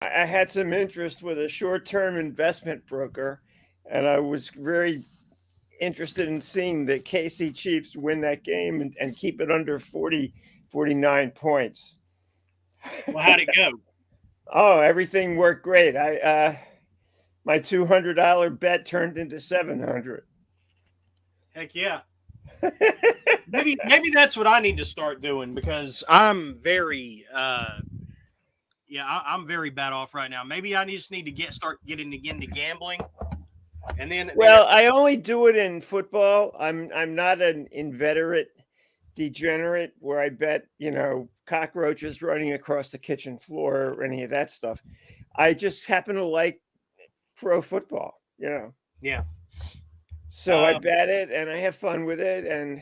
I had some interest with a short-term investment broker, and I was very interested in seeing the KC Chiefs win that game and keep it under 49 points. Well, how'd it go? Oh, everything worked great. I my $200 bet turned into 700. Heck yeah. Maybe that's what I need to start doing because I'm very yeah, I'm very bad off right now. Maybe I just need to start getting again to gambling, and then Well, I only do it in football. I'm not an inveterate degenerate where I bet, cockroaches running across the kitchen floor or any of that stuff. I just happen to like pro football. yeah. So I bet it and I have fun with it, and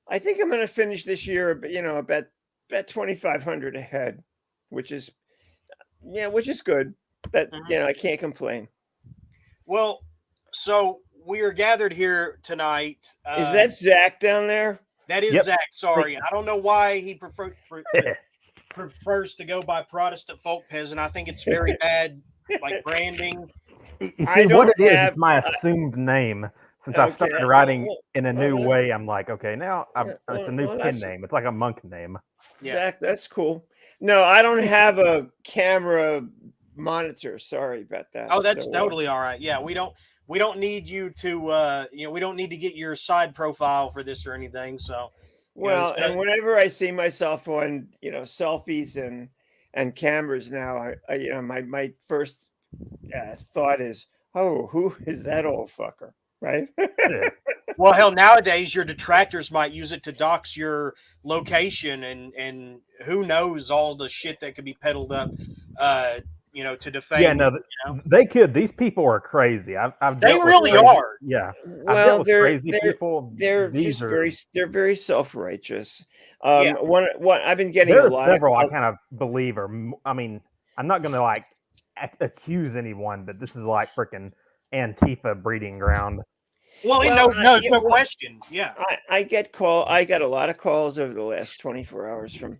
I think I'm going to finish this year, bet 2,500 ahead, which is which is good. That Mhm. I can't complain. Well, so we are gathered here tonight. Is that Zach down there? That is Yep. Zach. Sorry, I don't know why he prefers to go by Protestant folk peasant. I think it's very bad, like branding. You I see, what don't it is, have. it's my assumed name. Since I Okay. started writing Well, in a new way, I'm like, okay, now yeah, it's a new pen that's name. It's like a monk name. Yeah. Zach. That's cool. No, I don't have a camera monitor. Sorry about that. Oh, that's So, totally all right. Yeah, we don't need you to we don't need to get your side profile for this or anything. So, well, instead and whenever I see myself on selfies and cameras now, my first thought is, oh, who is that old fucker, right? Yeah. well, hell, nowadays your detractors might use it to dox your location and who knows all the shit that could be peddled up to Yeah, defame you, no, they could. These people are crazy. I've They dealt with really crazy. are. Yeah, I've dealt Well, with crazy people. they're These just are they're very self-righteous. Yeah. One I've been getting there a are lot of. several I kind of believe are. I mean, I'm not going to like accuse anyone, but this is like freaking Antifa breeding ground. Well, Well, no, it's no question. Yeah. I got a lot of calls over the last 24 hours from,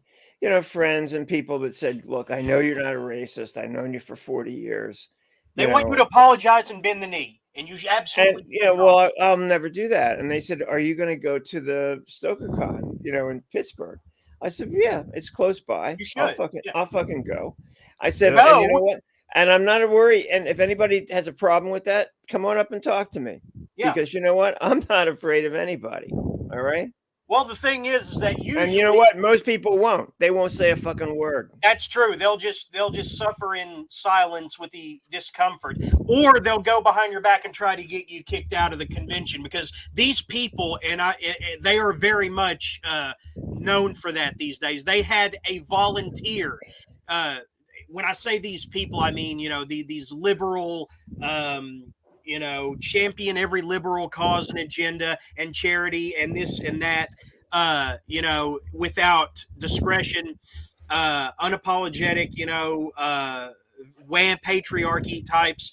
friends and people that said, "Look, I know you're not a racist. I've known you for 40 years." They You want you know, to apologize and bend the knee, and you and absolutely yeah, should not. well, I'll never do that. And they said, "Are you going to go to the StokerCon, in Pittsburgh?" I said, "Yeah, it's close by. You should. Yeah. I'll fucking go." I said, Good. "And you Go. know what? And I'm not a worry. And if anybody has a problem with that, come on up and talk to me, Yeah. because you know what? I'm not afraid of anybody. All right." Well, the thing is that And you know usually what? Most people won't. They won't say a fucking word. that's true. They'll just suffer in silence with the discomfort, or they'll go behind your back and try to get you kicked out of the convention because these people they are very much known for that these days. They had a volunteer. Uh, when I say these people, I mean these liberal. Champion every liberal cause and agenda and charity and this and that, without discretion, unapologetic, wham patriarchy types.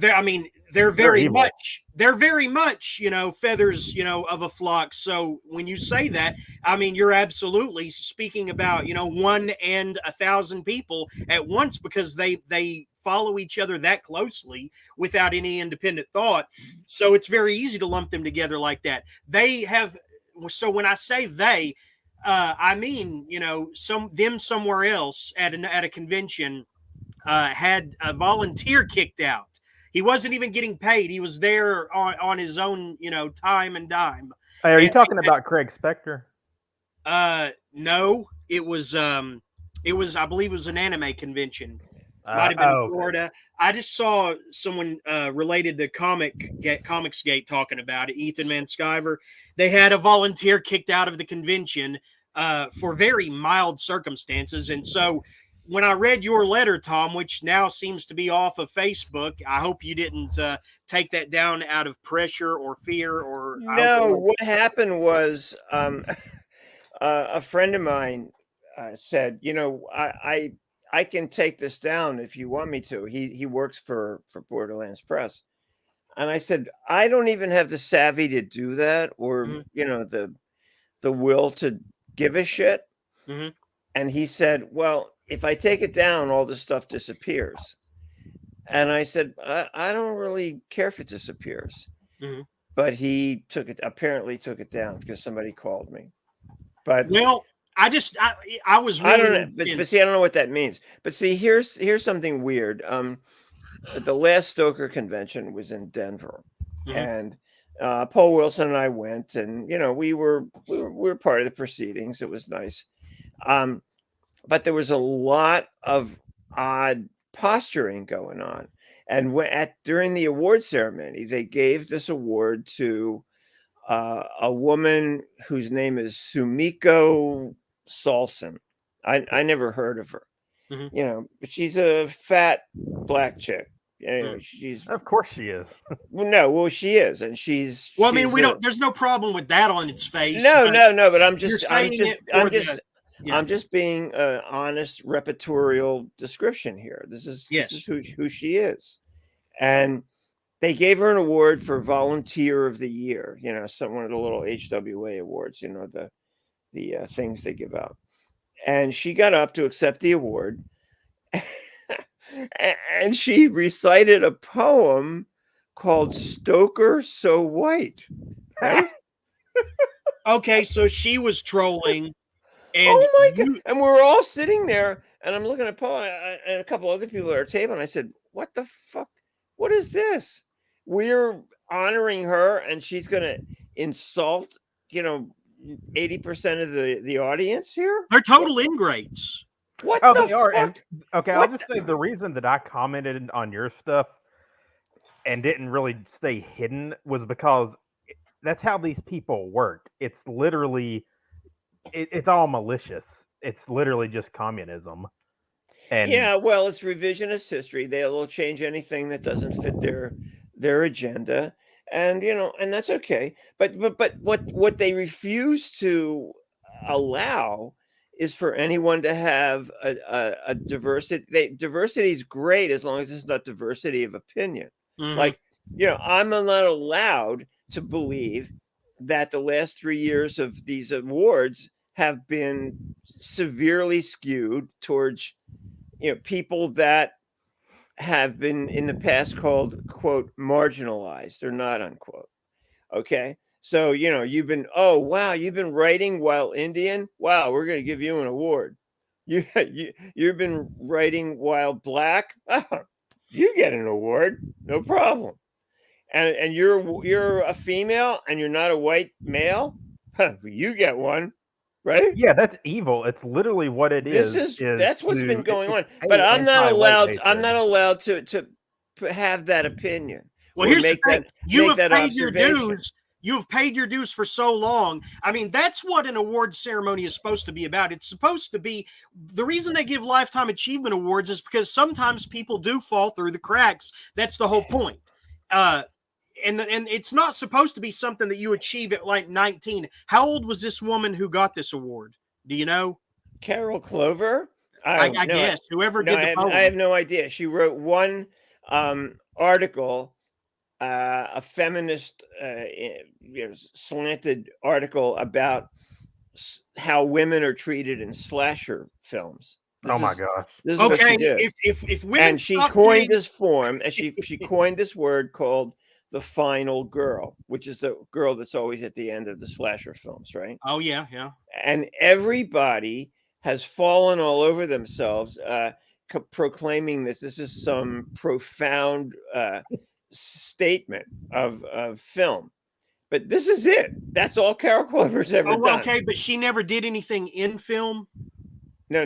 I mean, they're They're very evil. much, feathers, of a flock. So when you say that, I mean, you're absolutely speaking about, one and 1,000 people at once because they follow each other that closely without any independent thought. So it's very easy to lump them together like that. They have, so when I say they, I mean, somewhere else at a convention had a volunteer kicked out. He wasn't even getting paid. He was there on his own, time and dime. Hey, are you And talking about Craig Spector? no, it was I believe it was an anime convention. Might have been in Okay. Florida. I just saw someone related to Comicsgate talking about it. Ethan Van Sciver. They had a volunteer kicked out of the convention for very mild circumstances, and so when I read your letter, Tom, which now seems to be off of Facebook, I hope you didn't take that down out of pressure or fear, or I hope No, what happened was a friend of mine said, I can take this down if you want me to. He works for Borderlands Press, and I said, I don't even have the savvy to do that, or Mhm. the will to give a shit. Mhm. And he said, well, if I take it down, all this stuff disappears. And I said, I don't really care if it disappears. Mhm. But he apparently took it down because somebody called me. But Well, I was I really don't know. But see, I don't know what that means. But see, here's something weird. The last Stoker convention was in Denver, Mhm. and Paul Wilson and I went, and we were part of the proceedings. It was nice. But there was a lot of odd posturing going on. And during the award ceremony, they gave this award to a woman whose name is Sumiko Salson. I never heard of her, Mhm. but she's a fat black chick. Mhm. She's Of course she is. well, she is, and she's Well, I mean, she's a there's no problem with that on its face, no, but no, no. But I'm you're just, I'm saying just, it I'm for just, the yeah. I'm just being an honest repertorial description here. This is Yes. who she is, and they gave her an award for Volunteer of the Year. One of the little HWA awards. The things they give out, and she got up to accept the award, and she recited a poem called "Stoker So White." Right? Okay, so she was trolling, and Oh my god! you And we're all sitting there, and I'm looking at Paul and a couple other people at our table, and I said, "What the fuck? What is this? We're honoring her, and she's going to insult, 80% of the audience here. they're total ingrates. What Oh, the they are. And fuck? okay, I'll What? just say the reason that I commented on your stuff and didn't really stay hidden was because that's how these people work. It's literally, it's all malicious. It's literally just communism. And Yeah, well, it's revisionist history. They'll change anything that doesn't fit their agenda, and that's okay. But what they refuse to allow is for anyone to have a diversity. Diversity is great as long as it's not diversity of opinion. Mhm. Like, I'm not allowed to believe that the last 3 years of these awards have been severely skewed towards people that have been in the past called quote marginalized or not unquote. Okay, so you've been writing while Indian. Wow, we're going to give you an award. You've been writing while black. You get an award, no problem. And you're a female and you're not a white male. You get one, right? yeah, that's evil. It's literally what it is That's what's been to going on. But hey, anti-white hatred. to have that opinion Well, or here's the thing: you make have that paid your observation. dues. You have paid your dues for so long. I mean, that's what an award ceremony is supposed to be about. It's supposed to be the reason they give lifetime achievement awards is because sometimes people do fall through the cracks. That's the whole point. And it's not supposed to be something that you achieve at like 19. How old was this woman who got this award? Do you know? Carol Clover? I No, guess whoever no, did the I poem. have no idea. She wrote one article, a feminist slanted article about how women are treated in slasher films. Oh my gosh. This is what Okay, she did. if women And she stop coined getting this form, and she coined this word called the final girl, which is the girl that's always at the end of the slasher films, right? oh yeah, yeah. And everybody has fallen all over themselves, proclaiming this is some profound statement of film. But this is it. That's all Carol Clover's ever Oh, done. okay, but she never did anything in film. No.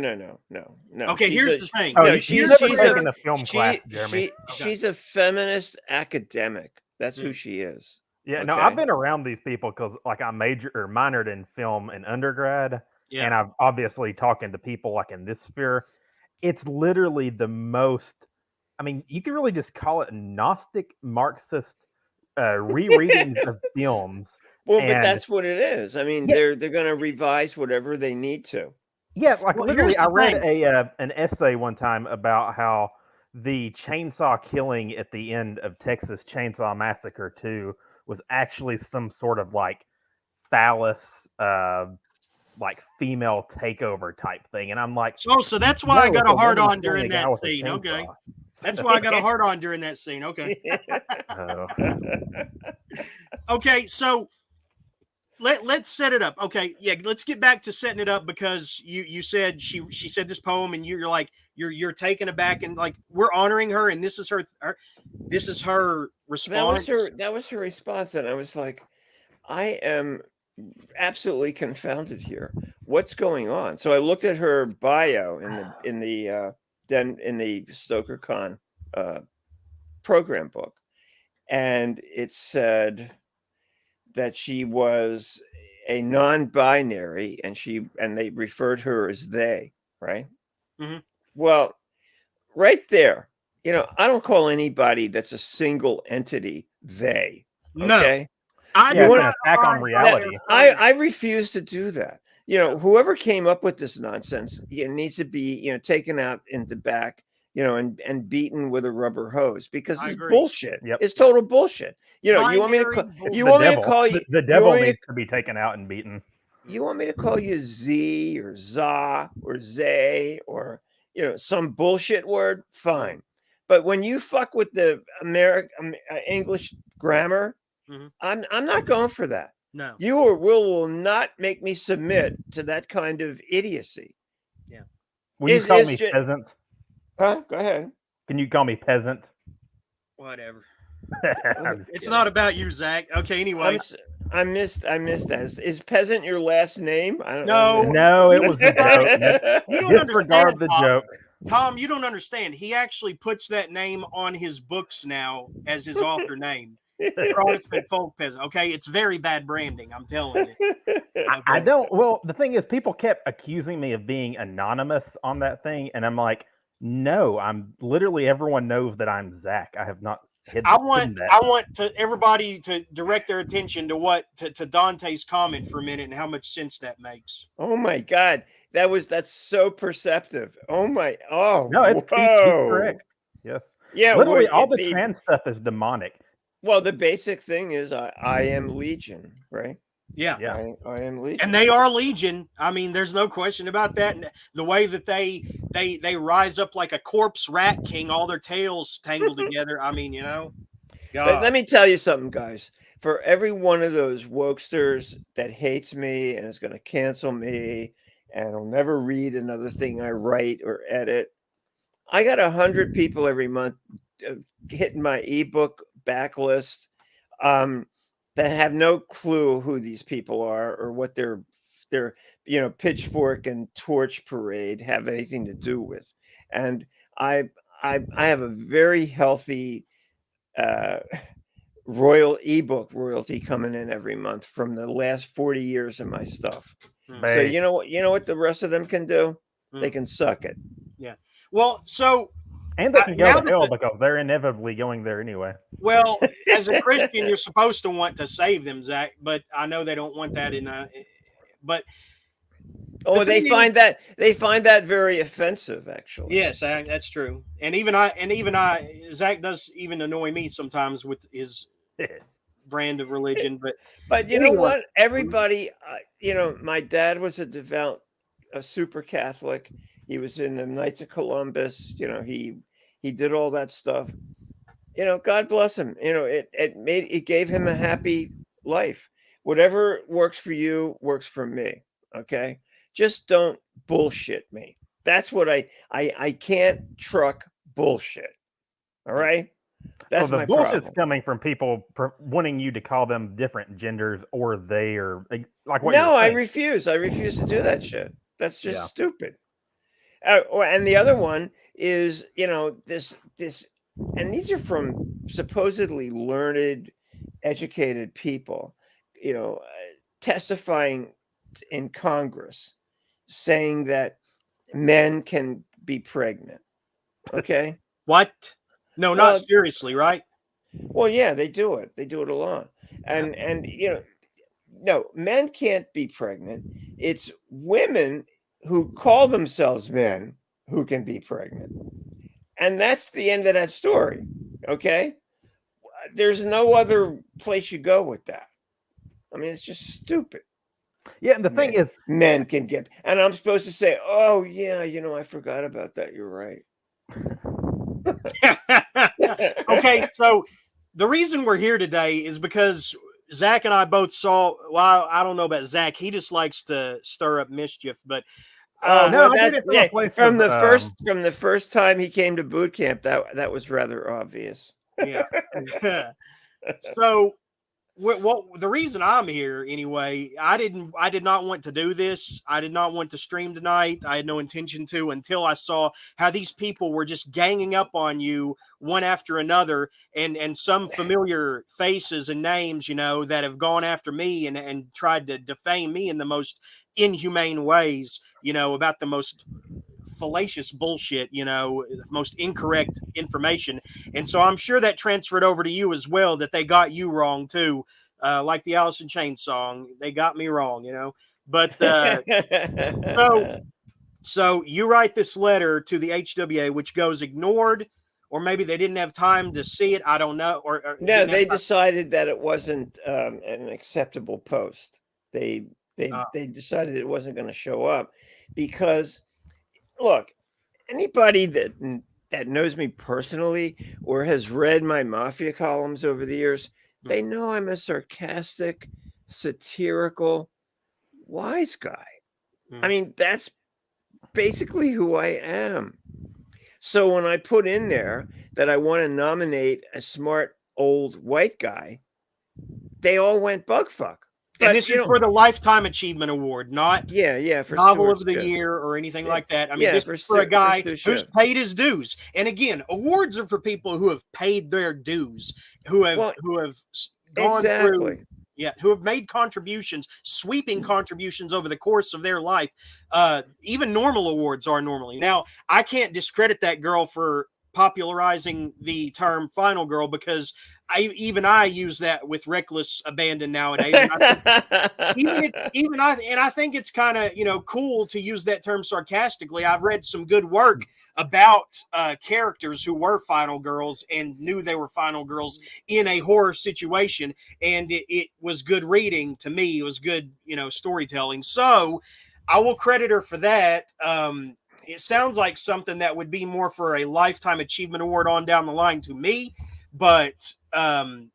Okay, here's the thing. Oh, No, you've she's never she's taken a a film class, Jeremy. she's a feminist academic. That's who Mm. she is. Yeah, no, I've Okay. been around these people because, like, I minored in film in undergrad, Yeah. and I've obviously talking to people like in this sphere. It's literally the most. I mean, you can really just call it Gnostic Marxist rereadings of films, Well, but and that's what it is. I mean, yeah, they're going to revise whatever they need to. yeah, like Well, literally, here's I the read thing. an essay one time about how the chainsaw killing at the end of Texas Chainsaw Massacre 2 was actually some sort of like phallus like female takeover type thing, and I'm like, So that's why I no, got it's a hard woman on killing during a guy that with a scene. Okay. chainsaw. That's why I got a hard on during that scene. Okay. Oh. Okay, so let's set it up. Okay, yeah, let's get back to setting it up because you said she said this poem and you're like you're taken aback and like we're honoring her and this is her this is her response. That was her response, and I was like, I am absolutely confounded here. What's going on? So I looked at her bio in the Stoker Khan program book, and it said that she was a non-binary, and they referred her as they, right? Mhm. Well, right there, I don't call anybody that's a single entity they. No, Okay, I Yeah, do it's an not attack on abide by reality. their I refuse to do that. Whoever came up with this nonsense, needs to be, taken out in the back, and beaten with a rubber hose because I it's agree. bullshit. Yep. It's total bullshit. You want me to Binary call, bullshit. you The want me to devil, call you, the you devil want me to, needs to be taken out and beaten. you want me to call you Z or Za or Zay or, some bullshit word? Fine. But when you fuck with the American English grammar, Mhm. I'm not going for that. No. You will not make me submit to that kind of idiocy. Will you Is call is me just, peasant? huh? Go ahead. Can you call me peasant? Whatever. I'm just It's kidding. not about you, Zach. Okay, anyway. I missed that. Is peasant your last name? I don't No. know. No, it was a joke. You don't Disregard understand, the Tom. joke. Tom, you don't understand. He actually puts that name on his books now as his author name. Protestant folk peasant. Okay, it's very bad branding. I'm telling you. I don't. Well, the thing is, people kept accusing me of being anonymous on that thing, and I'm like, no, I'm literally. Everyone knows that I'm Zach. I have not hidden I want that. to everybody to direct their attention to Dante's comment for a minute and how much sense that makes. Oh my God, that's so perceptive. Oh my, No, he's whoa. correct. Yes. Yeah, Literally, all the trans stuff is demonic. well, the basic thing is I am Legion, right? Yeah. Yeah. I am Legion. And they are Legion. I mean, there's no question about that. And the way that they rise up like a corpse rat king, all their tails tangled together. I mean, But let God. me tell you something, guys. For every one of those wokesters that hates me and is going to cancel me and will never read another thing I write or edit, I got 100 people every month hitting my ebook backlist that have no clue who these people are or what their pitchfork and torch parade have anything to do with. And I have a very healthy royalty coming in every month from the last 40 years of my stuff. So Base. you know what the rest of them can do? They can suck it. Yeah. Well, so And they can now go to that hell because they're inevitably going there anyway. well, as a Christian, you're supposed to want to save them, Zach. But I know they don't want that but Oh, they find that very offensive, actually. yes, that's true. And even Zach does even annoy me sometimes with his brand of religion. But you know what? Everybody, my dad was a super Catholic. He was in the Knights of Columbus. He did all that stuff. God bless him. It gave him a happy life. Whatever works for you works for me. Okay, just don't bullshit me. That's what I can't truck bullshit. All right. That's the my bullshit's problem. coming from people wanting you to call them different genders or they or like what No, you're I saying. refuse. I refuse to do that shit. That's just Yeah. stupid. And the other one is, this, and these are from supposedly learned, educated people, testifying in Congress, saying that men can be pregnant. Okay. What? No, Well, not seriously, right? Well, yeah, they do it. They do it a lot. And no, men can't be pregnant. It's women who call themselves men who can be pregnant. And that's the end of that story. Okay? There's no other place you go with that. I mean, it's just stupid. Yeah, and the thing is, Men can get, and I'm supposed to say, oh yeah, I forgot about that. You're right. Okay, so the reason we're here today is because Zach and I both saw. Well, I don't know about Zach. He just likes to stir up mischief, but Oh no, well, I did that it from a place from of the first time he came to boot camp, that was rather obvious. yeah. So what the reason I'm here anyway, I did not want to do this. I did not want to stream tonight. I had no intention to until I saw how these people were just ganging up on you one after another, and some familiar faces and names, that have gone after me and tried to defame me in the most inhumane ways, about the most fallacious bullshit, most incorrect information. And so I'm sure that transferred over to you as well, that they got you wrong too. Like the Alice in Chains song, they got me wrong, But so you write this letter to the HWA, which goes ignored, or maybe they didn't have time to see it. I don't know. Or No, they decided that it wasn't an acceptable post. They decided it wasn't going to show up because, look, anybody that knows me personally or has read my mafia columns over the years, they know I'm a sarcastic, satirical, wise guy. I mean, that's basically who I am. So when I put in there that I want to nominate a smart old white guy, they all went bug fuck. And this is for the Lifetime Achievement Award, not for Novel Stuart of the Schiff. Year or anything like that. I mean, Yeah, this for is for a guy Stuart who's Schiff. paid his dues. And again, awards are for people who have paid their dues, who have gone through, who have made contributions, sweeping contributions over the course of their life. Even normal awards are normally. Now, I can't discredit that girl for popularizing the term final girl, because I use that with reckless abandon nowadays. And I think it's kind of cool to use that term sarcastically. I've read some good work about characters who were final girls and knew they were final girls in a horror situation, and it was good reading to me. It was good storytelling. So I will credit her for that. It sounds like something that would be more for a Lifetime Achievement Award on down the line to me, but so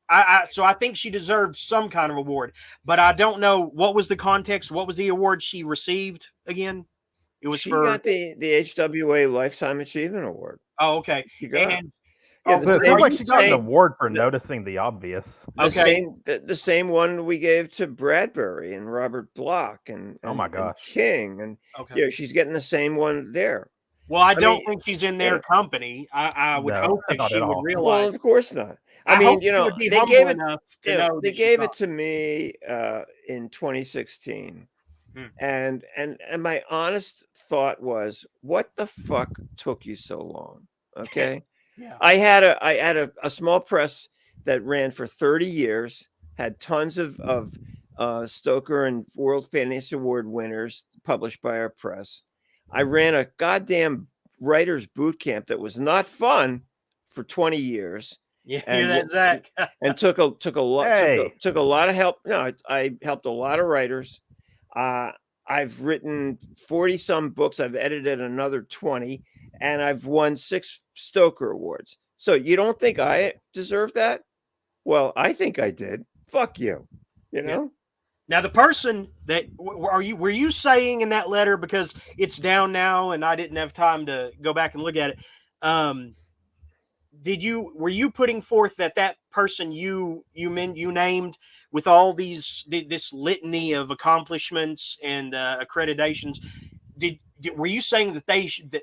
I think she deserved some kind of award, but I don't know what was the context. What was the award she received again? It was she got the HWA Lifetime Achievement Award. Oh, okay. And so it seems like she got an award for noticing the obvious. The same one we gave to Bradbury and Robert Bloch and oh my gosh, and King, and she's getting the same one there. Well, I don't think she's in their company. I would hope that she would realize. Well, of course not. I mean, they gave it. They gave it to me in 2016, and my honest thought was, "What the fuck took you so long?" Okay. Yeah. I had a small press that ran for 30 years, had tons of Stoker and World Fantasy Award winners published by our press. I ran a goddamn writer's boot camp that was not fun for 20 years. Yeah, hear that, Zach? And took a lot of help. No, I helped a lot of writers. I've written 40 some books. I've edited another 20, and I've won 6 Stoker Awards. So you don't think I deserve that? Well, I think I did. Fuck you. Yeah. Now, the person that were you saying in that letter, because it's down now and I didn't have time to go back and look at it. Were you putting forth that person you named with all this litany of accomplishments and accreditations? Were you saying that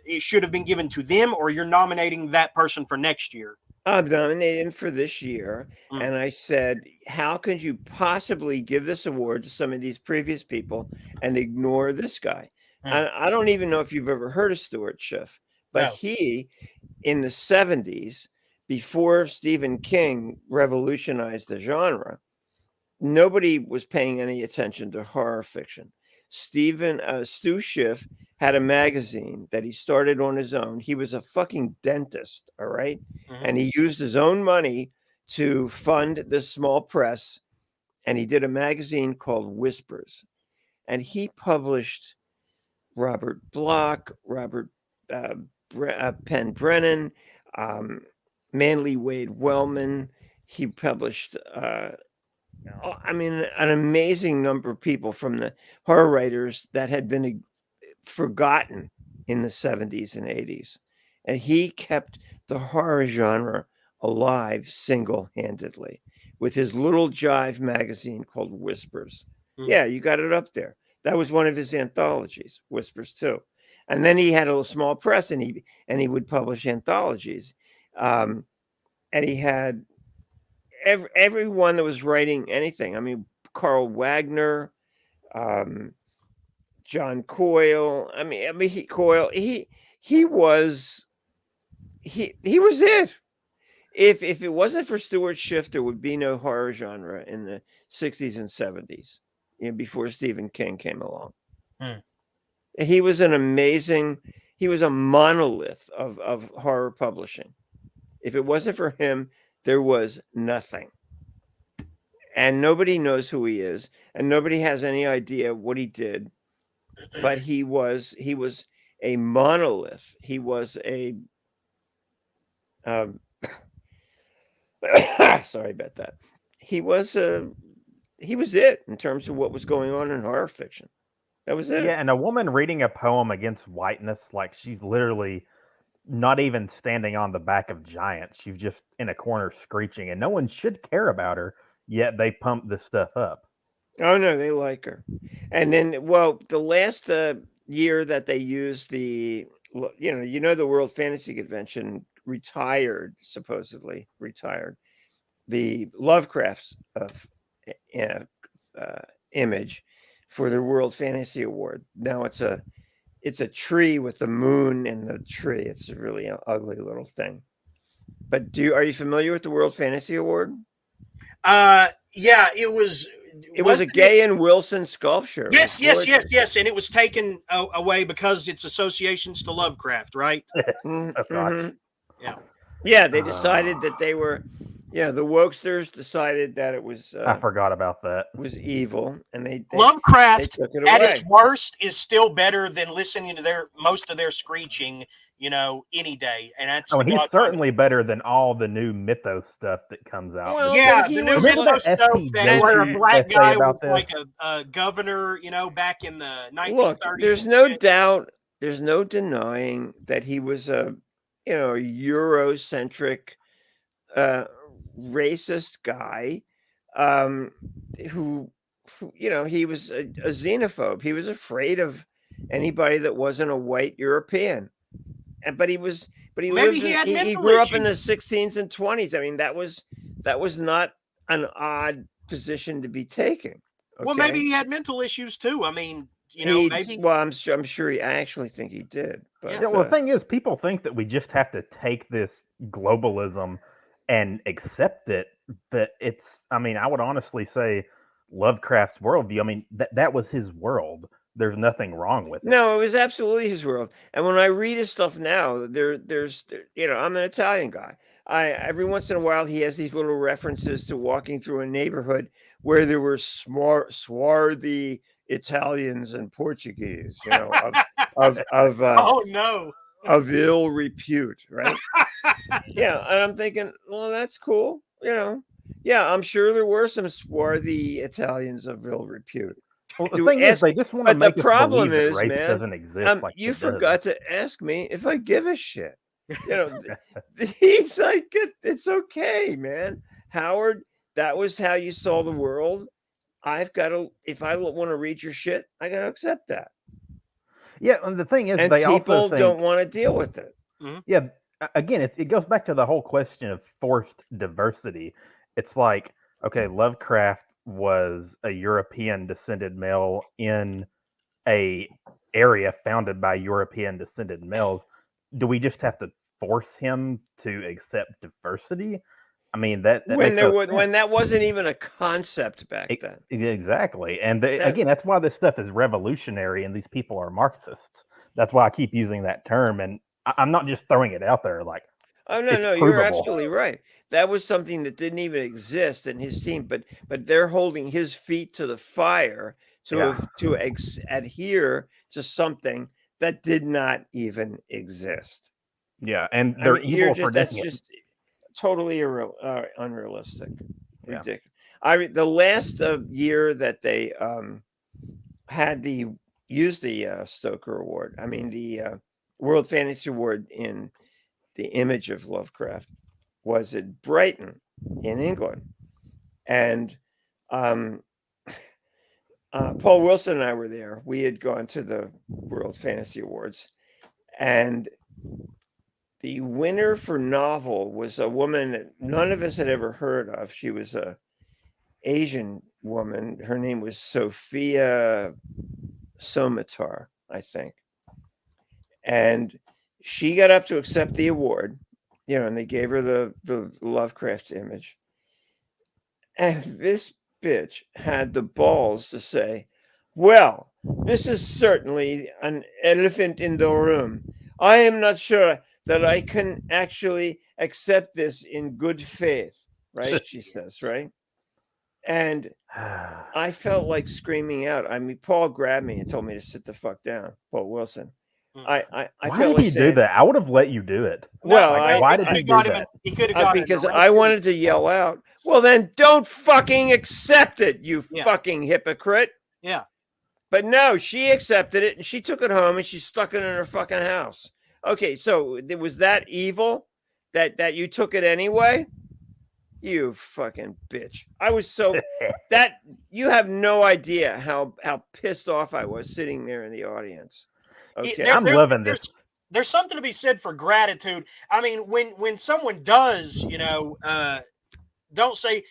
it should have been given to them, or you're nominating that person for next year? I'm nominating for this year. And I said, how could you possibly give this award to some of these previous people and ignore this guy? And I don't even know if you've ever heard of Stuart Schiff, but he, in the 70s, before Stephen King revolutionized the genre, nobody was paying any attention to horror fiction. Stu Schiff had a magazine that he started on his own. He was a fucking dentist, all right? And he used his own money to fund this small press. and he did a magazine called Whispers, and he published Robert Bloch, Robert Penn Brennan, um, Manly Wade Wellman. He published, I mean, an amazing number of people from the horror writers that had been forgotten in the 70s and 80s. And he kept the horror genre alive single-handedly with his little jive magazine called Whispers. Mm. Yeah, you got it up there. That was one of his anthologies, Whispers too. And then he had a little small press, and he would publish anthologies. And he had everyone that was writing anything. I mean, Carl Wagner, John Coyle. He was it. If it wasn't for Stuart Schiff, there would be no horror genre in the 60s and 70s, before Stephen King came along. He was he was a monolith of horror publishing. If it wasn't for him, there was nothing. And nobody knows who he is, and nobody has any idea what he did. But he was a monolith. He was a sorry about that. He was it in terms of what was going on in horror fiction. That was it. Yeah, and a woman reading a poem against whiteness, like she's literally not even standing on the back of giants. She's just in a corner screeching, and no one should care about her, yet they pump this stuff up. Oh no, they like her. And then, well, the last year that they used the World Fantasy Convention supposedly retired the Lovecraft image for the World Fantasy Award. Now it's a tree with the moon in the tree. It's a really ugly little thing. But are you familiar with the World Fantasy Award? Yeah, it was a Gay and Wilson sculpture. Yes, and it was taken away because it's associations to Lovecraft, right? Yeah, they decided that they were, the wokesters decided that it was. I forgot about that. Was evil, and they Lovecraft took it at away. its worst is still better than listening to most of their screeching, any day. And that's he's certainly better than all the new Mythos stuff that comes out. Well, yeah, the new Mythos stuff where a black guy was like a governor, back in the 1930s. Look, there's no doubt, there's no denying that he was a Eurocentric, racist guy, who he was a xenophobe. He was afraid of anybody that wasn't a white European. But he grew up in the 16s and 20s. I mean, that was not an odd position to be taking. Okay? Well, maybe he had mental issues too. I mean, maybe. Well, I'm sure I actually think he did. But, the thing is, people think that we just have to take this globalism and accept it. But I would honestly say Lovecraft's worldview, I mean, that was his world. There's nothing wrong with it. No, it was absolutely his world. And when I read his stuff now, there's I'm an Italian guy. Every once in a while he has these little references to walking through a neighborhood where there were swarthy Italians and Portuguese, of oh no, of ill repute, right? Yeah, and I'm thinking, well, that's cool, Yeah, I'm sure there were some swarthy Italians of ill repute. Well, the thing is, they just want to make us believe that race man, doesn't exist. You forgot to ask me if I give a shit. He's like, it's okay, man. Howard, that was how you saw the world. If I want to read your shit, I got to accept that. Yeah, and the thing is, and they people also don't want to deal with it. Mm-hmm. Yeah, again, it goes back to the whole question of forced diversity. It's like, okay, Lovecraft was a European descended male in a area founded by European descended males. Do we just have to force him to accept diversity? I mean, that when that wasn't even a concept back then. Exactly. And again, that's why this stuff is revolutionary and these people are Marxists. That's why I keep using that term. And I'm not just throwing it out there like, Oh no, It's no, you're provable. absolutely right. That was something that didn't even exist in his team, but they're holding his feet to the fire Yeah. to adhere to something that did not even exist. Yeah, and I they're mean, you're evil for just that's doing it. just totally unrealistic, Yeah. ridiculous. I mean, the last year that they had the used the Stoker Award. I mean, the World Fantasy Award in the image of Lovecraft was at Brighton in England, and um, Paul Wilson and I were there. We had gone to the World Fantasy Awards, and the winner for novel was a woman that none of us had ever heard of. She was a Asian woman. Her name was Sophia Somatar, I think. And she got up to accept the award, and they gave her the Lovecraft image. And this bitch had the balls to say, "Well, this is certainly an elephant in the room. I am not sure that I can actually accept this in good faith," right? She says, right? And I felt like screaming out. I mean, Paul grabbed me and told me to sit the fuck down. Paul Wilson. I Why felt did like he do saying, that? I would have let you do it. well, Like, why did he he could do have got him. that? He could have got an because arrested. I wanted to yell out, "Well, then don't fucking accept it, you Yeah. fucking hypocrite." Yeah. But no, she accepted it and she took it home and she stuck it in her fucking house. Okay, so it was that evil that you took it anyway? You fucking bitch. I was so that you have no idea how pissed off I was sitting there in the audience. Okay. I'm loving this. There's something to be said for gratitude. I mean, when someone does, don't say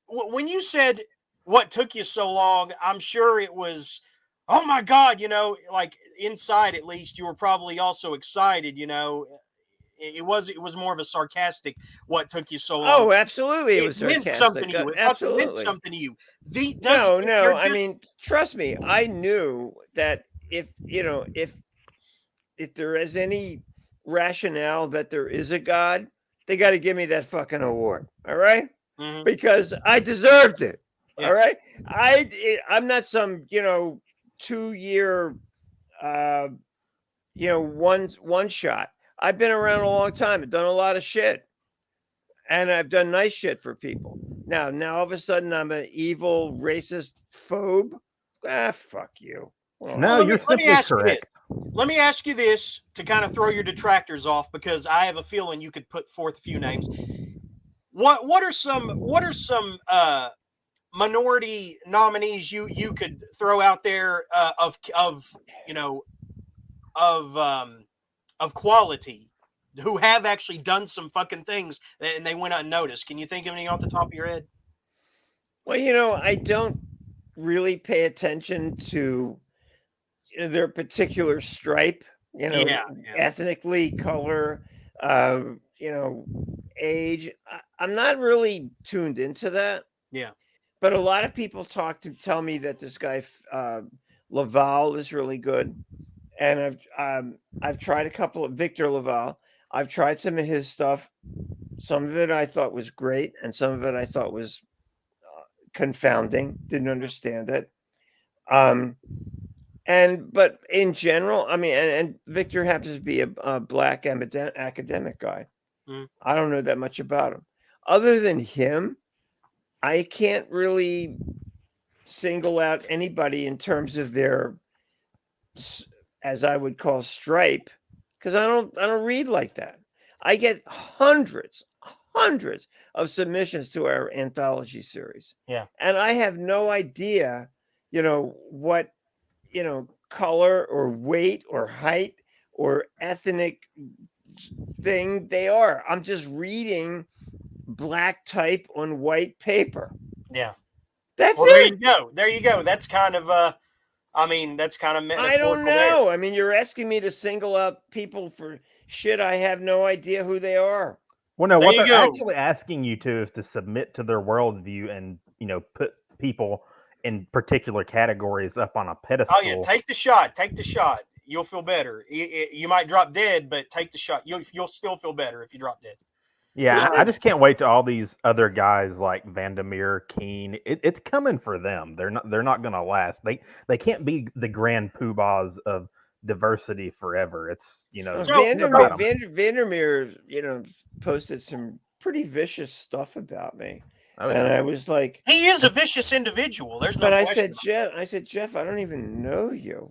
when you said what took you so long. I'm sure it was, oh my God, like inside at least you were probably also excited. It was more of a sarcastic what took you so long. Oh, absolutely. It It was meant something sarcastic. to you. It fucking meant Absolutely. something to you. No. You're I just, mean, trust me. I knew that if there is any rationale that there is a God, they got to give me that fucking award. All right, Mhm. because I deserved it. Yeah. All right, I'm not some 2 year one shot. I've been around a long time. I've done a lot of shit, and I've done nice shit for people. Now all of a sudden I'm an evil racist phobe. Fuck you. Well, No, Well, you're let me simply ask you this. correct. Let me ask you this to kind of throw your detractors off because I have a feeling you could put forth a few names. What are some minority nominees you could throw out there you know of quality who have actually done some fucking things and they went unnoticed? Can you think of any off the top of your head? well, I don't really pay attention to their particular stripe, Yeah, ethnically, color, uh, age. I'm not really tuned into that, yeah. but a lot of people tell me that this guy Laval is really good, and I've tried a couple of Victor Laval. I've tried some of his stuff. Some of it I thought was great, and some of it I thought was confounding. Didn't understand it. Um, but in general, I mean, and Victor happens to be a black academic guy. Mm. I don't know that much about him. Other than him, I can't really single out anybody in terms of their, as I would call, stripe, because I don't read like that. I get hundreds of submissions to our anthology series. Yeah. And I have no idea, what color or weight or height or ethnic thing they are. I'm just reading black type on white paper. Yeah. That's Well, there it. you go. There you go. That's kind of that's kind of I don't metaphorical there. know. I mean, you're asking me to single out people for shit I have no idea who they are. Well, no, There what you they're go. actually asking you to is to submit to their worldview and put people in particular categories up on a pedestal. Oh yeah, take the shot. Take the shot. you'll feel better. You might drop dead, but take the shot. You'll still feel better if you drop dead. Yeah, I just can't wait to all these other guys like Vandermeer, Keene. It's coming for them. They're not going to last. They can't be the grand poobahs of diversity forever. It's So Vandermeer, Vandermeer, posted some pretty vicious stuff about me, oh, and yeah. I was like, he is a vicious individual. There's no but I question. said, Jeff, I don't even know you.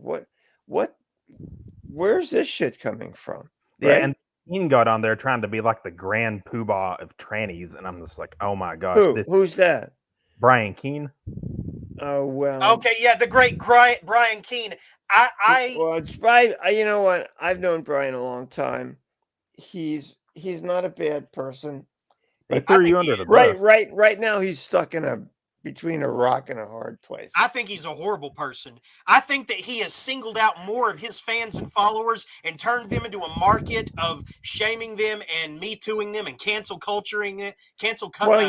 Where's this shit coming from? Yeah, Right? and Keene got on there trying to be like the grand poobah of trannies, and I'm just like, oh my gosh, Who's that? Brian Keene. Oh well. Okay, yeah, the great Brian Keene. Well, it's Brian. You know what? I've known Brian a long time. He's not a bad person. He But threw think you he under the is. bus. right now he's stuck between a rock and a hard place. I think he's a horrible person. I think that he has singled out more of his fans and followers and turned them into a market of shaming them and me tooing them and cancel culturing it. Well,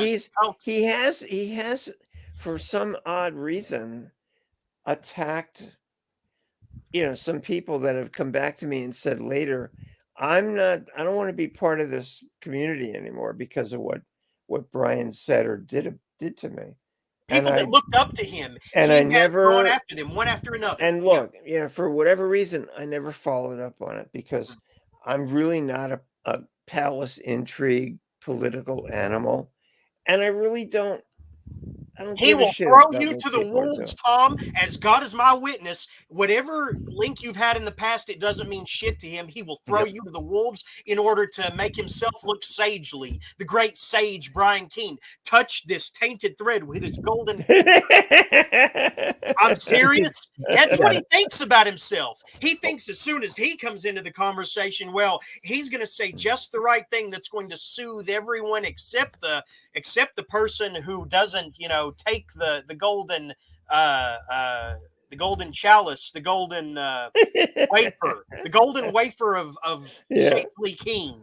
he has for some odd reason attacked some people that have come back to me and said later, I don't want to be part of this community anymore because of what Brian said or did to me. People that looked up to him, and he I has never gone after them one after another. And look, for whatever reason, I never followed up on it because I'm really not a palace intrigue political animal, and I really don't. I don't He give a will shit throw about you what to the people are wolves, doing. Tom, as God is my witness. Whatever link you've had in the past, it doesn't mean shit to him. He will throw you to the wolves in order to make himself look sagely. The great sage Brian Keene touched this tainted thread with his golden. I'm serious. That's what he thinks about himself. He thinks as soon as he comes into the conversation, well, he's going to say just the right thing that's going to soothe everyone except the person who doesn't, take the golden the golden chalice, the golden wafer of shapely Keene.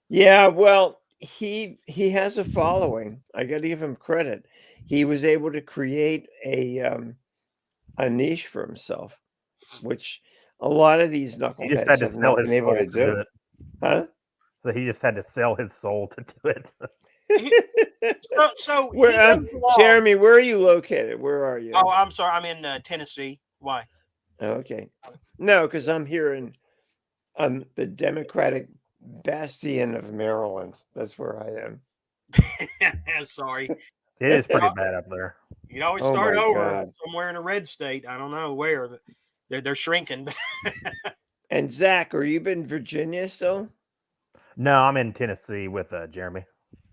Yeah, well, he has a following. I got to give him credit. He was able to create a niche for himself, which a lot of these He just knuckleheads had to have sell not his been able soul to to do do. it. Huh? So he just had to sell his soul to do it. So he Where, comes along. Jeremy, where are you located? Where are you? Oh, I'm sorry. I'm in Tennessee. Why? Okay. No, because I'm here in the Democratic bastion of Maryland. That's where I am. Sorry. It is pretty bad up there. You'd always Oh start my over God. somewhere in a red state. I don't know where. They're shrinking. And Zach, are you in Virginia still? No, I'm in Tennessee with Jeremy.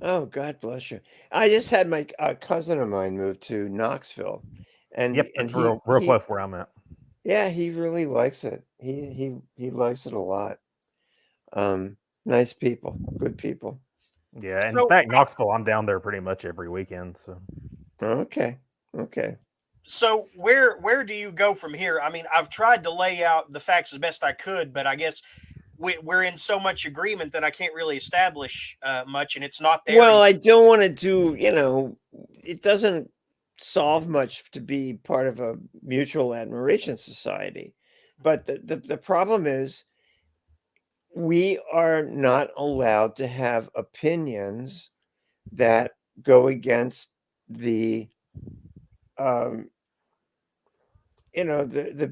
Oh, God bless you. I just had my cousin of mine move to Knoxville, and Yep, and that's real close where I'm at. yeah, he really likes it. He likes it a lot. Nice people, good people. Yeah, in fact, Knoxville, I'm down there pretty much every weekend. So Okay. So where do you go from here? I mean, I've tried to lay out the facts as best I could, but I guess we're in so much agreement that I can't really establish much, and it's not there. Well, I don't want to do. It doesn't solve much to be part of a mutual admiration society, but the problem is we are not allowed to have opinions that go against the the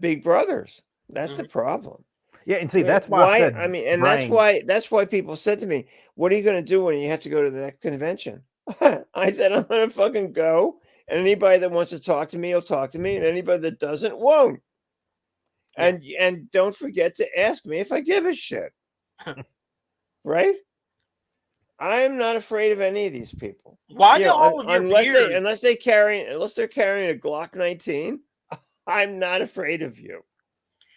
big brothers. That's the problem. yeah, and see that's why I said and that's why people said to me, "What are you going to do when you have to go to that convention?" I said, "I'm going to fucking go, and anybody that wants to talk to me will talk to me, and anybody that doesn't won't." And don't forget to ask me if I give a shit. Right? I'm not afraid of any of these people. Why do all of your peers, unless they're carrying a Glock 19, I'm not afraid of you.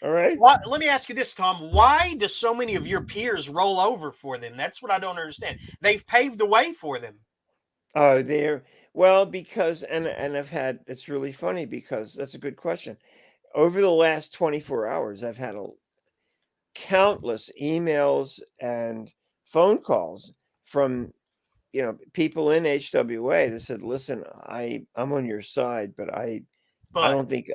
All right. Let me ask you this, Tom. Why do so many of your peers roll over for them? That's what I don't understand. They've paved the way for them. Oh, because I've had, it's really funny because that's a good question. Over the last 24 hours, I've had countless emails and phone calls from people in HWA that said, "Listen, I'm on your side, but I don't think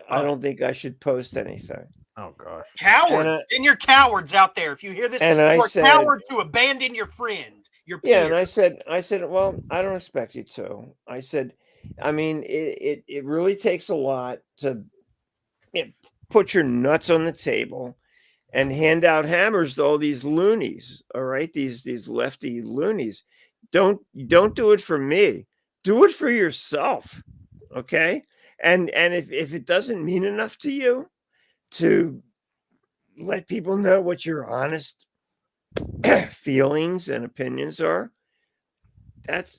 I should post anything." Oh gosh. Cowards. And you're cowards out there. If you hear this, and you I are said, cowards who abandon your friend, your yeah, peer. and I said, well, I don't expect you to. I said, I mean, it really takes a lot to, you know, put your nuts on the table and hand out hammers to all these loonies. All right, these lefty loonies. Don't do it for me. Do it for yourself. Okay. And if it doesn't mean enough to you to let people know what your honest feelings and opinions are, that's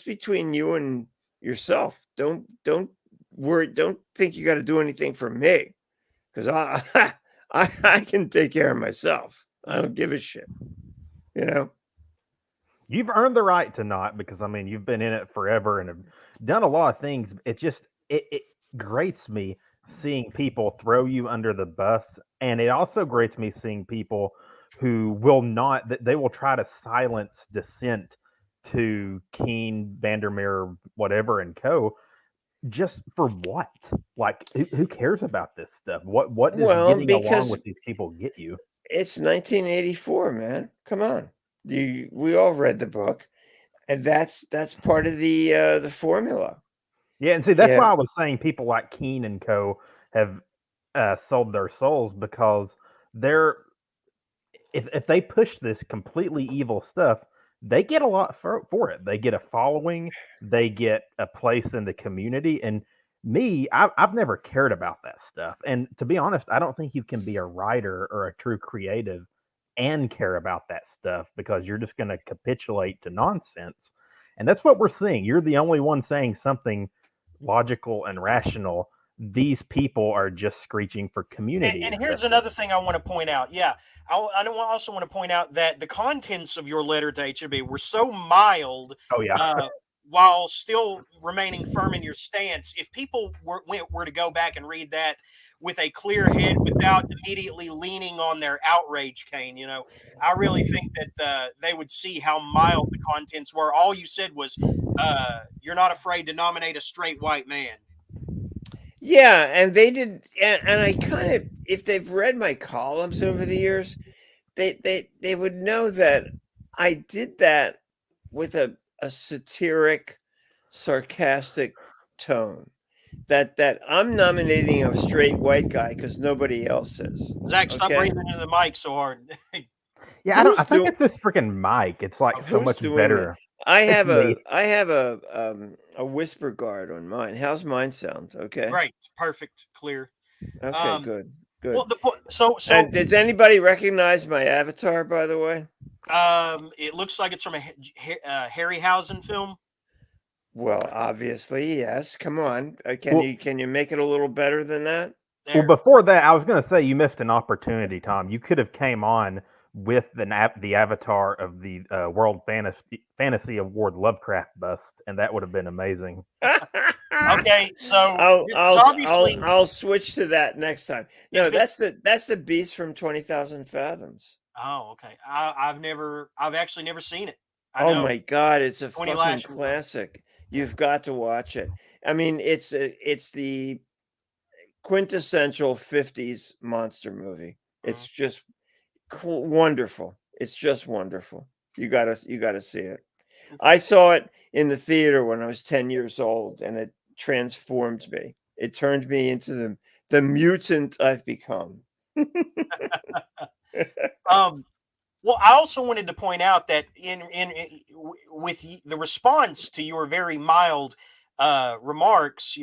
between you and yourself. Don't worry. Don't think you got to do anything for me, because I can take care of myself. I don't give a shit. You know. You've earned the right to not, because I mean you've been in it forever and have done a lot of things. It grates me seeing people throw you under the bus, and it also grates me seeing people who will not, that they will try to silence dissent to Keen, Vandermeer, whatever, and co. Just for what? Like, who cares about this stuff? What does Well, getting along because with these people get you? it's 1984, man. Come on. We all read the book, and that's part of the formula. Yeah, and see, that's Yeah. why I was saying people like Keen and Co. have sold their souls, because they're, if they push this completely evil stuff, they get a lot for it. They get a following, they get a place in the community. And me, I've never cared about that stuff. And to be honest, I don't think you can be a writer or a true creative and care about that stuff, because you're just going to capitulate to nonsense. And that's what we're seeing. You're the only one saying something logical and rational. These people are just screeching for community And here's acceptance. another thing I want to point out. Yeah, also want to point out that the contents of your letter to HB were so mild, Oh yeah. while still remaining firm in your stance. If people were to go back and read that with a clear head, without immediately leaning on their outrage cane, I really think that they would see how mild the contents were. All you said was, "You're not afraid to nominate a straight white man." Yeah, and they did, and I kind of, if they've read my columns over the years, they would know that I did that with a satiric, sarcastic tone. That I'm nominating a straight white guy because nobody else is. Zach, stop Okay, breathing into the mic so hard. Yeah, I who's think doing it's this freaking mic. It's like so who's much doing that? better. I It's have me. a whisper guard on mine. How's mine sound? Okay. Great, perfect, clear. Okay, Um, good, well, good. the point. So And did anybody recognize my avatar, by the way? it looks like it's from a Harryhausen film. Well, obviously, yes. Come on. Well, Can you make it a little better than that? well, There. before that, I was going to say you missed an opportunity, Tom. You could have came on with the avatar of the World Fantasy Award Lovecraft bust, and that would have been amazing. Okay, so I'll it's I'll obviously I'll switch to that next time. is No, this. that's the beast from 20,000 Fathoms. Oh, okay. I've actually never seen it. I Oh know my God, it's a 20 fucking lashes though. classic. You've got to watch it. I mean, it's the quintessential 50s monster movie. It's Mhm. just wonderful. It's just wonderful. You got to see it. Okay. I saw it in the theater when I was 10 years old, and it transformed me. It turned me into the mutant I've become. Um, well, I also wanted to point out that with the response to your very mild remarks,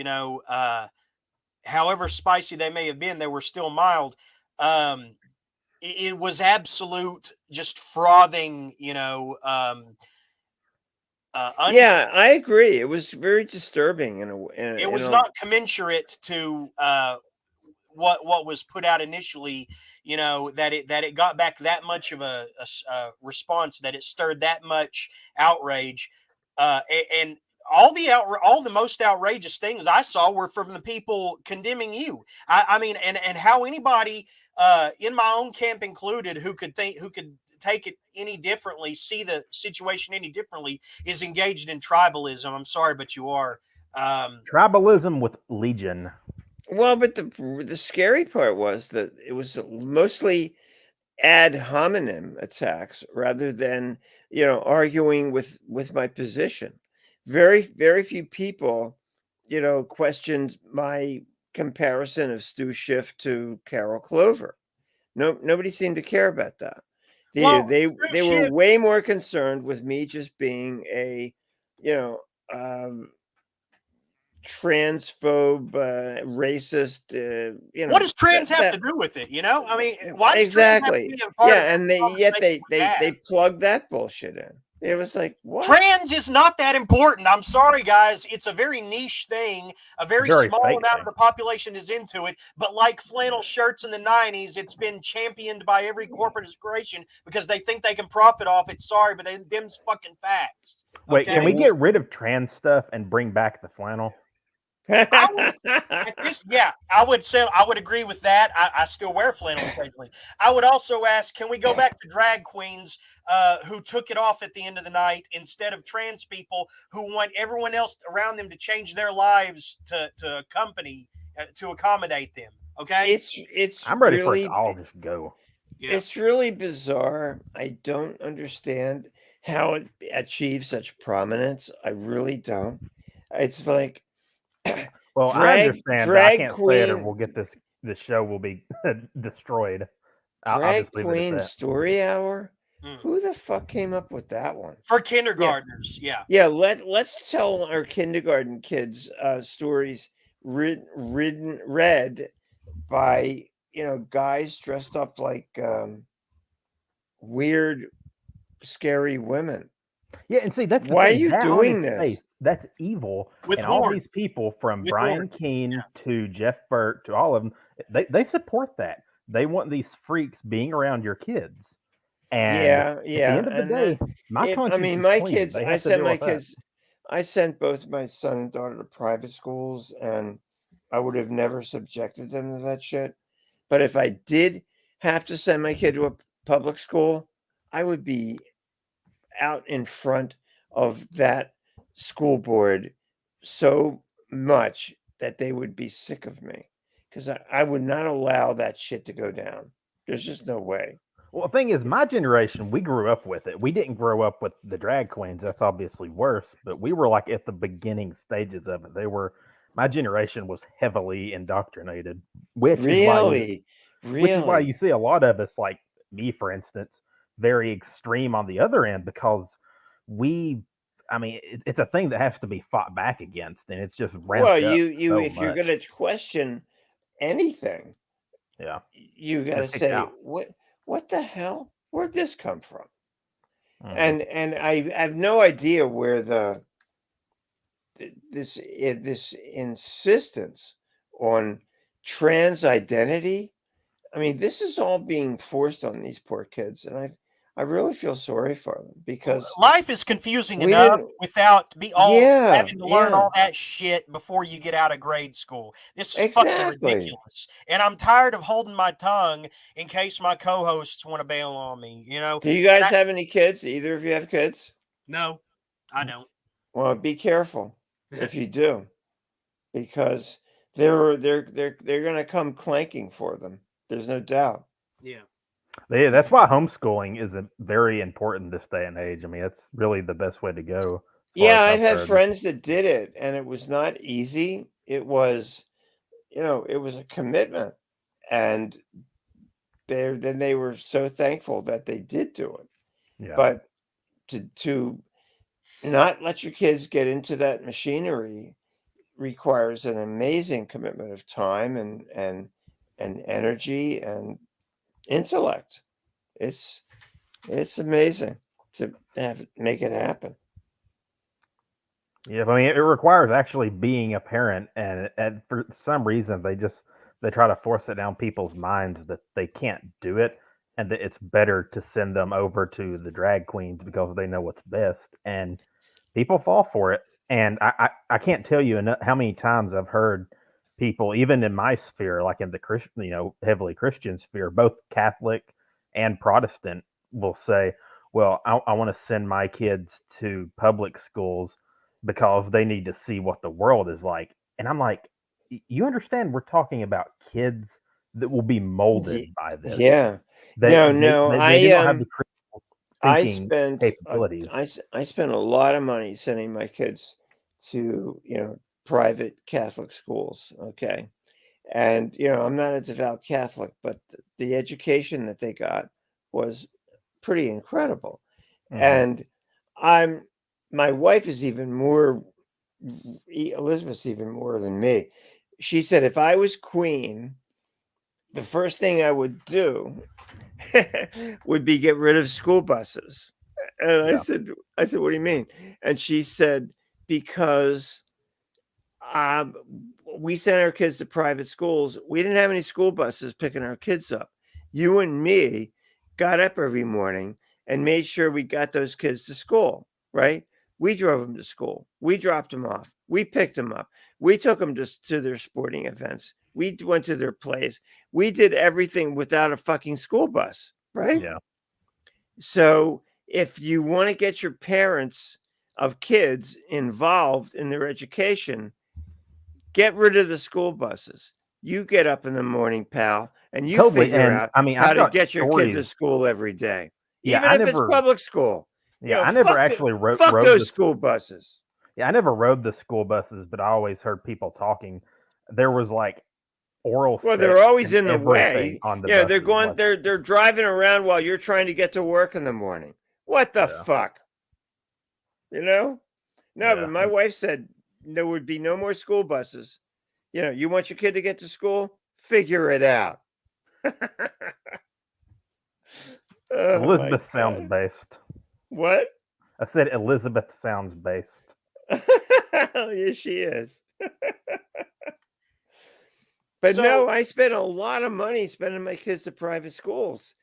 however spicy they may have been, they were still mild. It was absolute, just frothing, Yeah, I agree. It was very disturbing it in was a not commensurate to what was put out initially. That it got back that much of a response, that it stirred that much outrage, and all the most outrageous things I saw were from the people condemning you. I mean, and how anybody, in my own camp included, who could take it any differently, see the situation any differently, is engaged in tribalism. I'm sorry, but you are. Tribalism with Legion. Well, but the scary part was that it was mostly ad hominem attacks rather than, arguing with my position. Very few people, questioned my comparison of Stu Schiff to Carol Clover. No, nobody seemed to care about that. They Well, they Stu they were Schiff, way more concerned with me just being a, you know, um, transphobe, racist, what does trans have to that do with it? I mean, why does trans have to exactly. be a part of Yeah, and every they yet conversation we they have? plugged that bullshit in. It was like, what? Trans is not that important. I'm sorry, guys. It's a very niche thing. A very Very small fake amount of thing. the population is into it. But like flannel shirts in the 90s, it's been championed by every corporation because they think they can profit off it. Sorry, but them's fucking facts. Wait, can Okay. we get rid of trans stuff and bring back the flannel? I would at this, yeah, I would agree with that. I still wear flannel occasionally. I would also ask, can we go back to drag queens who took it off at the end of the night instead of trans people who want everyone else around them to change their lives to accommodate them? Okay. it's I'm ready for it to really all just go. Yeah. it's really bizarre. I don't understand how it achieves such prominence. I really don't. It's like Well, I understand, but I drag can't say it or queen we'll get this show will be destroyed. I'll drag just leave it at queen that. story hour. Mm. Who the fuck came up with that one? For Yeah, kindergartners, yeah. yeah. Let's tell our kindergarten kids stories read by guys dressed up like weird, scary women. Yeah, and see, that's the Why are thing. you That on doing its this? face, that's evil. With And all horn. these people, from With horn. Brian Keene to Jeff Burt to all of them, they support that. They want these freaks being around your kids. And Yeah, at the yeah, end of the and day, my I conscience mean, is my clean. kids. They have to deal with that. I sent both my son and daughter to private schools, and I would have never subjected them to that shit. But if I did have to send my kid to a public school, I would be out in front of that school board so much that they would be sick of me because I would not allow that shit to go down. There's just no way. Well, the thing is, my generation, we grew up with it. We didn't grow up with the drag queens. That's obviously worse, but we were like at the beginning stages of it. My generation was heavily indoctrinated, Really, which is why you really. see a lot of us, like me, for instance, very extreme on the other end because we, I mean, it's a thing that has to be fought back against, and it's just Well, ramped up you so if you're much. gonna question anything, Yeah, you got to get kicked say out. what the hell? Where'd this come from? Hmm. And I have no idea where this insistence on trans identity. I mean, this is all being forced on these poor kids, and I really feel sorry for them because Life is confusing we enough didn't. without be all Yeah, having to learn yeah, all that shit before you get out of grade school. This is fucking exactly. ridiculous. And I'm tired of holding my tongue in case my co-hosts want to bail on me. Do you And guys I have any kids? Either of you have kids? no, I don't. Well, be careful if you do, because they're going to come clanking for them. There's no doubt. Yeah. Yeah, that's why homeschooling is very important this day and age. I mean, it's really the best way to go, as far Yeah, as I've I've had heard. friends that did it, and it was not easy. It was, it was a commitment, and they were so thankful that they did do it. Yeah, But to not let your kids get into that machinery requires an amazing commitment of time and energy and intellect. It's it's amazing to make it happen. yeah. I mean, it requires actually being a parent, and for some reason, they try to force it down people's minds that they can't do it, and that it's better to send them over to the drag queens because they know what's best, and people fall for it. And I can't tell you how many times I've heard people, even in my sphere, like in the Christian, heavily Christian sphere, both Catholic and Protestant, will say, "Well, I want to send my kids to public schools because they need to see what the world is like." And I'm like, you understand we're talking about kids that will be molded Ye- by this. Yeah. They No, they no. they do not have the critical I thinking spent capabilities. I spent a lot of money sending my kids to, private Catholic schools, okay? And, I'm not a devout Catholic, but the education that they got was pretty incredible. Mhm. And I'm my wife is even more Elizabeth's even more than me. She said if I was queen, the first thing I would do would be get rid of school buses. And Yeah. I said, what do you mean? And she said, because um, we sent our kids to private schools. We didn't have any school buses picking our kids up. You and me got up every morning and made sure we got those kids to school, right? We drove them to school. We dropped them off. We picked them up. We took them to their sporting events. We went to their plays. We did everything without a fucking school bus, right? Yeah. So if you want to get your parents of kids involved in their education, get rid of the school buses. You get up in the morning, pal, and you Totally. figure And out I mean, how I've to got get your kid to stories. school every day, Yeah, even if it's public school. I never Fuck actually fuck rode those the school buses. Yeah, I never rode the school buses, but I always heard people talking. There was like oral Well, sex they're always and in the everything way. on the They're buses. going. Like, They're driving around while you're trying to get to work in the morning. What the yeah, fuck? You know? No, yeah. but my wife said there would be no more school buses. You want your kid to get to school? Figure it out. Oh my Elizabeth sounds god. based. What? I said Elizabeth sounds based. Yes, she is. But So no, I spent a lot of money sending my kids to private schools,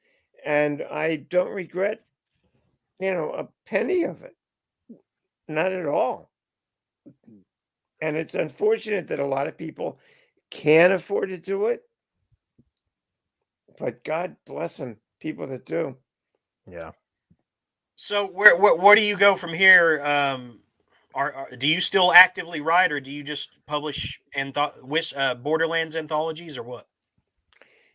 and I don't regret, a penny of it. Not at all. And it's unfortunate that a lot of people can't afford to do it, but God bless them, people that do. Yeah. so where do you go from here? Do you still actively write, or do you just publish Borderlands anthologies, or what?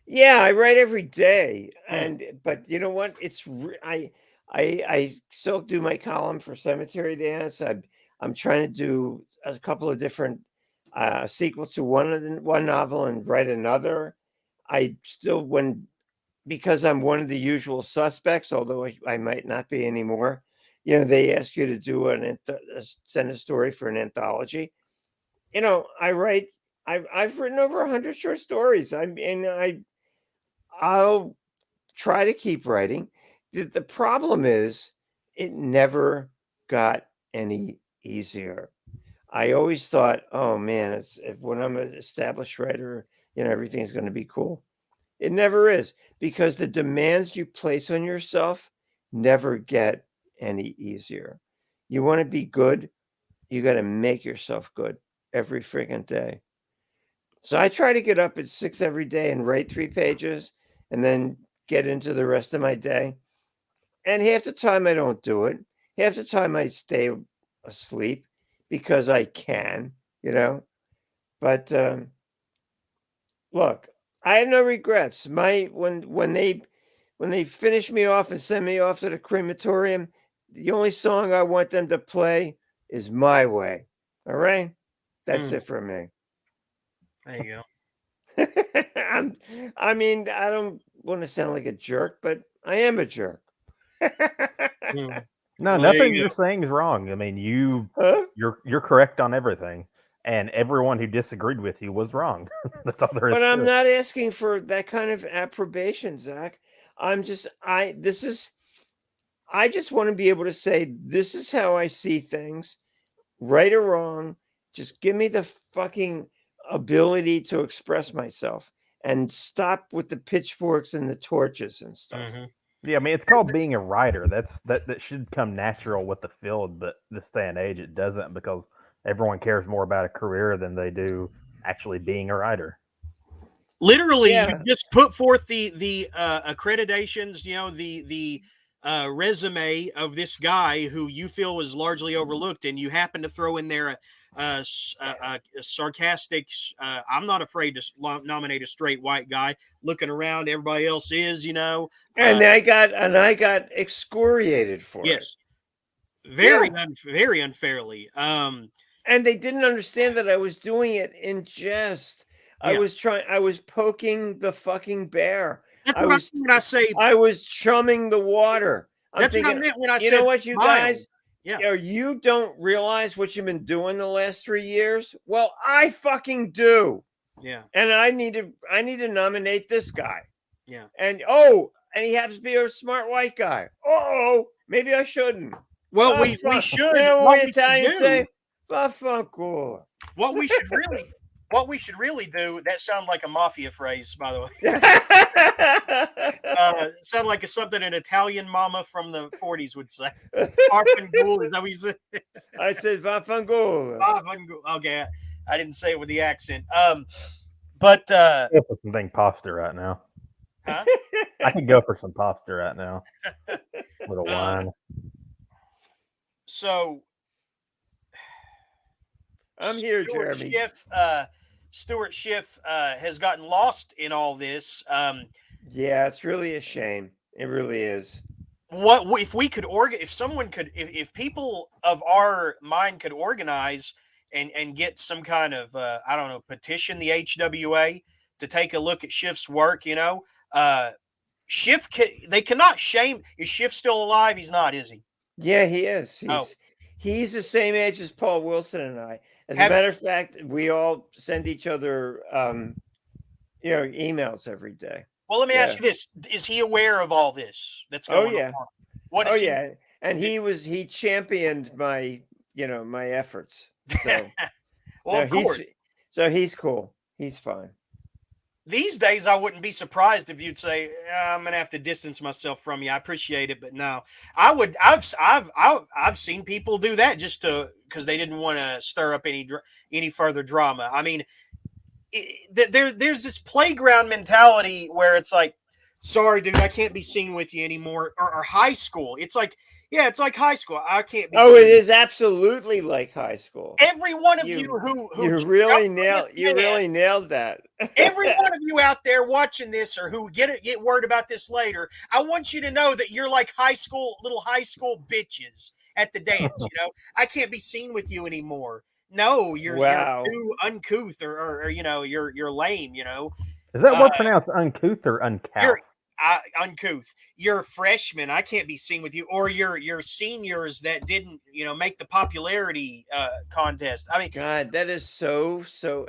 Yeah, I write every day, Hmm. but you know what? I still do my column for Cemetery Dance. I'm trying to do a couple of different sequels to one novel and write another. I still because I'm one of the usual suspects, although I might not be anymore. They ask you to do send a story for an anthology. I write. I've written over 100 short stories. I'll try to keep writing. The problem is it never got any easier. I always thought, oh man, when I'm an established writer, everything's going to be cool. It never is, because the demands you place on yourself never get any easier. You want to be good, you got to make yourself good every freaking day. So I try to get up at 6 every day and write 3 pages and then get into the rest of my day. And half the time I don't do it. Half the time I stay asleep because I can, you know. But look, I have no regrets. When they finish me off and send me off to the crematorium, the only song I want them to play is My Way. All right? That's Hmm. it for me. There you go. I mean, I don't want to sound like a jerk, but I am a jerk. Hmm. No, Well, there nothing you you're go. saying is wrong. I mean, Huh? you're correct on everything, and everyone who disagreed with you was wrong. That's all there is But to I'm it. not asking for that kind of approbation, Zach. I'm just I this is I just want to be able to say this is how I see things, right or wrong. Just give me the fucking ability to express myself and stop with the pitchforks and the torches and stuff. Hmm. Yeah, I mean, it's called being a writer. That should come natural with the field, but this day and age, it doesn't because everyone cares more about a career than they do actually being a writer. Literally, you Yeah. just put forth the accreditations. The resume of this guy who you feel is largely overlooked, and you happen to throw in there a sarcastic, I'm not afraid to nominate a straight white guy, looking around, everybody else is, And I got excoriated for it. yes, very unfairly. And they didn't understand that I was doing it in jest. I Yeah. was poking the fucking bear. That's what I mean when I say. I was chumming the water. I'm That's what I thinking, meant when I you said know what, you smile. guys, Yeah. you don't realize what you've been doing the last 3 years. Well, I fucking do. Yeah. And I need to nominate this guy. Yeah. And he happens to be a smart white guy. Maybe I shouldn't. Well, we should. You know what what we Italians should say? do, Vaffanculo. what we should really do. That sounds like a mafia phrase, by the way. Sound like something an Italian mama from the 40s would say. Vaffanculo, is that what you said? I said vaffanculo. Vaffanculo. Okay, I didn't say it with the accent. But Go for some dang pasta right now. huh? I could go for some pasta right now with a wine. So I'm here, Jeremy. Stuart Schiff has gotten lost in all this. Yeah, it's really a shame. It really is. What if we could if people of our mind could organize and get some kind of I don't know, petition the HWA to take a look at Schiff's work, Schiff they cannot shame. Is Schiff still alive? He's not, is he? Yeah, he is. Oh. He's the same age as Paul Wilson and I. As a matter of fact, we all send each other emails every day. Well, let me ask you this: is he aware of all this that's going on? What is he? And he championed my my efforts. So, well, of course. So he's cool. He's fine. These days, I wouldn't be surprised if you'd say, "I'm gonna have to distance myself from you." I appreciate it, but no, I would. I've seen people do that just because they didn't want to stir up any further drama. I mean, there's this playground mentality where it's like, "Sorry, dude, I can't be seen with you anymore." Or high school, it's like, yeah, it's like high school. I can't be. Oh, it is absolutely like high school. Every one of you who you really nailed that. Every one of you out there watching this or who get word about this later, I want you to know that you're like little high school bitches at the dance. I can't be seen with you anymore. No, you're too uncouth or you're lame. Is that word pronounced uncouth or uncouth? Uncouth. You're freshmen. I can't be seen with you, or you're seniors that didn't make the popularity contest. I mean, God, that is so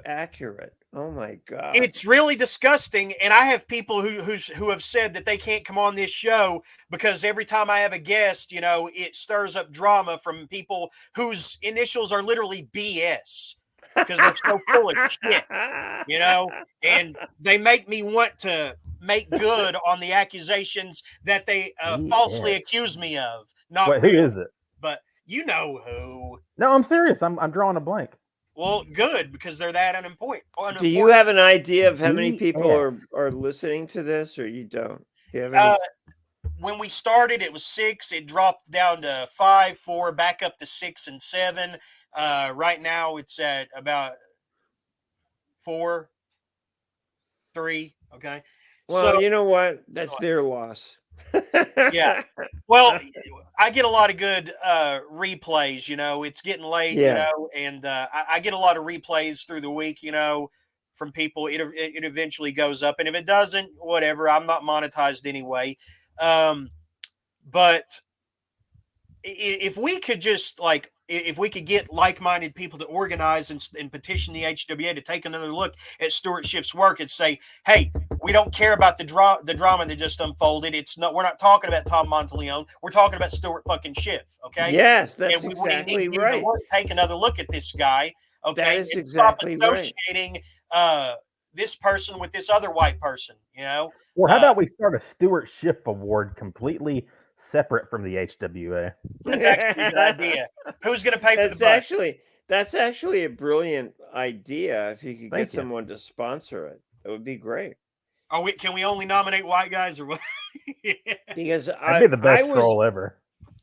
accurate. Oh my God, it's really disgusting. And I have people who have said that they can't come on this show because every time I have a guest, it stirs up drama from people whose initials are literally BS because they're so full of shit, and they make me want to make good on the accusations that they falsely accuse me of. Wait, who is it? But you know who. No, I'm serious. I'm drawing a blank. Well, good, because they're that unimportant. Do you have an idea of how many people are listening to this, or you don't? Do you have any? When we started, it was 6. It dropped down to 5, 4, back up to 6 and 7. Right now, it's at about 4, 3. Okay. Well, you know what? That's their loss. Yeah. Well, I get a lot of good replays. It's getting late. And I get a lot of replays through the week. From people. It eventually goes up, and if it doesn't, whatever. I'm not monetized anyway. But if we could just if we could get like-minded people to organize and petition the HWA to take another look at Stuart Schiff's work and say, hey, we don't care about the drama that just unfolded. We're not talking about Tom Monteleone. We're talking about Stuart fucking Schiff. Okay. Yes, that's exactly right. Take another look at this guy. Okay. That is exactly stop associating this person with this other white person, Or how about we start a Stuart Schiff award completely separate from the HWA? That's actually a good idea. Who's going to pay for the bus? That's actually a brilliant idea. If you could get someone to sponsor it, it would be great. Oh, can we only nominate white guys or what? Yeah. Because That'd be the I best was troll ever.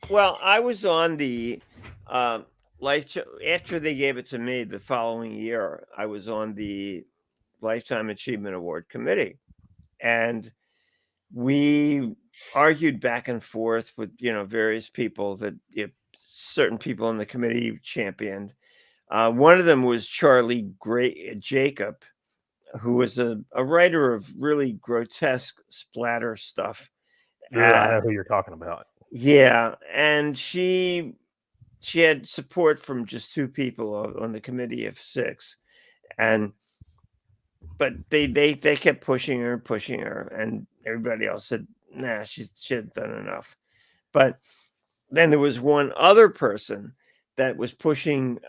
well, I was on the after they gave it to me the following year. I was on the Lifetime Achievement Award committee, and we argued back and forth with various people that certain people in the committee championed. One of them was Charlie Jacob, who was a writer of really grotesque splatter stuff. Yeah, I know who you're talking about. Yeah, and she had support from just 2 people on the committee of 6, but they kept pushing her, and everybody else said, "Nah, she had done enough." But then there was one other person that was pushing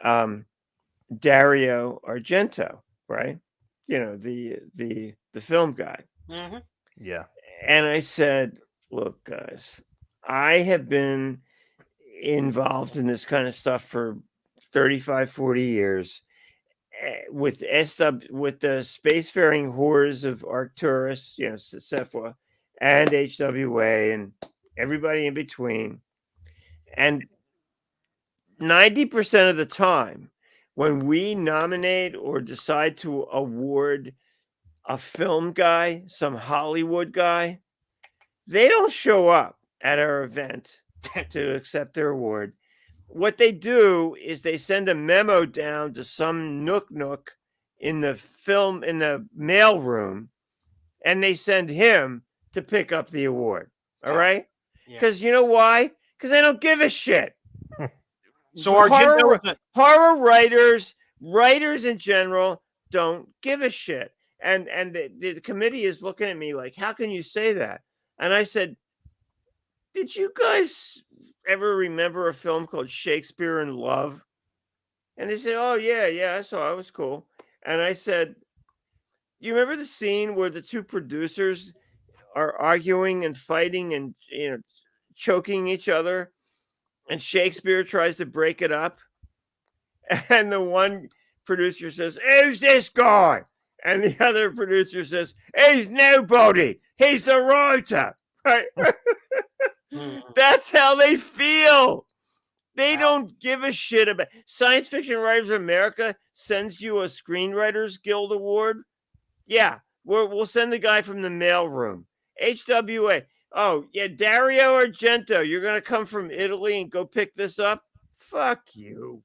Dario Argento, right? The film guy. Mm-hmm. Yeah. And I said, "Look, guys, I have been involved in this kind of stuff for 35, 40 years with with the spacefaring whores of Arcturus, Cephua, and HWA, and everybody in between. And 90% of the time, when we nominate or decide to award a film guy, some Hollywood guy, they don't show up at our event to accept their award. What they do is they send a memo down to some nook in the mail room, and they send him to pick up the award. All right? Yeah. Because you know why? Because they don't give a shit. So Argento horror writers in general don't give a shit. And the committee is looking at me like, how can you say that? And I said, did you guys ever remember a film called Shakespeare in Love? And they said, oh, yeah, I saw it. It was cool. And I said, you remember the scene where the 2 producers are arguing and fighting and choking each other, and Shakespeare tries to break it up? And the one producer says, who's this guy? And the other producer says, he's nobody. He's the writer. Right? That's how they feel. They don't give a shit about Science Fiction Writers of America sends you a Screenwriters Guild Award. Yeah, we'll send the guy from the mailroom. HWA. Oh, yeah, Dario Argento, you're going to come from Italy and go pick this up? Fuck you.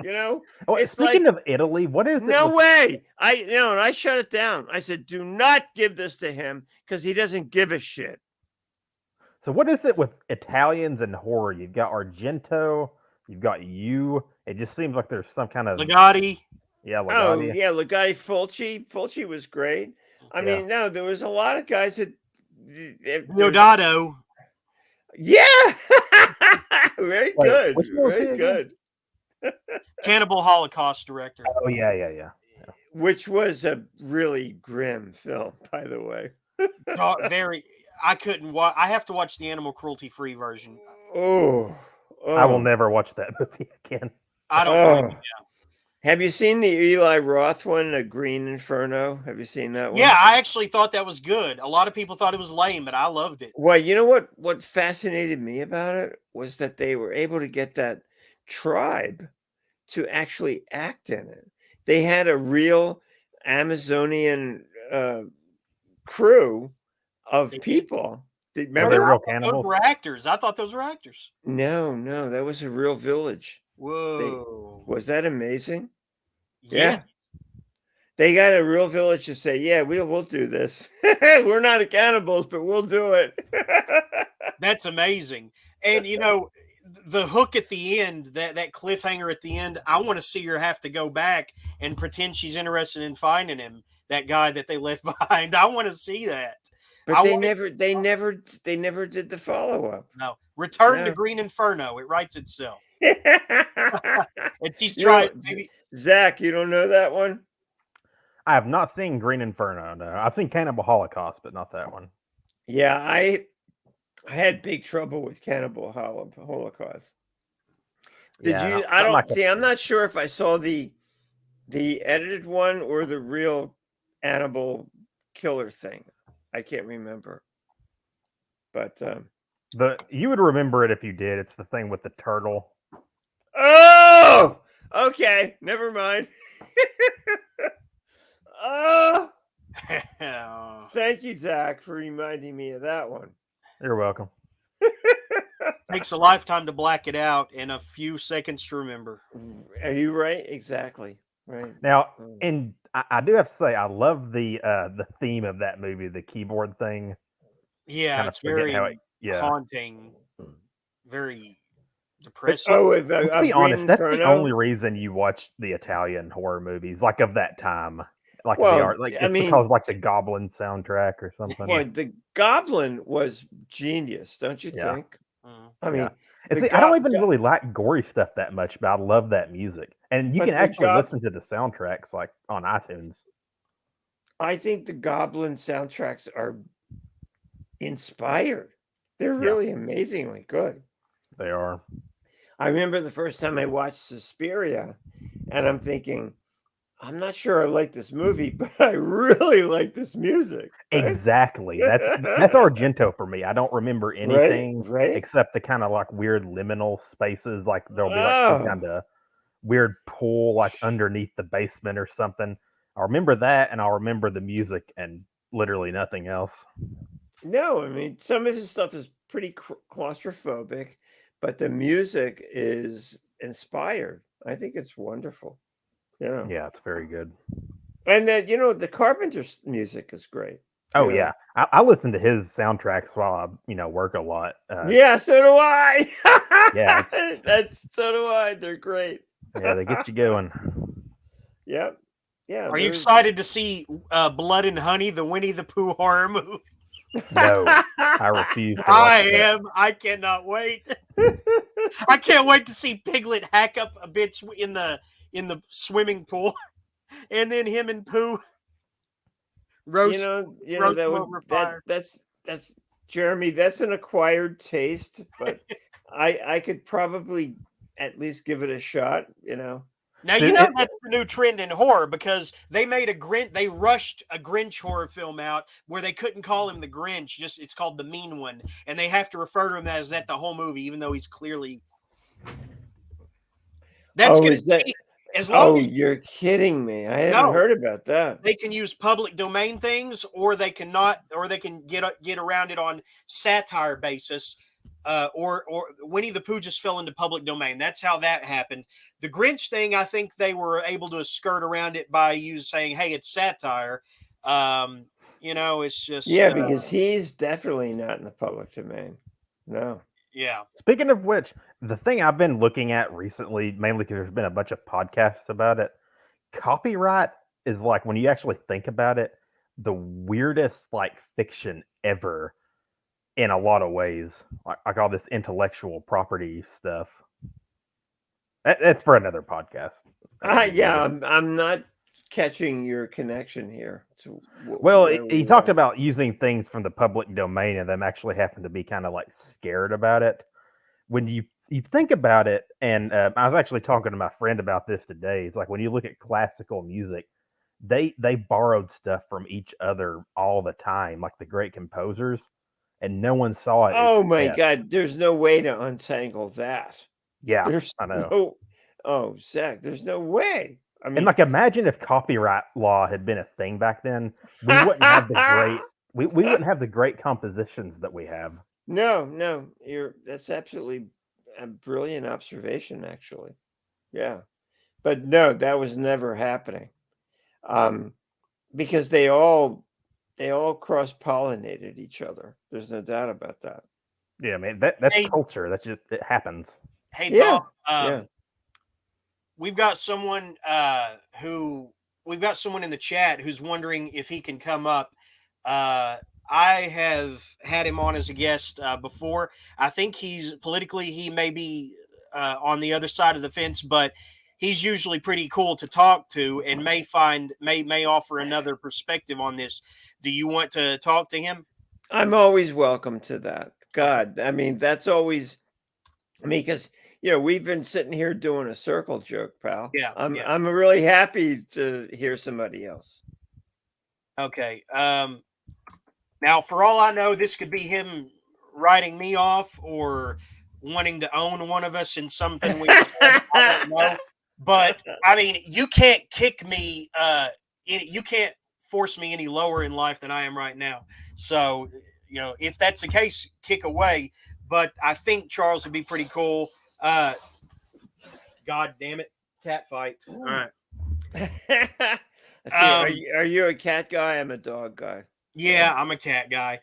It's Speaking like, of Italy, what is it? No way. And I shut it down. I said, do not give this to him because he doesn't give a shit. So what is it with Italians and horror? You've got Argento, you've got you. It just seems like there's some kind of Ligotti. Yeah, Ligotti. Oh, yeah, Ligotti. Fulci was great. I mean, no, there was a lot of guys that Deodato. Yeah. Very good. Very good. Cannibal Holocaust director. Oh, yeah. Which was a really grim film, by the way. I couldn't watch. I have to watch the animal cruelty-free version. Oh. I will never watch that movie again. I don't. Have you seen the Eli Roth one, A Green Inferno? Have you seen that one? Yeah, I actually thought that was good. A lot of people thought it was lame, but I loved it. Well, you know what fascinated me about it was that they were able to get that tribe to actually act in it. They had a real Amazonian crew of people. Remember, they're real cannibals. Those were actors. I thought those were actors. No, that was a real village. Whoa. Was that amazing? Yeah. They got a real village to say, yeah, we'll do this. We're not cannibals, but we'll do it. That's amazing. And, the hook at the end, that cliffhanger at the end, I want to see her have to go back and pretend she's interested in finding him, that guy that they left behind. I want to see that. But they never did the follow-up. No. Return to Green Inferno. It writes itself. And she's trying. Zach, you don't know that one? I have not seen Green Inferno. No, I've seen Cannibal Holocaust, but not that one. Yeah, I had big trouble with Cannibal Holocaust. Did you? I don't see. I'm not sure if I saw the edited one or the real Annibal killer thing. I can't remember. But You would remember it if you did. It's the thing with the turtle. oh, okay, never mind. Oh, thank you, Zach, for reminding me of that one. You're welcome. Takes a lifetime to black it out and a few seconds to remember. Are you right? Exactly. Right. Now, and I do have to say, I love the theme of that movie, the keyboard thing. Yeah, Kinda it's forget very how it haunting, very But depressing. Oh, let's a be Green honest, that's the Inferno. only reason you watch the Italian horror movies, like, of that time. Like, they Well, are like, I it's mean, because, like, the Goblin soundtrack or something. well, the Goblin was genius, don't you Yeah. think? Mm. I mean, And the see, I don't even go- really like gory stuff that much, but I love that music. And you But can the actually gob- listen to the soundtracks, like, on iTunes. I think the Goblin soundtracks are inspired. They're Yeah. really amazingly good. They are. I remember the first time I watched Suspiria, and I'm thinking, I'm not sure I like this movie, but I really like this music. Right? Exactly. That's Argento for me. I don't remember anything Right? except the kind of like weird liminal spaces. Like there'll be like some Oh, kind of weird pool like underneath the basement or something. I remember that, and I'll remember the music and literally nothing else. no, I mean, some of his stuff is pretty claustrophobic, but the music is inspired. I think it's wonderful. Yeah, it's very good. And then, the Carpenter's music is great. Oh you know. yeah, I listen to his soundtracks while I work a lot. Yeah, so do I. Yeah, So do I. They're great. yeah, they get you going. Yep. Yeah. Are you excited to see Blood and Honey, the Winnie the Pooh horror movie? No, I refuse to watch I that. am. I cannot wait. I can't wait to see Piglet hack up a bitch in the swimming pool, and then him and Pooh roast that them would over fire. that's Jeremy. That's an acquired taste, but I could probably at least give it a shot. Now you know that's the new trend in horror because they made they rushed a Grinch horror film out where they couldn't call him the Grinch, just it's called the Mean One, and they have to refer to him as that the whole movie, even though he's clearly. That's going to see as long as you're kidding me. I haven't heard about that. they can use public domain things, or they cannot, or they can get around it on satire basis. Or Winnie the Pooh just fell into public domain. That's how that happened. The Grinch thing, I think they were able to skirt around it by saying, "Hey, it's satire." It's just because he's definitely not in the public domain. No. Yeah. Speaking of which, the thing I've been looking at recently, mainly because there's been a bunch of podcasts about it, copyright is like, when you actually think about it, the weirdest like fiction ever. In a lot of ways, like all this intellectual property stuff. That's for another podcast. Yeah, I'm not catching your connection here. Well, he talked about using things from the public domain and them actually having to be kind of like scared about it. When you think about it, and I was actually talking to my friend about this today. It's like when you look at classical music, they borrowed stuff from each other all the time, like the great composers. And no one saw it. Oh my God! There's no way to untangle that. Yeah, I know. Zach, there's no way. I mean, and like, imagine if copyright law had been a thing back then. We wouldn't have the great. We wouldn't have the great compositions that we have. No, that's absolutely a brilliant observation, actually. Yeah, but no, that was never happening. Because they all cross-pollinated each other. There's no doubt about that. Yeah, man, that's culture. That's just, it happens. Hey, Yeah. Tom. We've got someone in the chat who's wondering if he can come up. I have had him on as a guest before. I think he may be on the other side of the fence, but he's usually pretty cool to talk to and may offer another perspective on this. Do you want to talk to him? I'm always welcome to that. God, I mean, that's always, because we've been sitting here doing a circle joke, pal. Yeah. I'm really happy to hear somebody else. Okay. Now, for all I know, this could be him writing me off or wanting to own one of us in something we said. I don't know. But I mean, you can't kick me. You can't force me any lower in life than I am right now. So, if that's the case, kick away. But I think Charles would be pretty cool. God damn it, cat fight. All right. See, are you a cat guy? I'm a dog guy. Yeah, I'm a cat guy.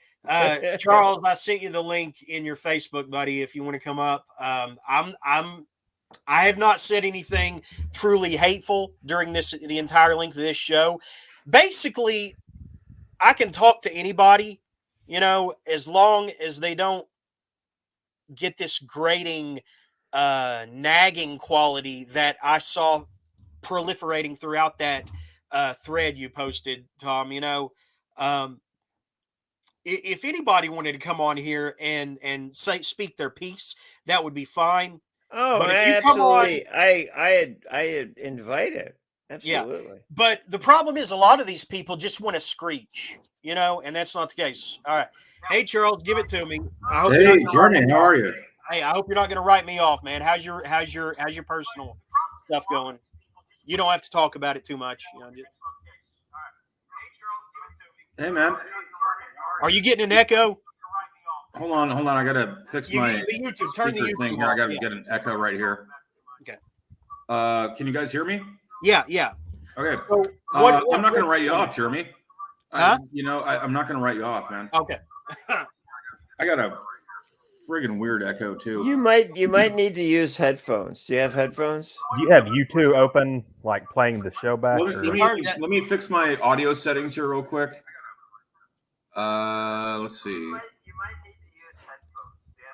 Charles, I sent you the link in your Facebook, buddy. If you want to come up, I have not said anything truly hateful during the entire length of this show. Basically, I can talk to anybody, as long as they don't get this grating, nagging quality that I saw proliferating throughout that thread you posted, Tom. If anybody wanted to come on here and speak their piece, that would be fine. Oh, But if you come on, absolutely. I had invited. yeah. Absolutely. But the problem is a lot of these people just want to screech, and that's not the case. All right. Hey, Charles, give it to me. Hey, Jeremy, how are you? Hey, I hope you're not going to write me off, man. How's your personal stuff going? You don't have to talk about it too much. Hey, man. Are you getting an echo? Hold on. I gotta fix my YouTube. Turn the YouTube thing here. I gotta get an echo right here. Okay. Can you guys hear me? Yeah. Okay. So I'm not gonna write you off, Jeremy. Huh? I'm not gonna write you off, man. Okay. I got a friggin' weird echo too. You might need to use headphones. Do you have headphones? Do you have YouTube open, like playing the show back? Let me fix my audio settings here real quick. Let's see. You might need to use headphones. Do you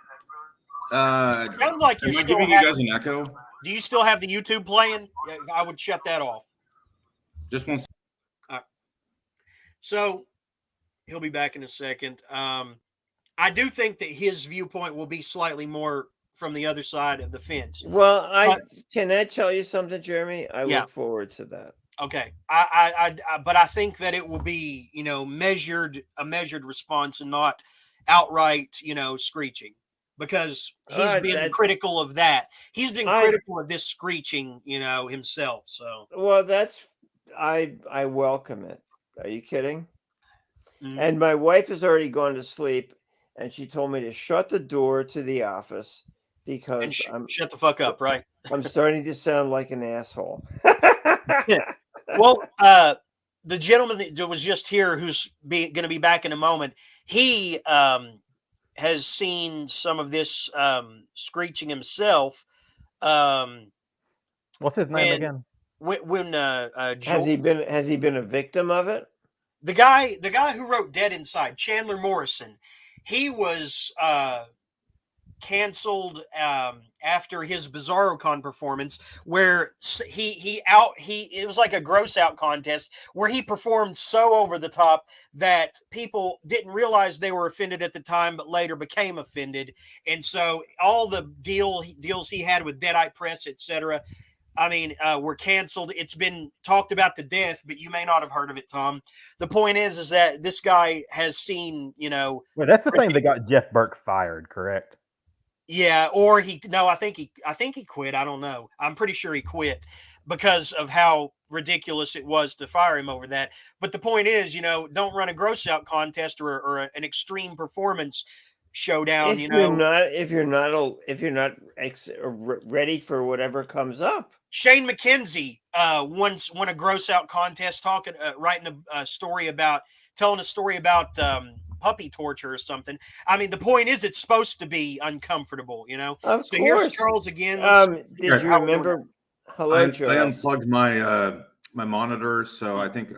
have headphones? Sounds like am I giving you guys an echo? Do you still have the YouTube playing? I would shut that off. Just one. So he'll be back in a second. I do think that his viewpoint will be slightly more from the other side of the fence. Well, can I tell you something, Jeremy? I look forward to that. Okay. But I think that it will be, a measured response and not outright, screeching, because he's been critical of that. He's been critical of this screeching, himself. So, well, I welcome it. Are you kidding? Mm-hmm. And my wife has already gone to sleep, and she told me to shut the door to the office because shut the fuck up, right? I'm starting to sound like an asshole. Well, the gentleman that was just here, who's going to be back in a moment, he has seen some of this screeching himself. What's his name again? When has he been a victim of it? The guy who wrote Dead Inside, Chandler Morrison, he was canceled after his BizarroCon performance, where it was like a gross out contest where he performed so over the top that people didn't realize they were offended at the time, but later became offended. And so all the deals he had with Deadite Press, etc., were canceled. It's been talked about to death, but you may not have heard of it, Tom. The point is that this guy has seen, Well, that's the thing that got Jeff Burke fired, correct? Yeah, or I think he quit. I don't know. I'm pretty sure he quit because of how ridiculous it was to fire him over that. But the point is, don't run a gross out contest or an extreme performance showdown. If you're not ready for whatever comes up. Shane McKenzie once won a gross out contest telling a story about puppy torture or something. The point is, it's supposed to be uncomfortable, Of so course. Here's Charles again. Did you remember? Hello, Charles. I unplugged my monitor, so I think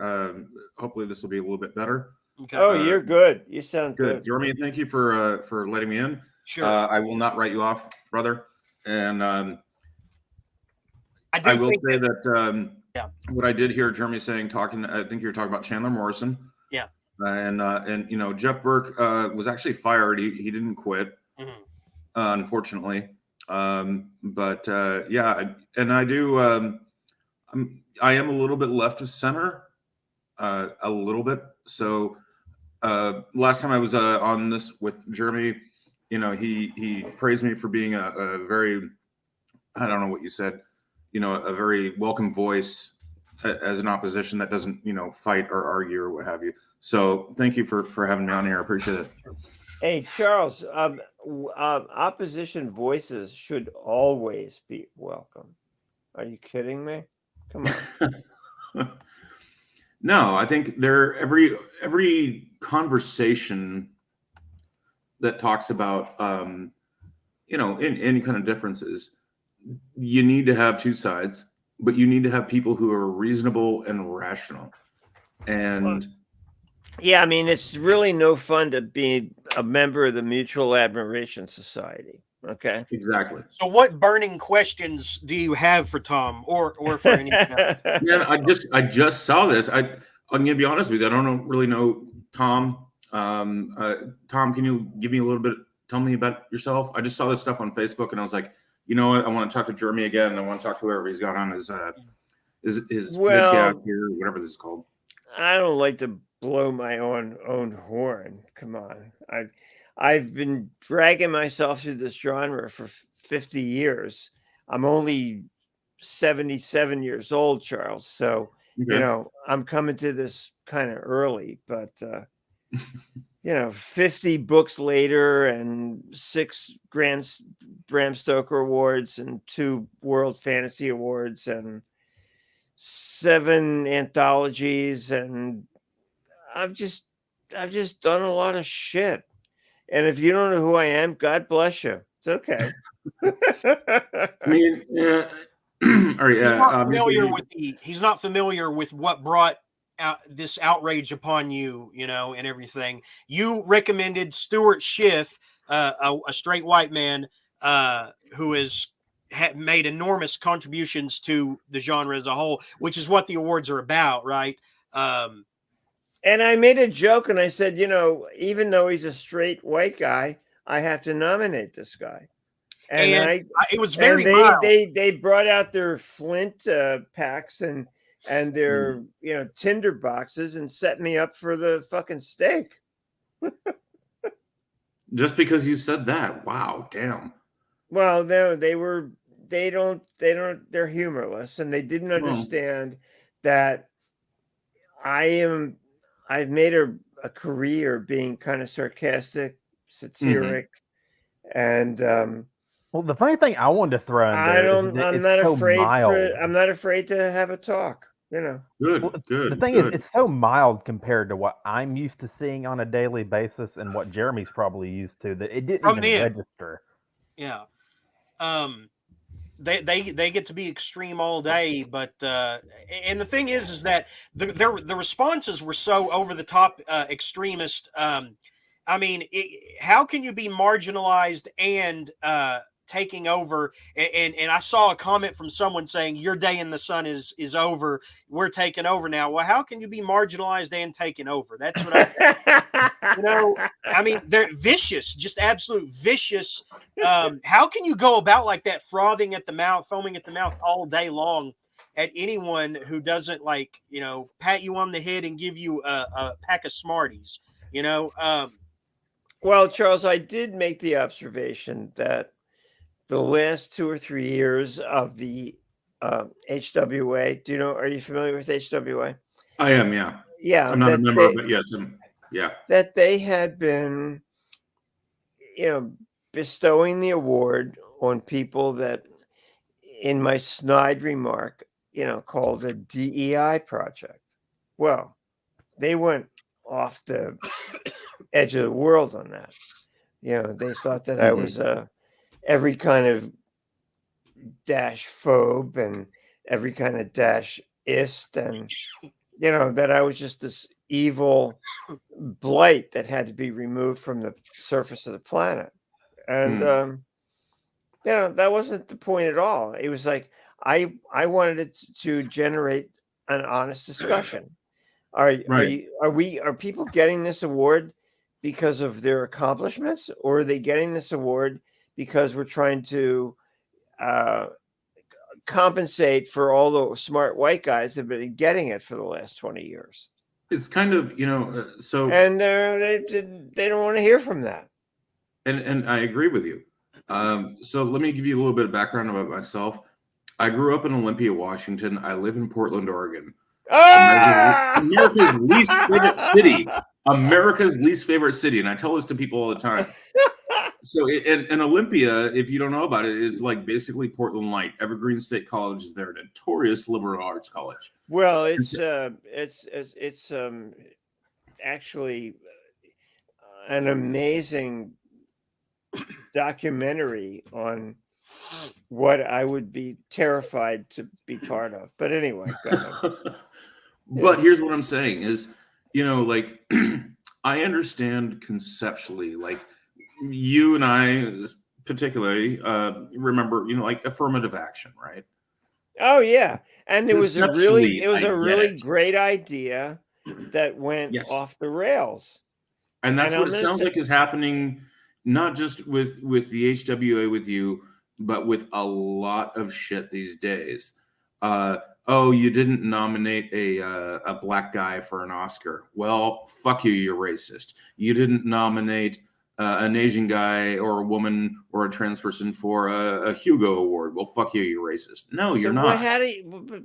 hopefully this will be a little bit better. Okay. Oh, you're good. You sound good. Jeremy, thank you for letting me in. Sure. I will not write you off, brother. And I will say that what I did hear Jeremy saying, I think you were talking about Chandler Morrison. Yeah. And Jeff Burke was actually fired. He didn't quit, unfortunately. And I do. I am a little bit left of center, a little bit. So Last time I was on this with Jeremy, he praised me for being a very, I don't know what you said, a very welcome voice as an opposition that doesn't, fight or argue or what have you. So thank you for having me on here. I appreciate it. Hey, Charles, opposition voices should always be welcome. Are you kidding me? Come on. No, I think every conversation that talks about, in any kind of differences, you need to have two sides, but you need to have people who are reasonable and rational. And yeah, I mean, it's really no fun to be a member of the Mutual Admiration Society. Okay. Exactly. So, what burning questions do you have for Tom, or for any? Man, I just saw this. I'm gonna be honest with you. I don't really know Tom. Tom, can you give me a little bit? Tell me about yourself. I just saw this stuff on Facebook, and I was like, you know what? I want to talk to Jeremy again, and I want to talk to whoever he's got on his midcast here, whatever this is called. I don't like to blow my own horn. Come on, I've been dragging myself through this genre for 50 years. I'm only 77 years old, Charles. So, Okay. I'm coming to this kind of early, but 50 books later and 6 Bram Stoker Awards and 2 World Fantasy Awards and 7 anthologies, and I've just done a lot of shit. And if you don't know who I am, God bless you. It's okay. I mean, yeah. All right, He's not familiar with what brought out this outrage upon you, and everything. You recommended Stuart Schiff, a straight white man who has made enormous contributions to the genre as a whole, which is what the awards are about, right? And I made a joke and I said, even though he's a straight white guy, I have to nominate this guy. And it was very they brought out their Flint packs and their tinder boxes and set me up for the fucking steak. Just because you said that, wow, damn. Well, they're humorless, and they didn't understand that I've made a career being kind of sarcastic, satiric, and well, the funny thing I wanted to throw in there I'm not afraid to have a talk. Good. The thing is, it's so mild compared to what I'm used to seeing on a daily basis and what Jeremy's probably used to that it didn't even register. Yeah. They get to be extreme all day, but and the thing is that the responses were so over the top, extremist. I mean, how can you be marginalized and taking over? And I saw a comment from someone saying your day in the sun is over. We're taking over now. Well, how can you be marginalized and taken over? That's what I mean, they're vicious, just absolute vicious. How can you go about like that, frothing at the mouth, foaming at the mouth all day long at anyone who doesn't pat you on the head and give you a pack of Smarties, Well, Charles, I did make the observation that the last 2 or 3 years of the HWA, are you familiar with HWA? I am, yeah. Yeah. I'm not a member, but yes. Yeah. That they had been, bestowing the award on people that, in my snide remark, called the DEI project. Well, they went off the edge of the world on that. They thought that I was every kind of dash phobe and every kind of dash-ist, and that I was just this evil blight that had to be removed from the surface of the planet. And that wasn't the point at all. It was like I wanted it to generate an honest discussion. Are people getting this award because of their accomplishments, or are they getting this award because we're trying to compensate for all the smart white guys that have been getting it for the last 20 years? it's kind of so and they don't want to hear from that. and I agree with you. So let me give you a little bit of background about myself. I grew up in Olympia, Washington. I live in Portland, Oregon. America's least favorite city. America's least favorite city, and I tell this to people all the time. So, and Olympia, if you don't know about it, is like basically Portland Light. Evergreen State College is their notorious liberal arts college. Well, it's actually an amazing documentary on what I would be terrified to be part of. But anyway, go ahead. But here's what I'm saying is, like I understand conceptually, like you and I particularly remember, like affirmative action, right? Oh yeah, and it was a Conceptually, I get really it. great idea that went Yes. off the rails. And that's And what I'm it gonna sounds say- like is happening, not just with the HWA with you, but with a lot of shit these days. Oh, you didn't nominate a black guy for an Oscar. Well, fuck you, you're racist. You didn't nominate an Asian guy or a woman or a trans person for a Hugo Award. Well, fuck you, you're racist. No, you're not.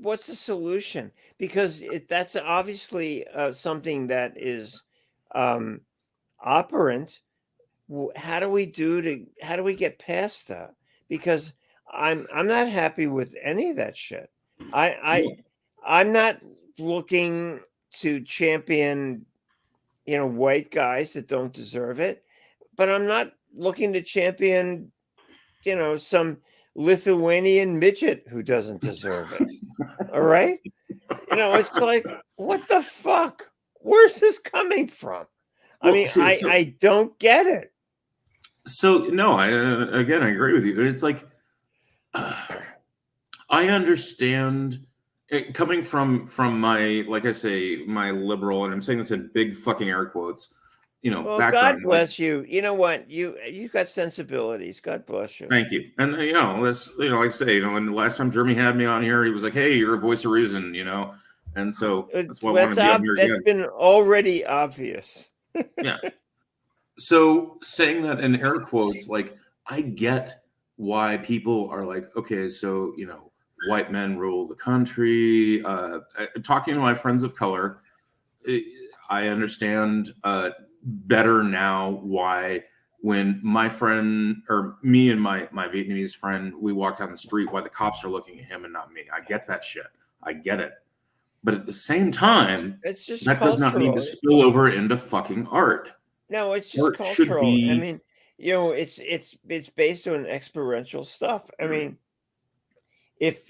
what's the solution? Because that's obviously something that is operant. How do we get past that? Because I'm not happy with any of that shit. I'm not looking to champion, white guys that don't deserve it, but I'm not looking to champion, some Lithuanian midget who doesn't deserve it. All right? It's like, what the fuck? Where's this coming from? I mean, I don't get it. So no, I agree with you. It's like I understand it coming from my, like I say, my liberal, and I'm saying this in big fucking air quotes, Well, background. God bless you. You know what? You got sensibilities. God bless you. Thank you. And let's like I say, and the last time Jeremy had me on here, he was like, "Hey, you're a voice of reason," and so that's why I wanted to be on here again. That's been already obvious. Yeah. So saying that in air quotes, like I get why people are like, okay, so white men rule the country. Talking to my friends of color, I understand better now why when my friend or me and my Vietnamese friend, we walk down the street, why the cops are looking at him and not me. I get that shit. I get it. But at the same time, It's just that does not need to spill over into fucking art. No, it's just Art should cultural. be- I mean, it's based on experiential stuff. I mean, if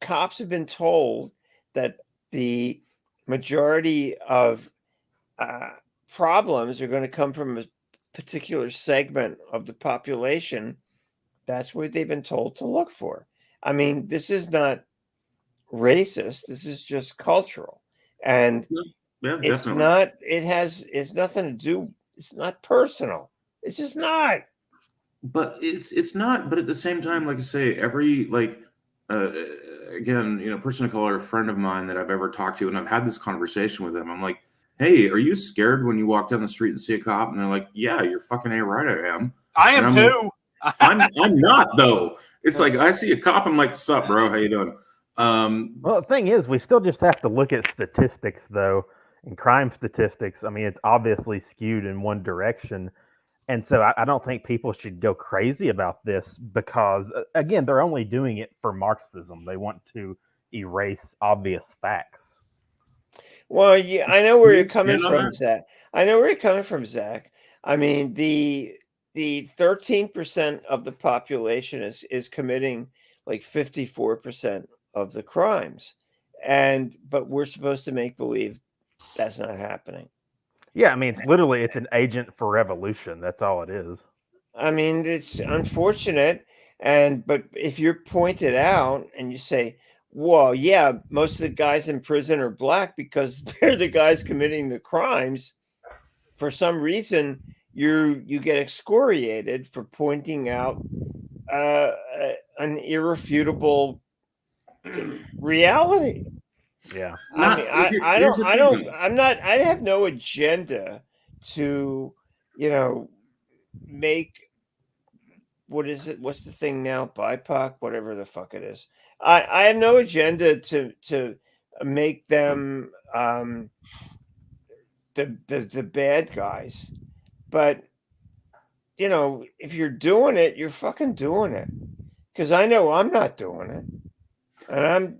cops have been told that the majority of problems are going to come from a particular segment of the population, that's what they've been told to look for. I mean, this is not racist. This is just cultural, and Yeah, it's definitely. not. It's nothing to do. It's not personal. It's just not. But it's not. But at the same time, like I say, every again, person of color, a friend of mine that I've ever talked to, and I've had this conversation with them. I'm like, hey, are you scared when you walk down the street and see a cop? And they're like, yeah, you're fucking A right, I am. I am And too. I'm not though. It's like I see a cop, I'm like, sup, bro? How you doing? Well, the thing is, we still just have to look at statistics, though, and crime statistics. I mean, it's obviously skewed in one direction. And so I don't think people should go crazy about this because, again, they're only doing it for Marxism. They want to erase obvious facts. Well, yeah, I know where you're Can you coming expand on from, Zach. I know where you're coming from, Zach. I mean, the 13% of the population is committing like 54% of the crimes, but we're supposed to make believe that's not happening. Yeah, I mean, it's an agent for revolution. That's all it is. I mean, it's unfortunate, but if you're pointed out and you say, well, yeah, most of the guys in prison are black because they're the guys committing the crimes, for some reason you get excoriated for pointing out an irrefutable reality. Yeah. I mean, Here's the thing, though. I have no agenda to, make, what is it? What's the thing now? BIPOC, whatever the fuck it is. I have no agenda to make them the bad guys. But, if you're doing it, you're fucking doing it. Because I know I'm not doing it. And I'm,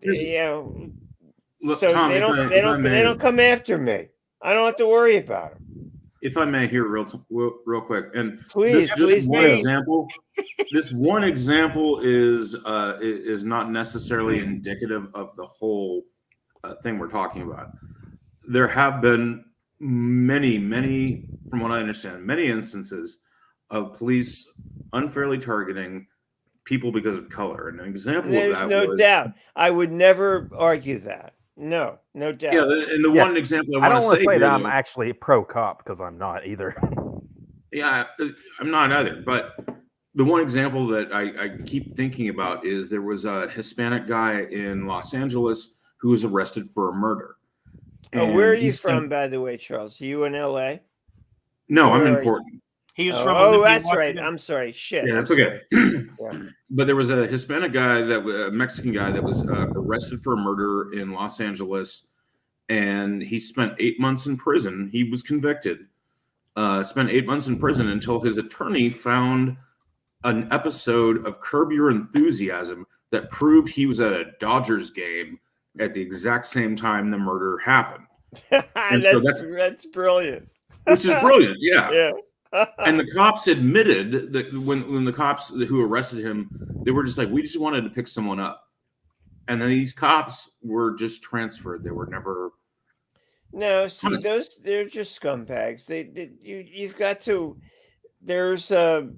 Look, so Tom, they don't come after me. I don't have to worry about them. if I may, here real quick, and Please, this just please, one please. example. This one example is not necessarily indicative of the whole thing we're talking about. There have been many, from what I understand, many instances of police unfairly targeting people because of color. And an example of There's that no was doubt. I would never argue that. No doubt. yeah. And the Yeah. one example I I don't want want to to say say here, that I'm though, actually pro cop because I'm not either. yeah, I'm not either. But the one example that I keep thinking about is there was a Hispanic guy in Los Angeles who was arrested for a murder. Oh, where are he you spent- from, by the way, Charles? Are you in LA? No, I'm Where in are you? Portland. He was from Oh, Olympia, that's right. Washington. I'm sorry. Shit. Yeah, I'm that's okay. sorry. Yeah. But there was a Hispanic guy a Mexican guy that was arrested for a murder in Los Angeles, and he spent 8 months in prison. He was convicted. Spent 8 months in prison until his attorney found an episode of Curb Your Enthusiasm that proved he was at a Dodgers game at the exact same time the murder happened. And so that's brilliant. which is brilliant, yeah. Yeah. And the cops admitted that when the cops who arrested him, they were just like, we just wanted to pick someone up. And then these cops were just transferred. They were never. No, see, they're just scumbags. You've got to. There's an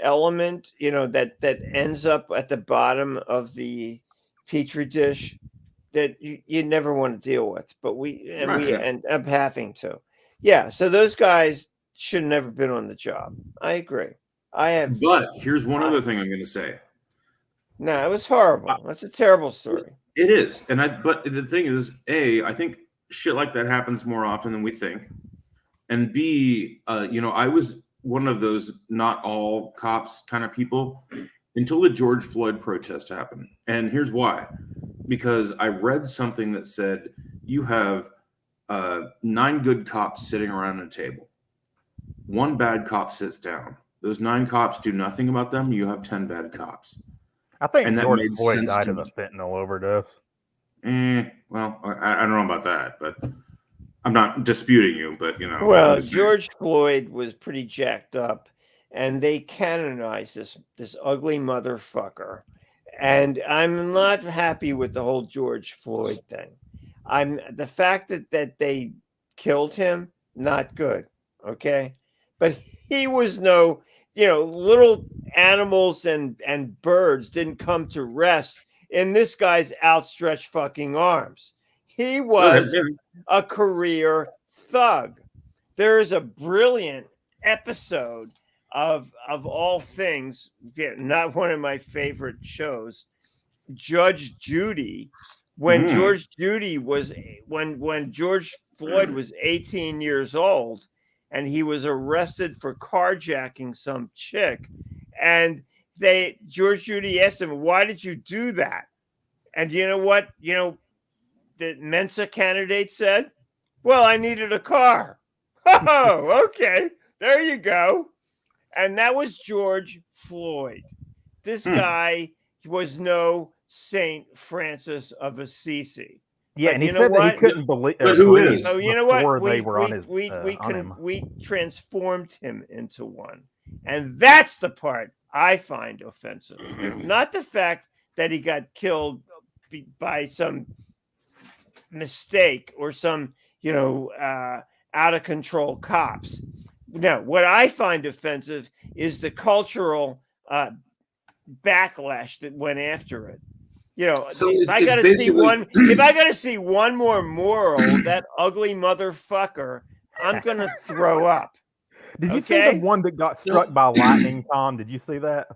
element, that ends up at the bottom of the petri dish that you never want to deal with, but we end up having to. Yeah, so those guys should have never been on the job. I agree. But here's one other thing I'm going to say. No, it was horrible. That's a terrible story. It is, but the thing is, A, I think shit like that happens more often than we think, and B, I was one of those not all cops kind of people until the George Floyd protest happened, and here's why: because I read something that said you have 9 good cops sitting around a table, 1 bad cop sits down. Those 9 cops do nothing about them. You have 10 bad cops. I think And that George made Floyd sense died to of a me. fentanyl overdose. Well, I don't know about that, but I'm not disputing you. But I'm Well, just saying. George Floyd was pretty jacked up, and they canonized this ugly motherfucker. And I'm not happy with the whole George Floyd thing. The fact that they killed him, not good. Okay, but he was no, little animals and birds didn't come to rest in this guy's outstretched fucking arms. He was a career thug. There is a brilliant episode of all things, not one of my favorite shows, Judge Judy, when George Floyd was 18 years old, and he was arrested for carjacking some chick, and George Judy asked him, "Why did you do that?" And you know what? The Mensa candidate said, "Well, I needed a car." Oh, okay. There you go. And that was George Floyd. This guy was no Saint Francis of Assisi. Yeah, But and he you know said that he what? couldn't believe. But who is? Oh, you know what? Before We they were on his, on him. we transformed him into one, and that's the part I find offensive. Not the fact that he got killed by some mistake or some out of control cops. No, what I find offensive is the cultural backlash that went after it. So if I got to see one more moral, that ugly motherfucker, I'm gonna throw up. Did you see the one that got struck by lightning, Tom? Did you see that?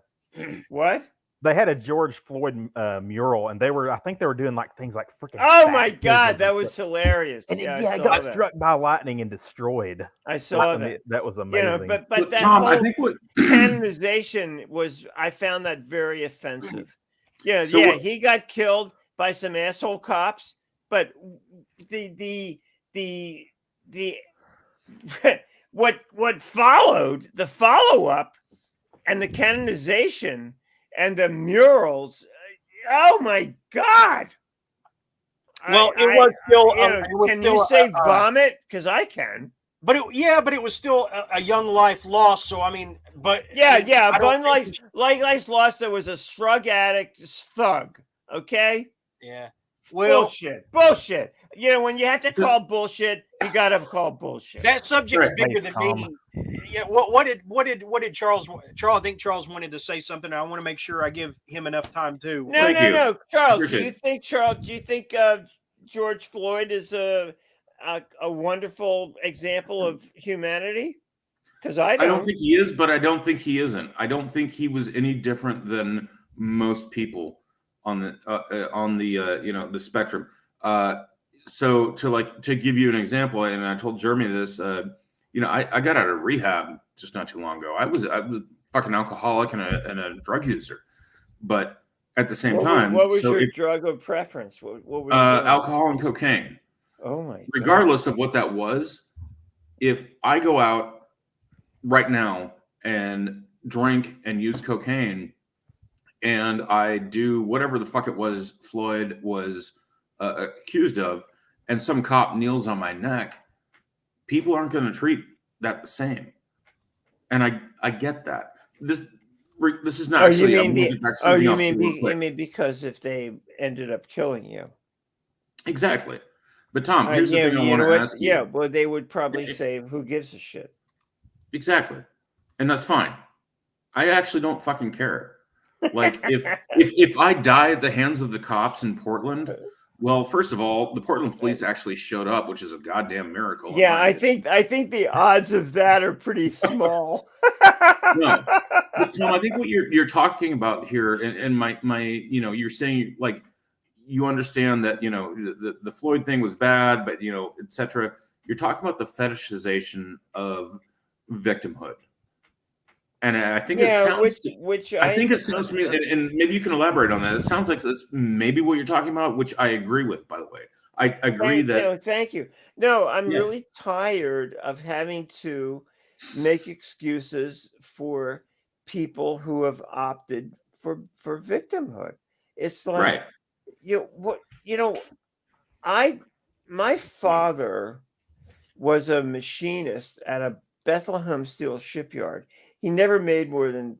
What? they had a George Floyd mural, and I think they were doing like things like freaking. Oh my baptisms God, and that was stuff. hilarious. And Yeah, it I saw got that. struck by lightning and destroyed. I saw that. That was You amazing. know, but that Tom, I whole think what canonization was, I found that very offensive. Yeah, So yeah, what- he got killed by some asshole cops, but the what followed, the follow-up and the canonization and the murals, oh my God. Well, it was still. You know, It was can still you say vomit? Because I can. But it was still a young life lost. So I mean, but Yeah, I but don't think like Life's Lost, there was a drug addict thug. Okay, yeah. Well, bullshit. You know, when you have to call bullshit, you gotta call bullshit. that subject's Right. bigger Hey, than Tom. me. Yeah. What did Charles? I think Charles wanted to say something. I want to make sure I give him enough time too. Thank you. No, Charles. Appreciate Do you think George Floyd is a wonderful example of humanity? Because I I don't think he is, but I don't think he isn't. I don't think he was any different than most people on the you know, the spectrum. So to give you an example, and I told Jeremy this, you know, I got out of rehab just not too long ago. I was a fucking alcoholic and a drug user, but at the same time, what was so your if, drug of preference? What were you doing? alcohol and cocaine, Oh my God. regardless of what that was. If I go out right now and drink and use cocaine and I do whatever the fuck it was Floyd was accused of, and some cop kneels on my neck, people aren't going to treat that the same. And I get that. This is not actually. You mean because if they ended up killing you? Exactly. But Tom, here's the thing I you want know to what? ask you. Yeah, well, they would probably say, "Who gives a shit?" Exactly. And that's fine. I actually don't fucking care. Like if I die at the hands of the cops in Portland, well, first of all, the Portland police actually showed up, which is a goddamn miracle. in Yeah, my opinion. I think the odds of that are pretty small. No. But Tom, I think what you're talking about here, and my you know, you're saying like you understand that, you know, the Floyd thing was bad, but you know, etc. You're talking about the fetishization of victimhood. And I think it sounds I think it sounds to me, and maybe you can elaborate on that. It sounds like that's maybe what you're talking about, which I agree with, by the way. I agree that. Thank you. No, I'm Yeah. really tired of having to make excuses for people who have opted for victimhood. It's like, Right. my father was a machinist at a Bethlehem steel shipyard. He never made more than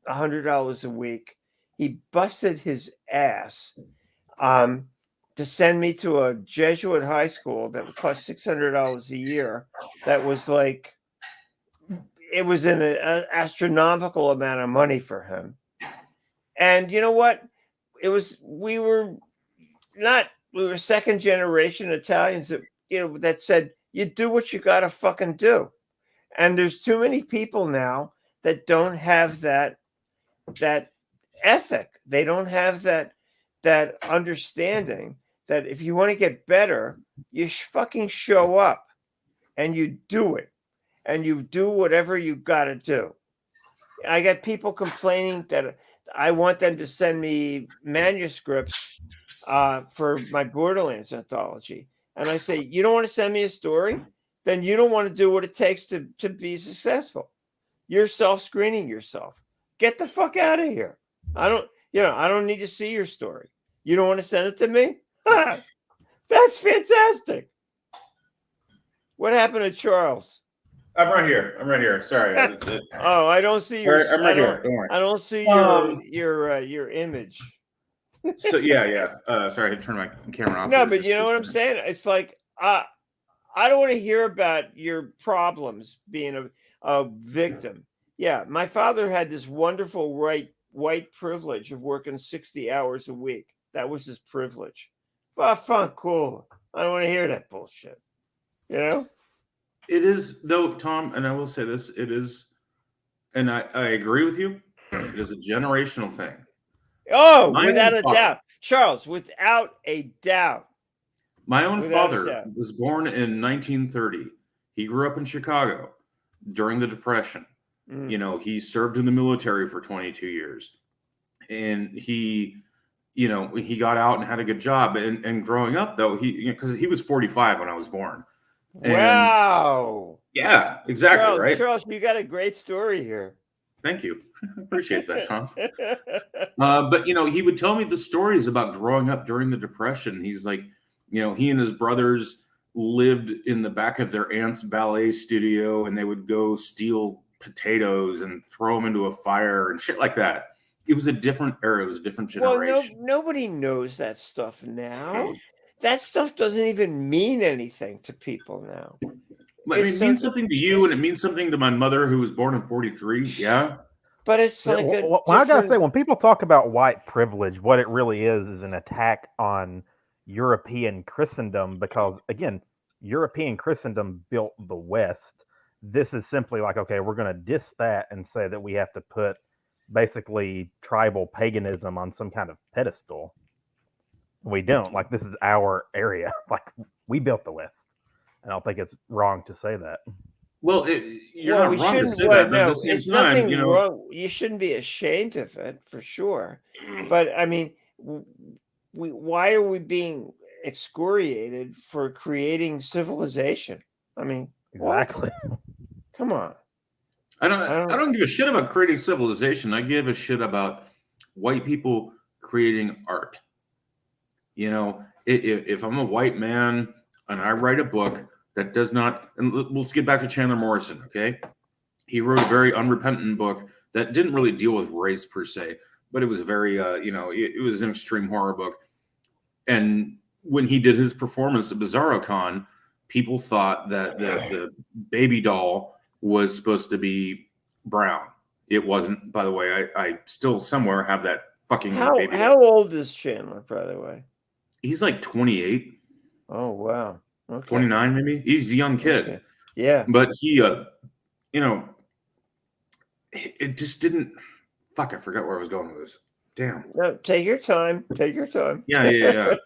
$100 a week. He busted his ass to send me to a Jesuit high school that would cost $600 a year. That was like, it was an astronomical amount of money for him. And you know what? We were second generation Italians that, you know, that said, you do what you got to fucking do. And there's too many people now that don't have that ethic. They don't have that understanding that if you want to get better, you fucking show up and you do it, and you do whatever you got to do. I got people complaining that I want them to send me manuscripts for my Borderlands anthology. And I say, you don't want to send me a story? Then you don't want to do what it takes to be successful. You're self-screening yourself. Get the fuck out of here. I don't need to see your story. You don't want to send it to me? That's fantastic. What happened to Charles? I'm right here. Sorry. Oh, I don't see your. I'm right here. Don't worry. I don't see your image. So yeah. Sorry, I had to turn my camera off. No, but you know what I'm saying? It's like I don't want to hear about your problems being a victim. Yeah, my father had this wonderful white privilege of working 60 hours a week. That was his privilege. Well, fun, cool. I don't want to hear that bullshit. You know? It is, though, Tom, and I will say this, it is, and I agree with you, it is a generational thing. Oh, My without own a father. doubt. Charles, without a doubt. My own Without a father doubt. was born in 1930. He grew up in Chicago during the Depression. Mm. You know, he served in the military for 22 years. And he, you know, he got out and had a good job. And growing up, though, because he was 45 when I was born. And Wow. yeah, exactly, right? Charles, you got a great story here. Thank you. Appreciate that, Tom. But, you know, he would tell me the stories about growing up during the Depression. He's like, you know, he and his brothers lived in the back of their aunt's ballet studio, and they would go steal potatoes and throw them into a fire and shit like that. It was a different era. It was a different generation. Well, nobody knows that stuff now. That stuff doesn't even mean anything to people now. I mean, it means something to you, and it means something to my mother, who was born in 43. Yeah. But it's Yeah, like well, I gotta say, when people talk about white privilege, what it really is an attack on European Christendom, because again, European Christendom built the West. This is simply like, okay, we're going to diss that and say that we have to put basically tribal paganism on some kind of pedestal. We don't. Like, this is our area. Like, we built the West. I don't think it's wrong to say that. Well, you're not wrong to say that, but at the same it's time, nothing you know, wrong. You shouldn't be ashamed of it, for sure. But I mean, why are we being excoriated for creating civilization? I mean, Exactly. what? Come on. I don't give a shit about creating civilization. I give a shit about white people creating art. You know, if I'm a white man and I write a book that does not, and let's get back to Chandler Morrison, okay? He wrote a very unrepentant book that didn't really deal with race per se, but it was very, you know, it was an extreme horror book. And when he did his performance at BizarroCon, people thought that the baby doll was supposed to be brown. It wasn't, by the way. I still somewhere have that fucking baby doll. How old is Chandler, by the way? He's like 28. Oh, wow. Okay. 29 maybe. He's a young kid. Okay. Yeah. But he, you know, it just didn't, fuck, I forgot where I was going with this. Damn. No, take your time. Take your time. Yeah.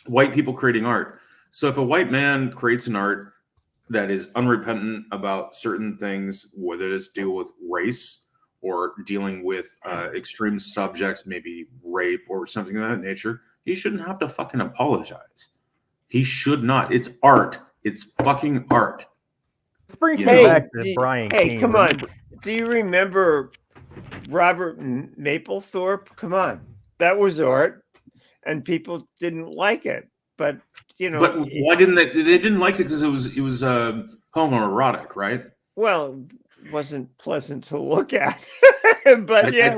White people creating art. So if a white man creates an art that is unrepentant about certain things, whether it's deal with race or dealing with extreme subjects, maybe rape or something of that nature, he shouldn't have to fucking apologize. He should not. It's art. It's fucking art. This brings me back to Brian King. Hey, come on. Do you remember Robert Mapplethorpe? Come on. That was art, and people didn't like it. But, you know. But why didn't they? They didn't like it because it was homoerotic, right? Well, it wasn't pleasant to look at. But yeah,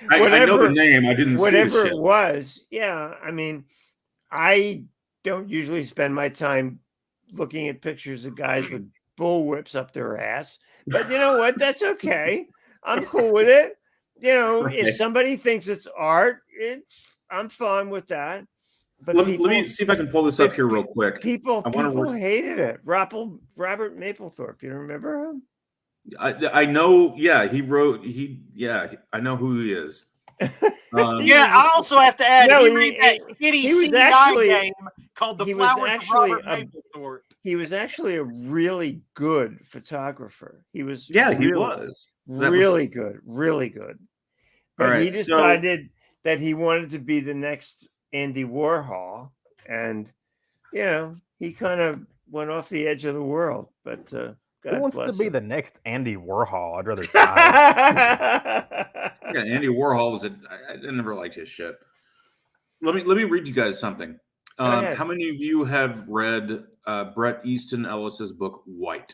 I know the name. I didn't see the shit. Whatever it was. Yeah, I mean, I don't usually spend my time looking at pictures of guys with bullwhips up their ass. But you know what? That's okay. I'm cool with it. You know, Right. If somebody thinks it's art, I'm fine with that. But let me see if I can pull this up here real quick. People hated it. Robert Mapplethorpe. You remember him? I know. Yeah, I know who he is. Yeah, I also have to add, he made that shitty CDI game called The Flowers of Robert Mapplethorpe. He was actually a really good photographer. He was really good. But he decided that he wanted to be the next Andy Warhol, and you know, he kind of went off the edge of the world. But who wants to be the next Andy Warhol? I'd rather die. Yeah, Andy Warhol was I never liked his shit. Let me read you guys something. How many of you have read Bret Easton Ellis's book White?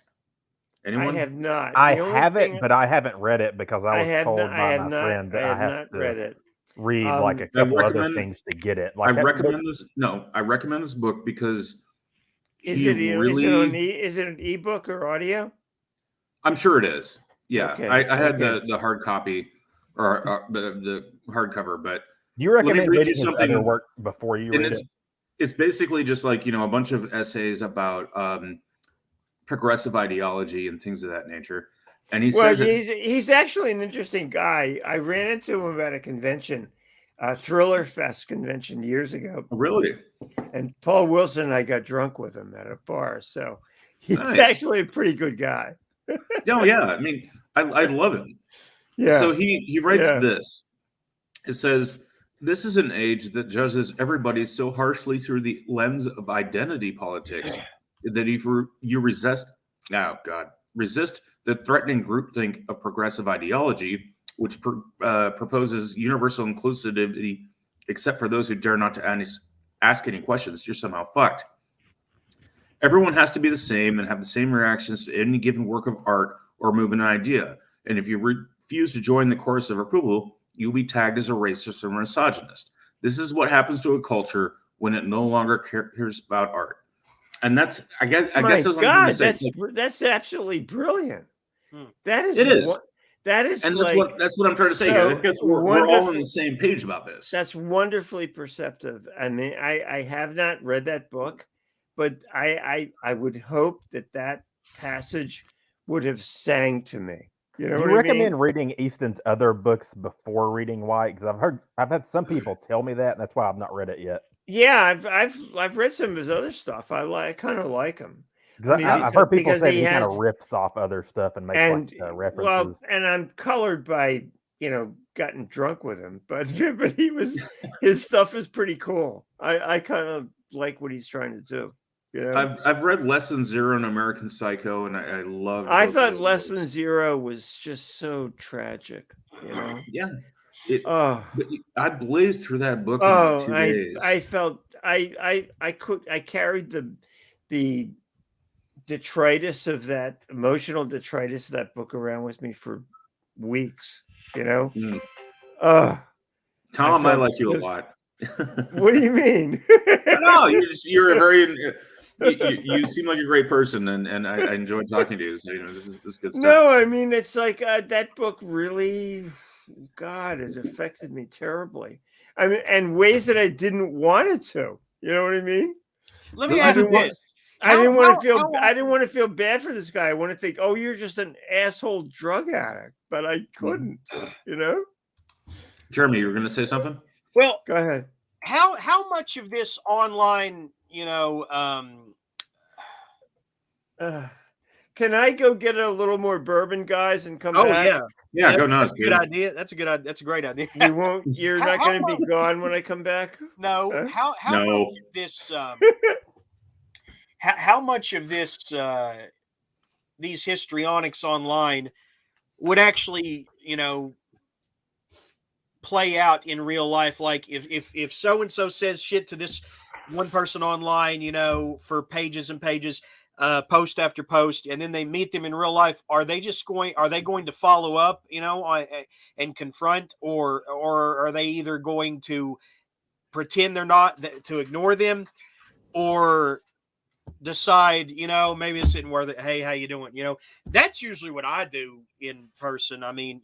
Anyone? I have not. I haven't, but I haven't read it because I was told by my friend that I have to read it. Read like a couple other things to get it. Like I recommend this. No, I recommend this book because is it an ebook or audio? I'm sure it is. Yeah, okay. I had the hard copy or the hardcover, but do you recommend read reading his other work before you read it? It's basically just like, you know, a bunch of essays about progressive ideology and things of that nature. And he Well, says it he's actually an interesting guy. I ran into him at a convention, a Thriller Fest convention years ago, really and Paul Wilson and I got drunk with him at a bar. So he's nice. actually a pretty good guy. Oh yeah, I mean, I love him. Yeah. So he writes Yeah. this. It says, "This is an age that judges everybody so harshly through the lens of identity politics that if you resist, oh God, resist the threatening groupthink of progressive ideology, which proposes universal inclusivity, except for those who dare not to ask any questions, you're somehow fucked. Everyone has to be the same and have the same reactions to any given work of art or movement idea. And if you refuse to join the chorus of approval, you'll be tagged as a racist or misogynist. This is what happens to a culture when it no longer cares about art." And that's, I guess My that's what I'm God, trying to say. that's absolutely brilliant. Hmm. That is It is. That is And like that's what I'm trying to say so here. I guess we're all wonderful. on the same page about this. That's wonderfully perceptive. I mean, I have not read that book, but I would hope that passage would have sang to me. You know Do what you I recommend mean? reading Easton's other books before reading White? Because I've had some people tell me that, and that's why I've not read it yet. Yeah, I've read some of his other stuff. I kind of like him. Because I mean, I've heard people because say that he he kind has of riffs off other stuff and makes and like well, references. and I'm colored by gotten drunk with him, but but his stuff is pretty cool. I kind of like what he's trying to do. You know, I've read Lesson Zero and American Psycho, and I love. I thought Lesson Zero was just so tragic. You know, Yeah, oh, but I blazed through that book in oh, like 2 days. I felt I carried the detritus of that emotional detritus of that book around with me for weeks. You know, Mm. felt Tom, I like you a lot. What do you mean? No, you're a very you seem like a great person, and I enjoy talking to you. So this is good stuff. No, I mean it's like that book really, God, it affected me terribly. I mean, and ways that I didn't want it to. You know what I mean? Let me I ask didn't want. this. I didn't want to feel. how- I didn't want to feel bad for this guy. I want to think, oh, you're just an asshole drug addict, but I couldn't. You know. Jeremy, you were going to say something? Well, Go ahead. how much of this online, Can I go get a little more bourbon, guys, and come oh back? Yeah, go nuts. that's a good idea. That's a good idea. That's a great idea. You won't. You're How- not how going to be gone when I come back. No, Huh? how No. much of this how much of this these histrionics online would actually play out in real life? Like if so and so says shit to this one person online, for pages and pages, post after post, and then they meet them in real life, are they going to follow up, and confront, or are they either going to pretend they're not, to ignore them, or decide, maybe this isn't worth it. Hey, how you doing? That's usually what I do in person. I mean,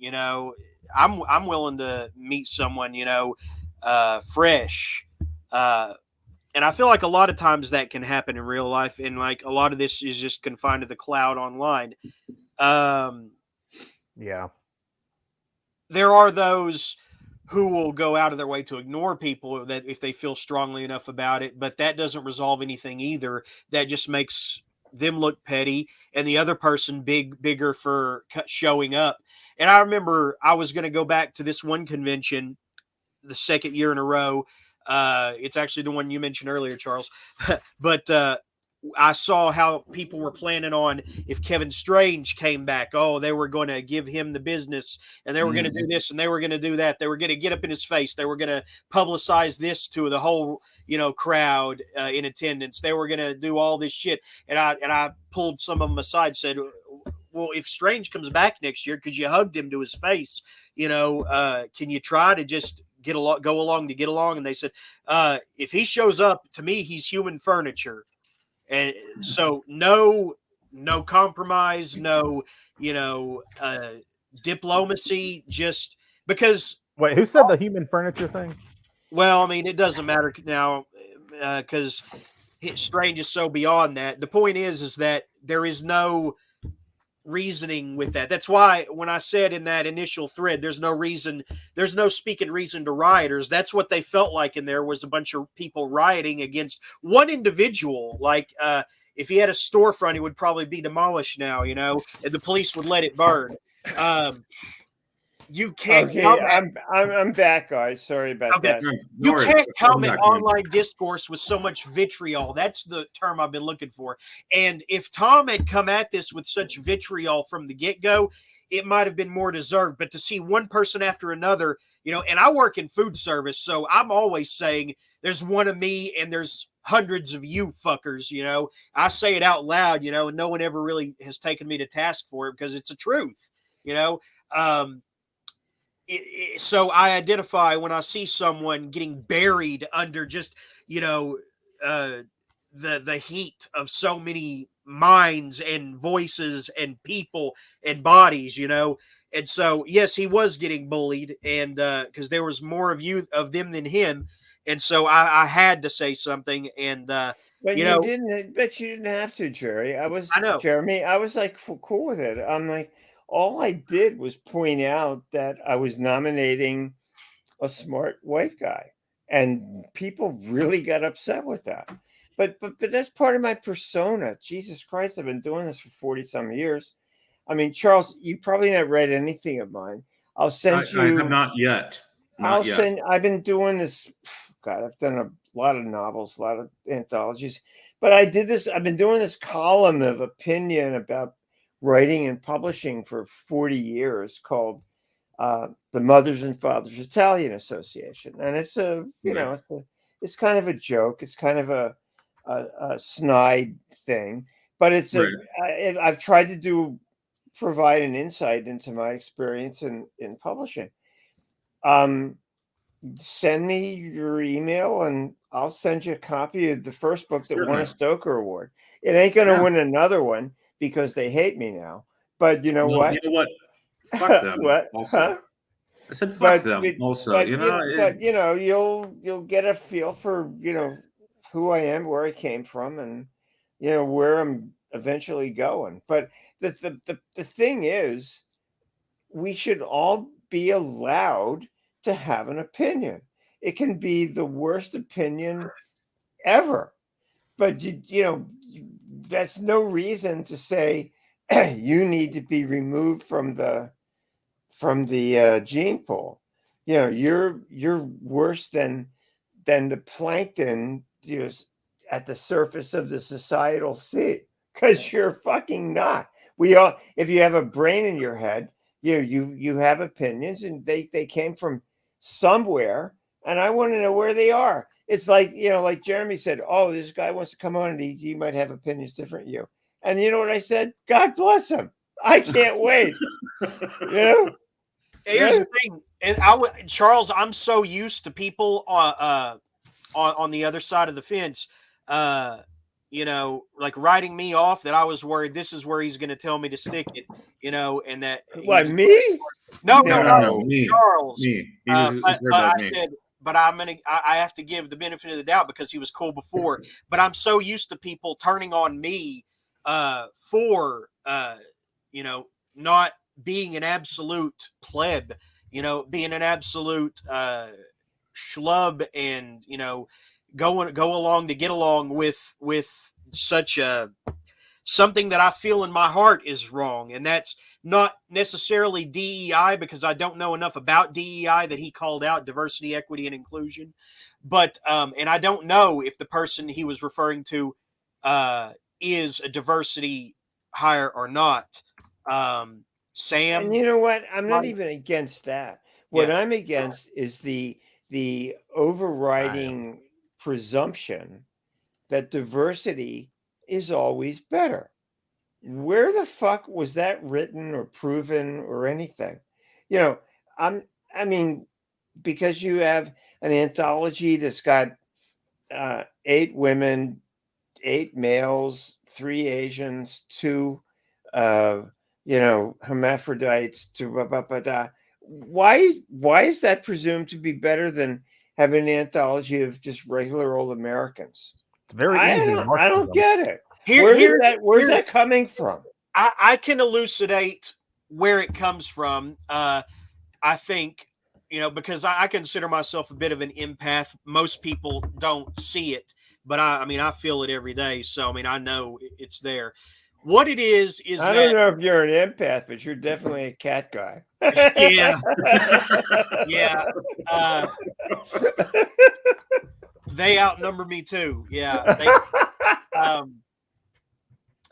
I'm willing to meet someone, fresh. And I feel like a lot of times that can happen in real life. And like a lot of this is just confined to the cloud online. Yeah. There are those who will go out of their way to ignore people that if they feel strongly enough about it, but that doesn't resolve anything either. That just makes them look petty and the other person bigger for showing up. And I remember I was going to go back to this one convention the second year in a row. It's actually the one you mentioned earlier, Charles, but, I saw how people were planning on, if Kevin Strange came back, they were going to give him the business, and they were going to do this, and they were going to do that. They were going to get up in his face. They were going to publicize this to the whole, crowd in attendance. They were going to do all this shit. And I pulled some of them aside, said, well, if Strange comes back next year, because you hugged him to his face, can you try to just go along to get along? And they said, if he shows up, to me, he's human furniture. And so no compromise, no, diplomacy, just because. Wait, who said the human furniture thing? Well, I mean, it doesn't matter now because Strange is so beyond that. The point is that there is no reasoning with that. That's why when I said in that initial thread, there's no speaking reason to rioters. That's what they felt like in there, was a bunch of people rioting against one individual. Like, if he had a storefront, it would probably be demolished now, and the police would let it burn. You can't Okay, I'm back, guys. Sorry about Okay. that. You worries. can't come Welcome at back, man. online discourse with so much vitriol. That's the term I've been looking for. And if Tom had come at this with such vitriol from the get-go, it might have been more deserved. But to see one person after another, and I work in food service, so I'm always saying there's one of me and there's hundreds of you fuckers, I say it out loud, and no one ever really has taken me to task for it because it's a truth, so I identify when I see someone getting buried under just the heat of so many minds and voices and people and bodies, and so yes, he was getting bullied, and because there was more of them than him, and so I had to say something, and But you you know didn't. But you didn't have to, Jerry. I know. Jeremy. I was like cool with it. I'm like, all I did was point out that I was nominating a smart white guy, and people really got upset with that. But that's part of my persona. Jesus Christ, I've been doing this for 40 some years. I mean, Charles, you probably not read anything of mine. I'll send I you. have not yet. I'll send. I've been doing this. God, I've done a lot of novels, a lot of anthologies, but I did this. I've been doing this column of opinion about writing and publishing for 40 years called the Mothers and Fathers Italian Association, and it's it's kind of a joke. It's kind of a snide thing, but it's I've tried to provide an insight into my experience in publishing. Send me your email and I'll send you a copy of the first book that won a Stoker Award. It ain't going to win another one because they hate me now. But you know what? You know what? Fuck them. What? Also. Huh? I said fuck them. Also, but you'll get a feel for who I am, where I came from, and where I'm eventually going. But the thing is, we should all be allowed to have an opinion. It can be the worst opinion ever, but that's no reason to say you need to be removed from the gene pool. You're worse than the plankton at the surface of the societal sea, because you're fucking not. If you have a brain in your head, you have opinions, and they came from somewhere, and I want to know where they are. It's like like Jeremy said, oh, this guy wants to come on and he might have opinions different than you. And you know what I said? God bless him. I can't wait. Here's the thing, and Charles, I'm so used to people on the other side of the fence, like writing me off, that I was worried this is where he's going to tell me to stick it, and that what, me? No, me, Charles. me. But I have to give the benefit of the doubt because he was cool before. But I'm so used to people turning on me for not being an absolute pleb, being an absolute schlub, and go along to get along with such a something that I feel in my heart is wrong. And that's not necessarily DEI, because I don't know enough about DEI that he called out, diversity, equity, and inclusion. But and I don't know if the person he was referring to is a diversity hire or not. Sam. And you know what? I'm not even against that. What I'm against is the overriding presumption that diversity is always better. Where the fuck was that written or proven or anything? I mean, because you have an anthology that's got 8 women, 8 males, 3 Asians, 2 hermaphrodites, why is that presumed to be better than having an anthology of just regular old Americans? It's very easy. I don't get it. Where's Where's that coming from? I can elucidate where it comes from. I think, because I consider myself a bit of an empath. Most people don't see it, but I mean, I feel it every day. So, I mean, I know it's there. What it is I don't know if you're an empath, but you're definitely a cat guy. yeah, yeah. They outnumber me too. Yeah.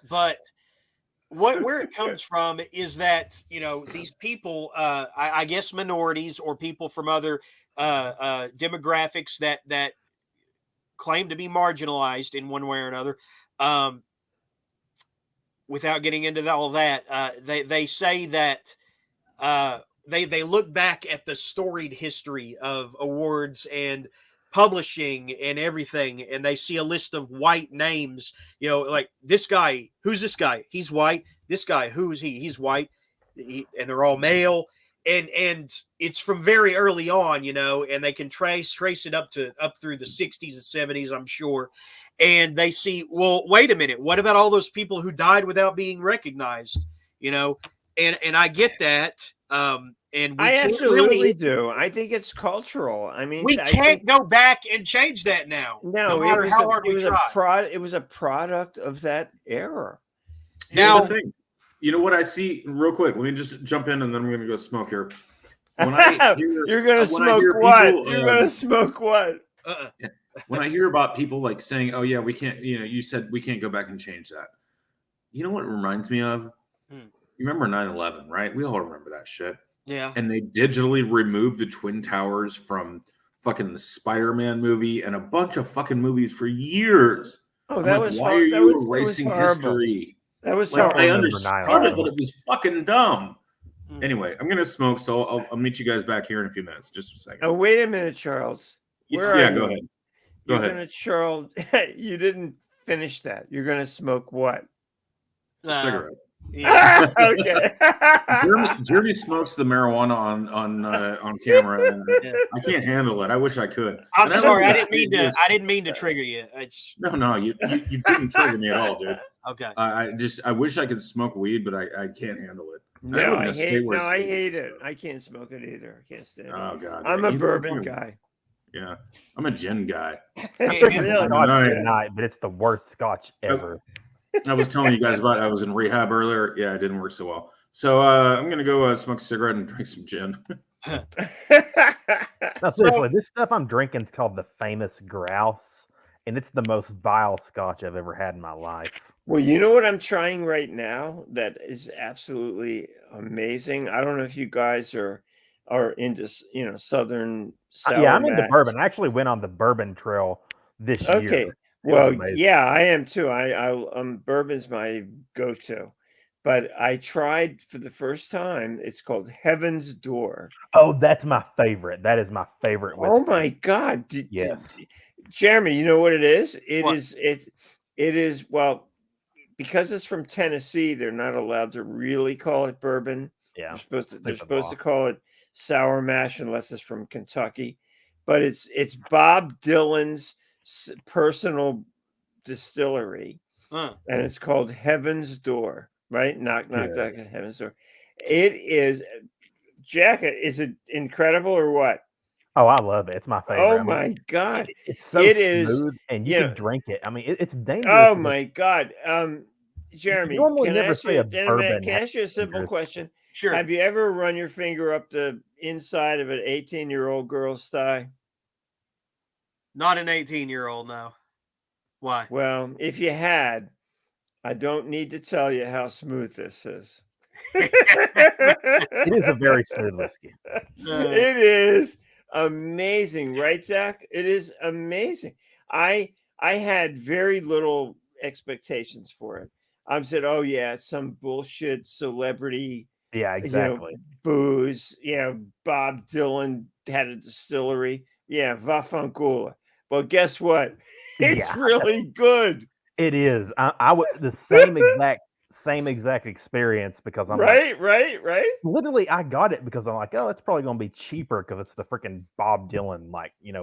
But where it comes from is that these people, I guess minorities or people from other demographics that claim to be marginalized in one way or another. Without getting into all that, they say that they look back at the storied history of awards and publishing and everything, and they see a list of white names. Like this guy. Who's this guy? He's white. This guy. Who's he? He's white. And they're all male. And it's from very early on, and they can trace it up through the 60s and 70s, I'm sure. And they see, well, wait a minute, what about all those people who died without being recognized? And I get that. And we I can't absolutely do. I think it's cultural. I mean, we can't go back and change that now. No matter how hard we try. It was a product of that era. Now, Here's the thing. You know what I see real quick? Let me just jump in and then we're going to go smoke here. When I hear, You're going to smoke what? You're going to smoke what? When I hear about people like saying, oh, yeah, we can't, you said we can't go back and change that. You know what it reminds me of? You remember 9/11, right? We all remember that shit. Yeah. And they digitally removed the Twin Towers from fucking the Spider-Man movie and a bunch of fucking movies for years. Oh, that was why are you erasing history? That was like, I understood 9/11. it, but it was fucking dumb. Anyway, I'm gonna smoke, so I'll meet you guys back here in a few minutes. Just a second. Oh, wait a minute, Charles. Where yeah, are you? go ahead. You're gonna, Charles. You didn't finish that. You're gonna smoke what? Cigarette. Yeah. Okay. Jeremy smokes the marijuana on camera, and I can't handle it. I wish I could. I'm sorry. I didn't mean to trigger you. No, you didn't trigger me at all, dude. Okay. I wish I could smoke weed, but I can't handle it. No, I hate it. I can't smoke it either. I can't stand it. Oh god. I'm a bourbon guy. Yeah, I'm a gin guy. I'm drinking scotch tonight, but it's the worst scotch ever. I was telling you guys about I was in rehab earlier. Yeah, it didn't work so well. So I'm gonna go smoke a cigarette and drink some gin. No, seriously, this stuff I'm drinking is called the Famous Grouse, and it's the most vile scotch I've ever had in my life. Well, you know what I'm trying right now that is absolutely amazing. I don't know if you guys are into Southern sour. Yeah, I'm into bourbon. I actually went on the bourbon trail this year. Okay. Well, yeah, I am too. Bourbon's my go-to, but I tried for the first time. It's called Heaven's Door. Oh, that's my favorite. That is my favorite whiskey. Oh my God! Yes, Jeremy, you know what it is? It is. Well, because it's from Tennessee, they're not allowed to really call it bourbon. Yeah, they're supposed to call it sour mash unless it's from Kentucky. But it's Bob Dylan's personal distillery, and it's called Heaven's Door, right? Knock at Heaven's Door. It is, Jack, is it incredible or what? Oh, I love it. It's my favorite. Oh my God. It's so smooth, and you can drink it. I mean, it's dangerous. Oh my God. Jeremy, can I ask you a simple question? Sure. Have you ever run your finger up the inside of an 18-year-old girl's thigh? Not an 18-year-old, no. Why? Well, if you had, I don't need to tell you how smooth this is. It is a very smooth whiskey. It is amazing, right, Zach? It is amazing. I had very little expectations for it. I said, "Oh yeah, it's some bullshit celebrity." Yeah, exactly. Booze. Bob Dylan had a distillery. Yeah, Vafankula. But guess what? It's really good. It is. I would the same exact experience because I'm right. Literally, I got it because I'm like, oh, it's probably going to be cheaper because it's the freaking Bob Dylan,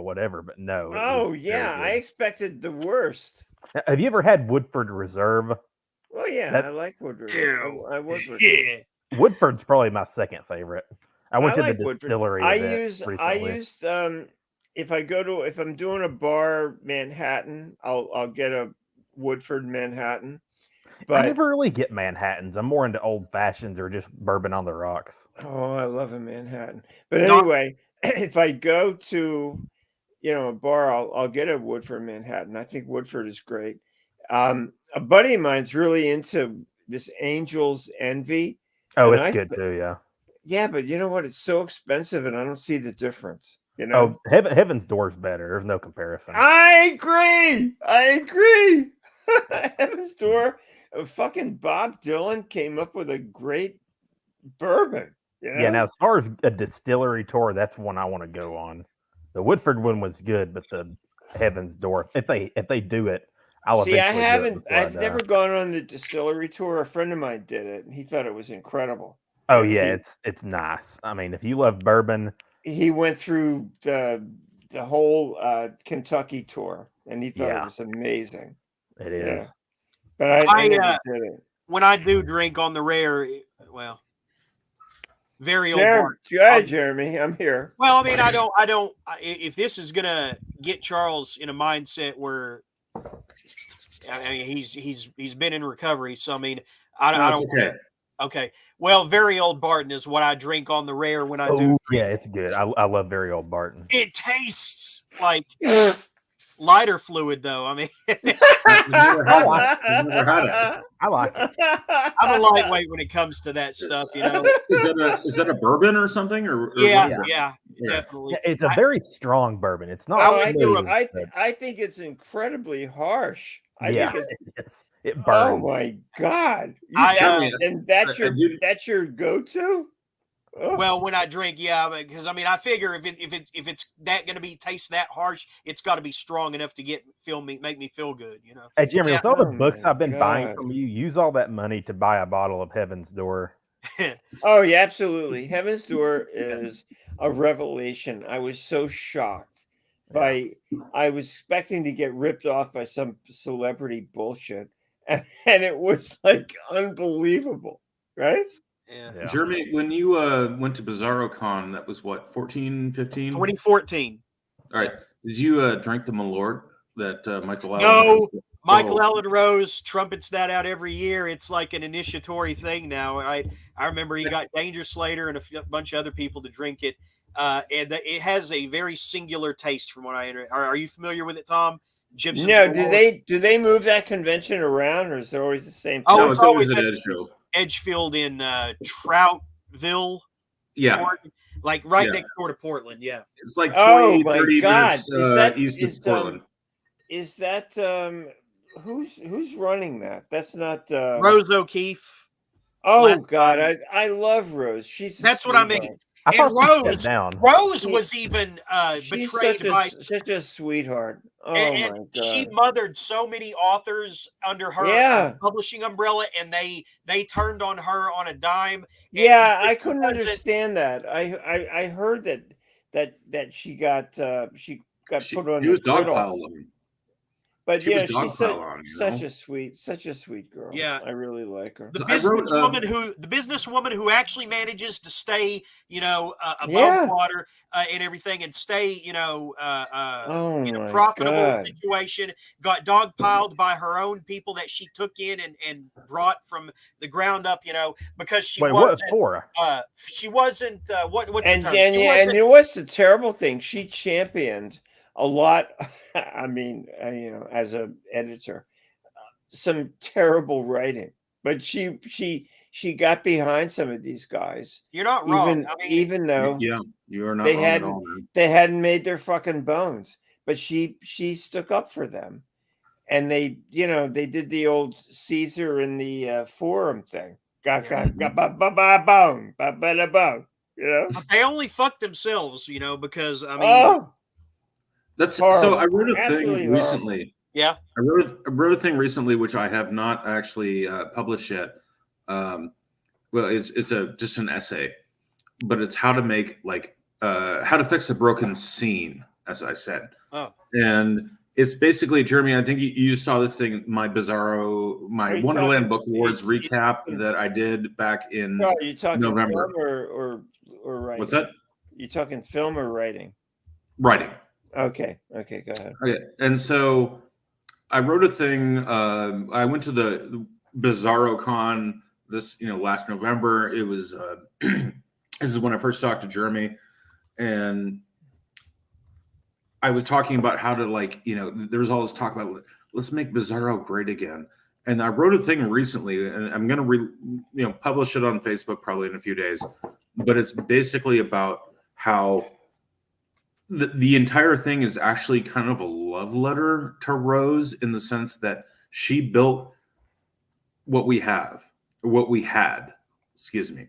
whatever. But no. Oh yeah, I expected the worst. Have you ever had Woodford Reserve? Oh yeah, That- I like Woodford. Ew. I Woodford. Yeah. Woodford's probably my second favorite. I went I to like the Woodford. distillery I event use recently. if I'm doing a bar Manhattan, I'll get a Woodford Manhattan. I But never really get Manhattans. I'm more into old fashions or just bourbon on the rocks. oh, I love a Manhattan. But Doc- anyway, if I go to a bar, I'll get a Woodford Manhattan. I think Woodford is great. A buddy of mine's really into this Angel's Envy, Oh, and it's good too, yeah. yeah, but you know what? It's so expensive, and I don't see the difference. Oh, Heaven's Door's better. There's no comparison. I agree. I agree. Heaven's Door, fucking Bob Dylan came up with a great bourbon. Yeah, now as far as a distillery tour, that's one I want to go on. The Woodford one was good, but the Heaven's Door, if they do it, I'll See, eventually do it before I I've die. never gone on the distillery tour. A friend of mine did it, and he thought it was incredible. Oh And yeah, it's nice. I mean, if you love bourbon, he went through the whole Kentucky tour, and he thought it Yeah. was amazing. it is. Yeah, but I never did it. When I do drink on the rare, well, very old Jeremy, Bart. go ahead, Jeremy. I'm here. Well, I mean, I don't. If this is gonna get Charles in a mindset where, I mean, he's been in recovery, so I mean, I No, don't. it's okay. Okay, well, very old Barton is what I drink on the rare when I do. Oh yeah, it's good. I love very old Barton. It tastes like lighter fluid, though. I mean, I've never had it. I've never had it. I like it. I'm a lightweight when it comes to that stuff. You know. Is that a bourbon or something? Or Yeah, what is it? yeah, Yeah. definitely. Yeah, it's a very strong bourbon. It's not. Oh, I smooth, think but I think it's incredibly harsh. I yeah, think it's it oh burns. my god! And that's your go-to. Oh. Well, when I drink, yeah, because I mean, I figure if it's that going to be taste that harsh, it's got to be strong enough to make me feel good, you know. Hey Jeremy, Yeah. with all the Oh books my I've been buying God. from you, use all that money to buy a bottle of Heaven's Door. Oh yeah, absolutely. Heaven's Door is a revelation. I was so shocked by. I was expecting to get ripped off by some celebrity bullshit, and it was like unbelievable, right? Yeah. Jeremy, when you went to Bizarro Con, that was what, 14, 15? 2014. All right. Did you drink the Malort that Michael Allen? No, Michael Oh. Ellen Rose trumpets that out every year. It's like an initiatory thing now. I remember he got Danger Slater and a bunch of other people to drink it, and it has a very singular taste. From what I are you familiar with it, Tom? Gibson's No, Malort? do they move that convention around, or is it always the same? Oh, No, place? it's it's always always at at- Edgefield. Edgefield in Troutville, Yeah. Oregon, like right Yeah. next door to Portland. Yeah. It's like Oh 20, my 30 God! minutes east of Portland. Is that who's running that? That's not Rose O'Keefe. Oh last God, time. I love Rose. She's a That's what I mean. sweetheart. I And thought she Rose- stepped down. Rose was even She's betrayed by, such a sweetheart. Oh and my God. she mothered so many authors under her Yeah. publishing umbrella, and they turned on her on a dime. Yeah, I couldn't wasn't- understand that. I heard that she got put on He the was griddle. dogpiled on. But She was she's dogpile on, you such know? a sweet girl. Yeah. I really like her. The I wrote, businesswoman who actually manages to stay, above Yeah. water and everything, and stay, in Oh a my profitable God. situation, got dogpiled by her own people that she took in and brought from the ground up, because she Wait, what wasn't, for? she wasn't, what's And the term? and She yeah, and wasn't- you know what's the terrible thing? She championed a lot. I mean, as a editor, some terrible writing, but she got behind some of these guys, You're not wrong. even though Yeah, you are not they wrong at all, man. hadn't made their fucking bones, but she stuck up for them, and they did the old Caesar in the forum thing. Got bone, bone. But they only fucked themselves, because Oh, That's horrible. so. I wrote a Absolutely thing horrible. recently. yeah. I wrote a thing recently which I have not actually published yet. Well, it's just an essay, but it's how to make how to fix a broken scene, as I said. Oh. And It's basically, Jeremy, I think you saw this thing, my Are you Wonderland talking? Book Awards you- recap you- that I did back in Are you talking November. film or writing? What's that? You talking film or writing? Writing. Okay. Okay. Go ahead. Okay. And so I wrote a thing. I went to the Bizarro Con this, last November. It was, this is when I first talked to Jeremy, and I was talking about how to there was all this talk about let's make Bizarro great again. And I wrote a thing recently, and I'm going to publish it on Facebook probably in a few days. But it's basically about how the entire thing is actually kind of a love letter to Rose, in the sense that she built what we had, excuse me.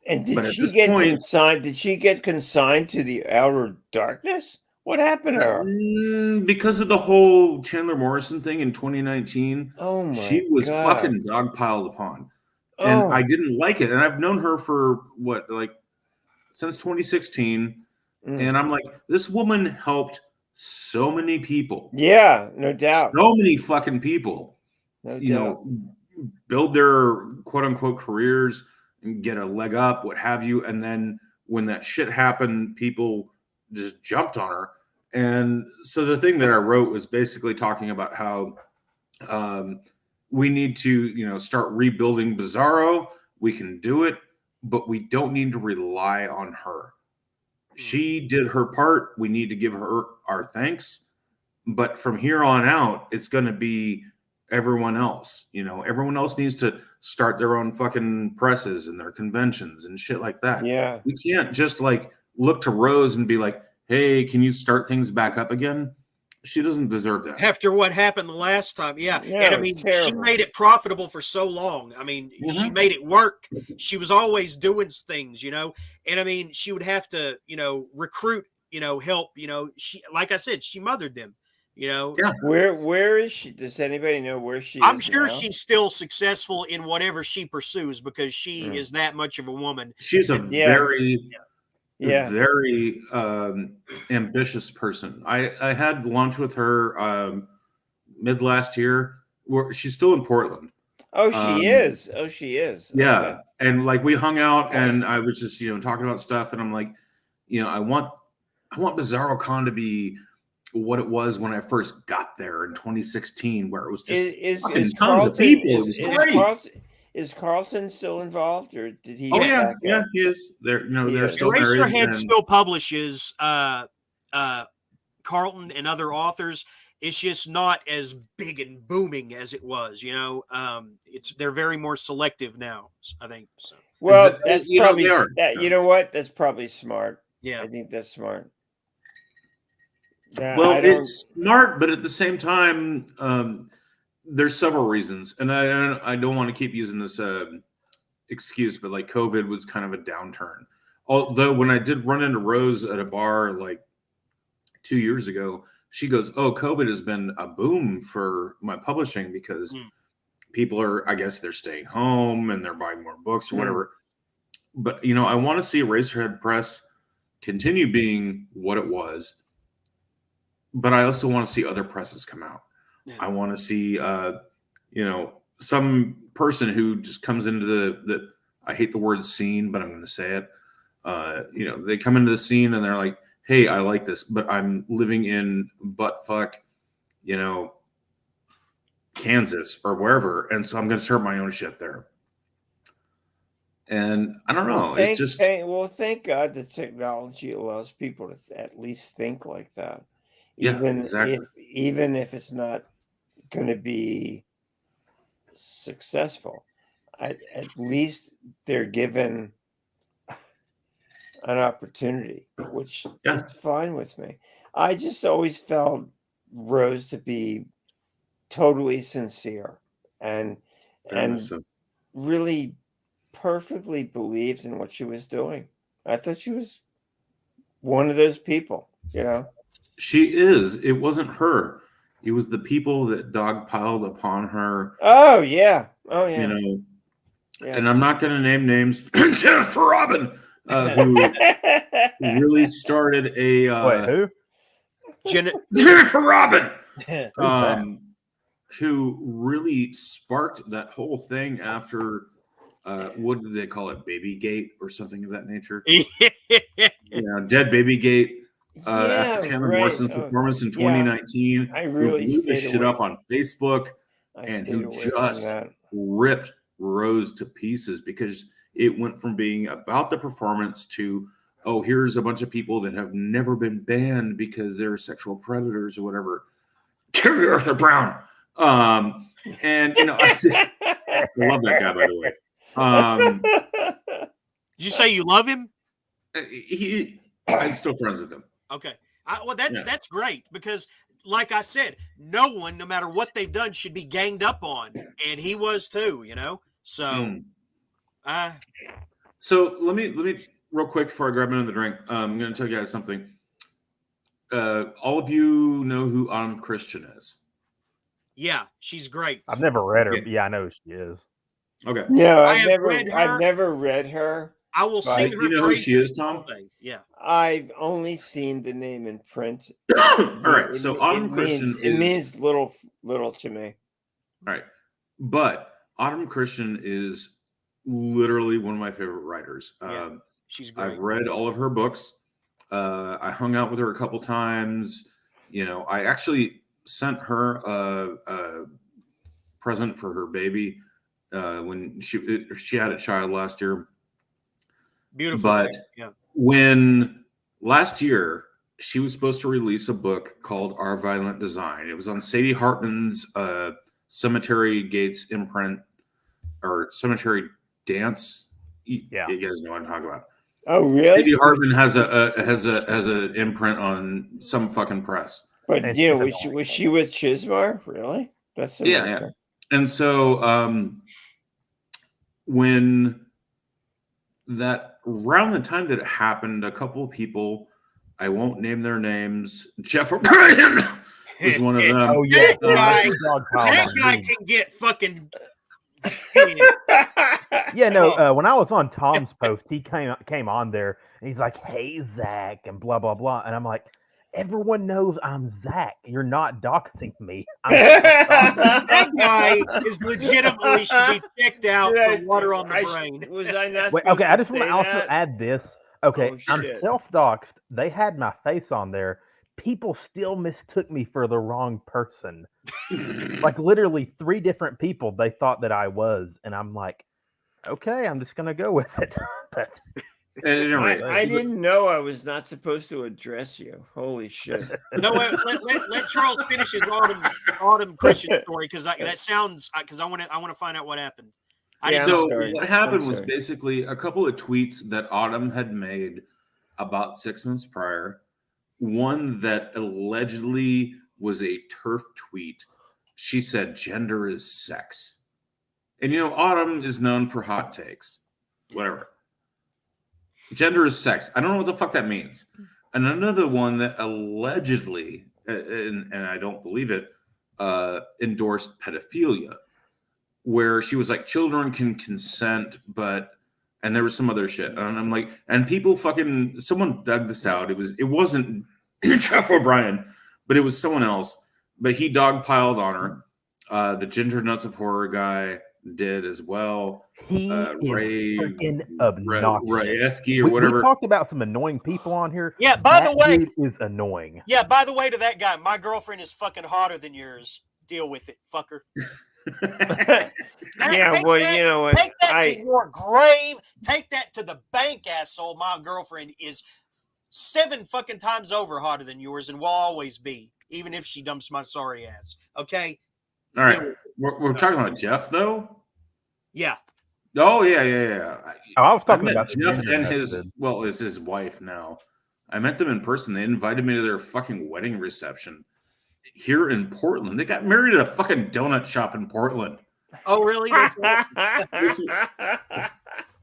And But did at she this get point, consigned? Did she get consigned to the outer darkness? What happened to her? because of the whole Chandler Morrison thing in 2019, Oh my she was God. fucking dogpiled upon. And Oh. I didn't like it. And I've known her for since 2016. And I'm like, this woman helped so many people. Yeah, no doubt. So many fucking people, No doubt. build their quote unquote careers and get a leg up, what have you. And then when that shit happened, people just jumped on her. And so the thing that I wrote was basically talking about how we need to, start rebuilding Bizarro. We can do it, but we don't need to rely on her. She did her part. We need to give her our thanks. But from here on out, it's going to be everyone else. Everyone else needs to start their own fucking presses and their conventions and shit like that. Yeah. We can't just look to Rose and be like, hey, can you start things back up again? She doesn't deserve that. After what happened the last time. Yeah. No, And I mean, terrible. she made it profitable for so long. I mean, she made it work. She was always doing things, and I mean, she would have to, recruit, help, she, like I said, she mothered them, Yeah. Where is she? Does anybody know where she I'm is sure now? she's still successful in whatever she pursues, because she is that much of a woman. She's a very ambitious person. I had lunch with her mid last year. She's still in Portland. Oh, she is. Oh, she is. Yeah. Okay. And we hung out, and I was just, talking about stuff, and I'm like, I want Bizarro Con to be what it was when I first got there in 2016, where it was just fucking tons of people. It was great. Is Carlton still involved, or did he? Oh yeah, he is. They're they're still married. Eraserhead still publishes Carlton and other authors. It's just not as big and booming as it was. They're very more selective now, I think. So. Well, that's probably they are. that. You know what? That's probably smart. Yeah, I think that's smart. Well, it's smart, but at the same time, there's several reasons, and I don't want to keep using this excuse, but COVID was kind of a downturn. Although when I did run into Rose at a bar 2 years ago, she goes, "Oh, COVID has been a boom for my publishing because people are, I guess, they're staying home and they're buying more books or whatever." But I want to see Eraserhead Press continue being what it was. But I also want to see other presses come out. Yeah. I want to see, some person who just comes into the I hate the word scene, but I'm going to say it. They come into the scene and they're like, hey, I like this, but I'm living in buttfuck, Kansas or wherever. And so I'm going to start my own shit there. And I don't know. It's just. Thank God the technology allows people to at least think like that. Even if it's not going to be successful, at least they're given an opportunity, which is fine with me. I just always felt Rose to be totally sincere and really perfectly believed in what she was doing. I thought she was one of those people, She is. It wasn't her. It was the people that dogpiled upon her. Oh yeah. Oh yeah. And I'm not going to name names. Jennifer Robin, who really started a. Wait, who? Jennifer Robin, Who's that? who really sparked that whole thing after what did they call it, Babygate or something of that nature? Dead Babygate. After Chandler Morrison's performance in 2019, I who really blew this stayed shit away up on Facebook and stayed who away from just that. ripped Rose to pieces because it went from being about the performance to, oh, here's a bunch of people that have never been banned because they're sexual predators or whatever. Carry Arthur Brown. And I love that guy, by the way. Did you say you love him? I'm still friends with him. Okay. Well, that's great because, like I said, no one, no matter what they've done, should be ganged up on, and he was too. So. So let me real quick before I grab another drink. I'm going to tell you guys something. All of you know who Autumn Christian is. Yeah, she's great. I've never read her. Okay. But yeah, I know who she is. Okay. No, I have read her. I've never read her. I will sing her. You know who she is, Tom? Yeah. I've only seen the name in print. All right. So Autumn Christian means little to me. All right. But Autumn Christian is literally one of my favorite writers. Yeah, she's great. I've read all of her books. I hung out with her a couple times. I actually sent her a present for her baby when she had a child last year. Beautiful. But when last year she was supposed to release a book called Our Violent Design. It was on Sadie Hartman's Cemetery Gates imprint or Cemetery Dance. Yeah, you guys know what I'm talking about. Oh, really? Sadie Hartman has an imprint on some fucking press. But was she with Chismar? Really? That's yeah. And so when that around the time that it happened, a couple of people, I won't name their names, Jeff O'Brien was one of them. Oh yeah, that guy can get fucking. Yeah, no. When I was on Tom's post, he came on there and he's like, "Hey Zach," and blah blah blah, and I'm like, "Everyone knows I'm Zach. You're not doxing me." That guy is legitimately should be checked out for water on the brain. Was I not? Wait, okay, I just want to also add this. Okay, I'm shit. self-doxed. They had my face on there. People still mistook me for the wrong person. Like literally 3 different people they thought that I was, and I'm like, okay, I'm just gonna go with it. I didn't know I was not supposed to address you. Holy shit! No, let Charles finish his Autumn Christian story because that sounds because I want to find out what happened. What happened was basically a couple of tweets that Autumn had made about 6 months prior. One that allegedly was a turf tweet. She said gender is sex. And Autumn is known for hot takes. Whatever. Gender is sex. I don't know what the fuck that means. And another one that allegedly, and I don't believe it, endorsed pedophilia, where she was like, children can consent, and there was some other shit. And I'm like, and people someone dug this out. It wasn't Jeff O'Brien, but it was someone else. But he dogpiled on her. The Ginger Nuts of Horror guy did as well. He is freaking obnoxious. Rayeski or whatever. We talked about some annoying people on here. Yeah, by the way, dude is annoying. Yeah, by the way, to that guy, my girlfriend is fucking hotter than yours. Deal with it, fucker. Yeah, well, you know what? Take that to your grave. Take that to the bank, asshole. My girlfriend is 7 fucking times over hotter than yours and will always be, even if she dumps my sorry ass. Okay? All right. We're talking about Jeff, though? Yeah. Oh, yeah. Oh, I was talking about Jeff and it's his wife now. I met them in person. They invited me to their fucking wedding reception here in Portland. They got married at a fucking donut shop in Portland. Oh, really?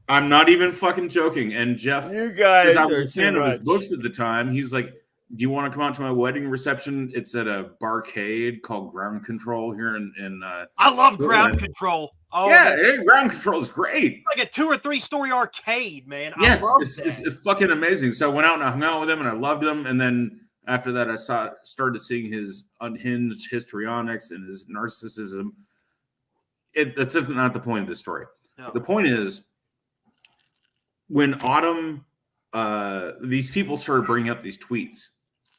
I'm not even fucking joking. And Jeff, you guys, because I was a fan of his books at the time, he's like, do you want to come out to my wedding reception? It's at a barcade called Ground Control here in I love Ground Control. Oh, yeah, Ground Control is great. It's like a 2 or 3 story arcade, man. Yes, it's fucking amazing. So I went out and I hung out with him and I loved him. And then After that, I started seeing his unhinged histrionics and his narcissism. That's not the point of the story. No. The point is, when Autumn, these people started bringing up these tweets,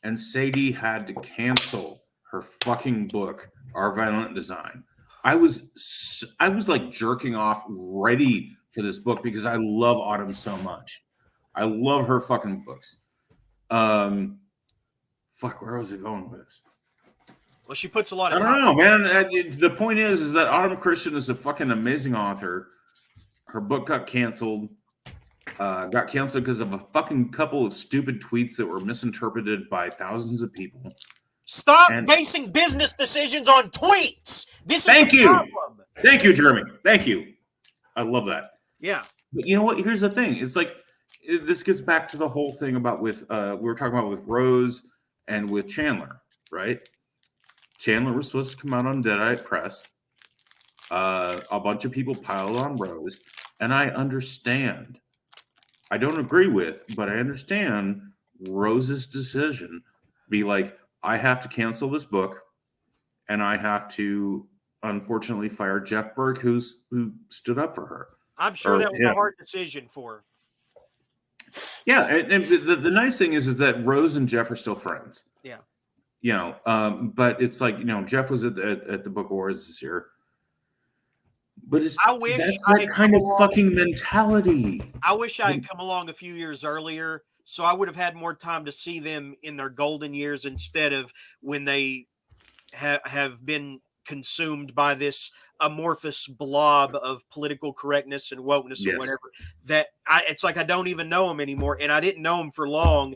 and Sadie had to cancel her fucking book, Our Violent Design. I was like jerking off, ready for this book because I love Autumn so much. I love her fucking books. Fuck, where was it going with this? Well, she puts a lot I of don't time. know, man. The point is that Autumn Christian is a fucking amazing author. Her book got canceled. Got canceled because of a fucking couple of stupid tweets that were misinterpreted by thousands of people. Stop basing business decisions on tweets. This is Thank the you. problem. Thank you, Jeremy. Thank you. I love that. Yeah. But you know what? Here's the thing. It's like this gets back to the whole thing about with we were talking about with Rose and with Chandler, right? Chandler was supposed to come out on Deadite Press. A bunch of people piled on Rose, and I understand. I don't agree with, but I understand Rose's decision. Be like, I have to cancel this book, and I have to unfortunately fire Jeff Burke, who stood up for her. I'm sure that was a hard decision for her. Yeah, and the nice thing is that Rose and Jeff are still friends. Yeah. You know, but it's like, you know, Jeff was at the Book Awards this year. But I wish that's that kind of fucking mentality. I wish I had come along a few years earlier, so I would have had more time to see them in their golden years instead of when they have been consumed by this amorphous blob of political correctness and wokeness or whatever. That it's like I don't even know them anymore, and I didn't know them for long.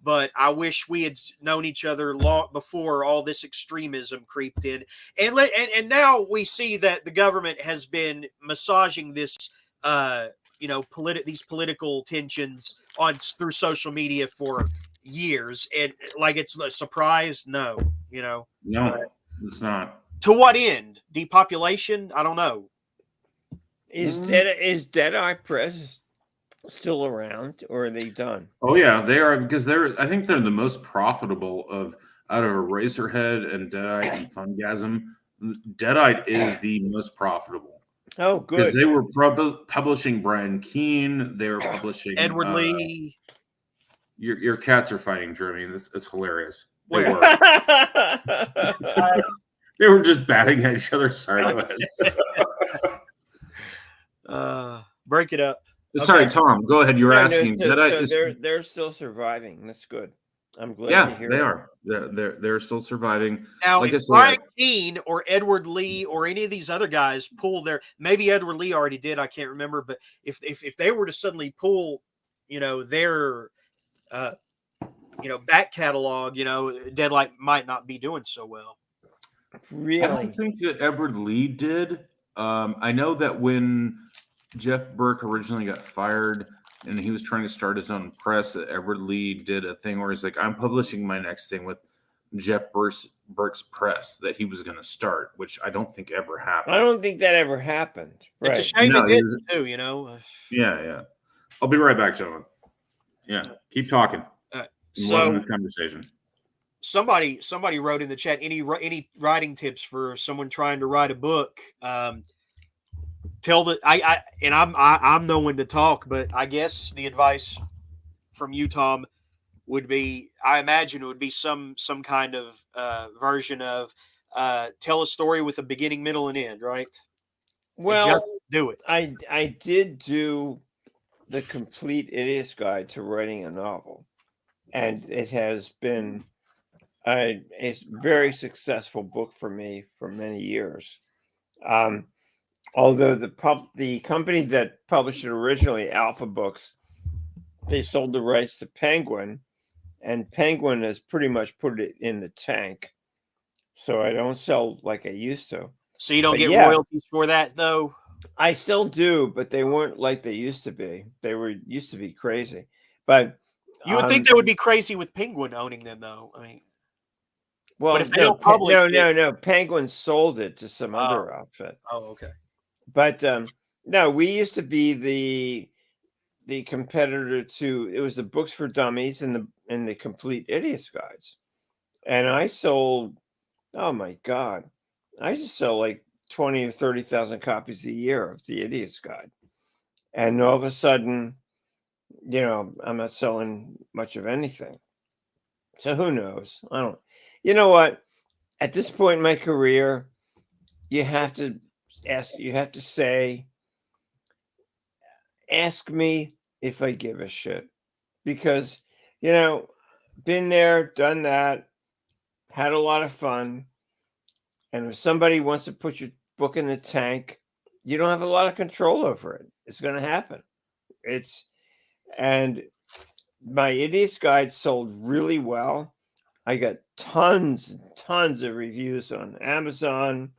But I wish we had known each other long before all this extremism creeped in. And now we see that the government has been massaging this, these political tensions through social media for years. And like it's a surprise? No, No, it's not. To what end? Depopulation? I don't know. Is Deadeye Press still around, or are they done? Oh yeah, they are, because I think they're the most profitable out of Eraserhead and Deadite and Fungasm. Deadite is the most profitable. Oh, good. Because they were publishing Brian Keene. They were publishing Edward Lee. Your cats are fighting, Jeremy. It's hilarious. They Wait. were. They were just batting at each other. Sorry, go ahead. Break it up. Sorry, Okay. Tom. Go ahead. You were asking. They're still surviving. That's good. I'm glad to hear they that. are. They're still surviving. Now, like if Brian Keene or Edward Lee or any of these other guys pull maybe Edward Lee already did, I can't remember, but if they were to suddenly pull, their back catalog, Deadlight might not be doing so well. Really? I don't think that Edward Lee did. I know that when Jeff Burke originally got fired and he was trying to start his own press, that Edward Lee did a thing where he's like, I'm publishing my next thing with Jeff Burke's press that he was going to start, which I don't think ever happened. I don't think that ever happened. Right. It's a shame it didn't too, Yeah. I'll be right back, gentlemen. Yeah, keep talking. So this conversation. Somebody wrote in the chat, any writing tips for someone trying to write a book? I'm no one to talk, but I guess the advice from you, Tom, would be, I imagine it would be some kind of version of tell a story with a beginning, middle, and end, right? Well, just do it. I did do the complete idiot's guide to writing a novel, and it has been a very successful book for me for many years. Although the company that published it originally, Alpha Books, they sold the rights to Penguin, and Penguin has pretty much put it in the tank. So I don't sell like I used to. So you don't get royalties for that, though? I still do, but they weren't like they used to be. They used to be crazy. But you would think they would be crazy with Penguin owning them, though. I mean, well, but if they don't publish no. Penguin sold it to some other outfit. Oh, okay. But no, we used to be the competitor to, it was the Books for Dummies and the Complete Idiots Guides. And I sold, oh my God, I used to sell like 20 or 30,000 copies a year of the Idiot's Guide. And all of a sudden, I'm not selling much of anything. So who knows? I don't, you know what? At this point in my career, you have to say, ask me if I give a shit. Because, been there, done that, had a lot of fun. And if somebody wants to put your book in the tank, you don't have a lot of control over it. It's going to happen. And my Idiot's Guide sold really well. I got tons and tons of reviews on Amazon,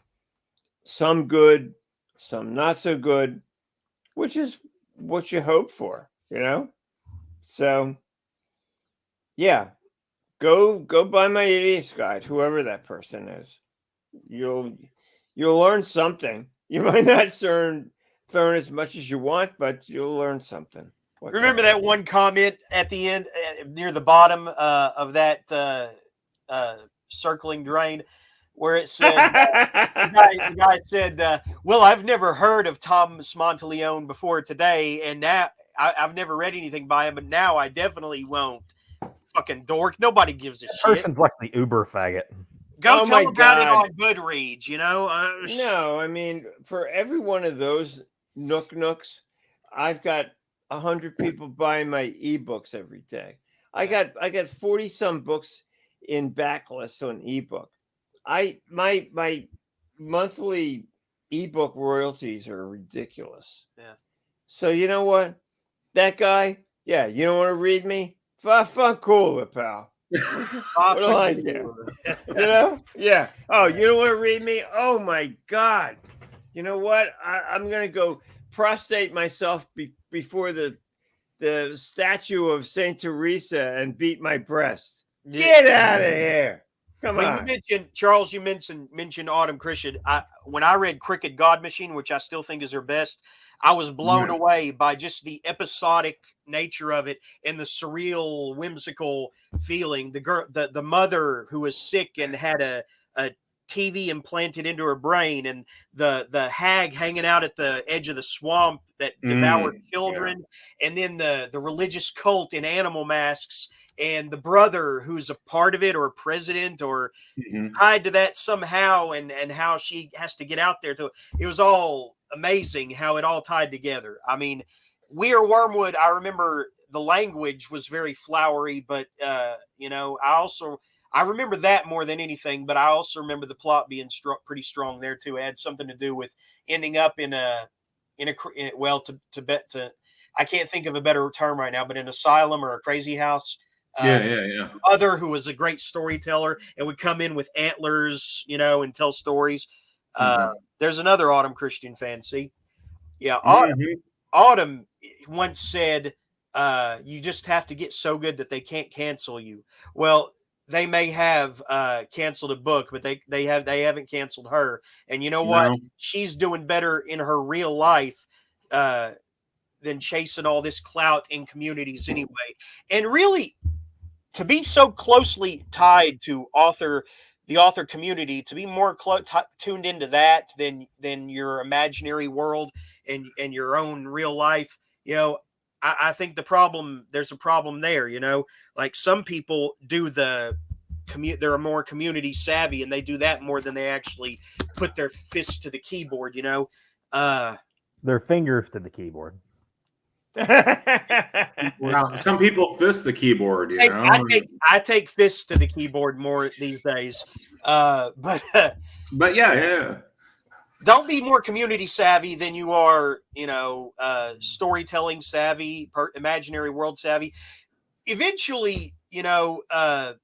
some good, some not so good, which is what you hope for, So, yeah, go buy my Idiot's Guide, whoever that person is. You'll learn something. You might not learn as much as you want, but you'll learn something. Remember that one comment at the end, near the bottom of that circling drain, where it said, the guy said, well, I've never heard of Thomas Monteleone before today, and now I've never read anything by him, but now I definitely won't. Fucking dork. Nobody gives a shit. Person's like the Uber faggot. Go tell about it on Goodreads, No, I mean, for every one of those nooks, I've got 100 people buying my ebooks every day. I got 40 some books in backlists on ebook. My monthly ebook royalties are ridiculous. Yeah. So you know what? That guy, yeah, you don't want to read me? Fuck cool, pal. What do I care? Yeah. Oh, you don't want to read me? Oh my God. You know what? I'm gonna go prostrate myself before the statue of Saint Teresa and beat my breast. Get out of here. Come on. You mentioned, Charles, you mentioned Autumn Christian. When I read Cricket God Machine, which I still think is her best, I was blown away by just the episodic nature of it and the surreal, whimsical feeling. The mother who was sick and had a TV implanted into her brain, and the hag hanging out at the edge of the swamp that devoured children, and then the religious cult in animal masks, and the brother who's a part of it or a president or tied to that somehow, and how she has to get out there. It was all amazing how it all tied together. I mean, We Are Wormwood, I remember the language was very flowery, but I remember that more than anything, but I also remember the plot being pretty strong there too. It had something to do with ending up I can't think of a better term right now, but an asylum or a crazy house. Mother, who was a great storyteller and would come in with antlers, and tell stories. There's another Autumn Christian fan. See, yeah, Autumn once said, "You just have to get so good that they can't cancel you." Well, they may have canceled a book, but they haven't canceled her. And you know what? She's doing better in her real life than chasing all this clout in communities anyway. And really, to be so closely tied to the author community, to be more tuned into that than your imaginary world and your own real life, I think there's a problem there, like some people do they're more community savvy and they do that more than they actually put their fists to the keyboard, their fingers to the keyboard. Well, some people fist the keyboard, I take fists to the keyboard more these days. But yeah. Don't be more community savvy than you are, storytelling savvy, imaginary world savvy. Eventually, I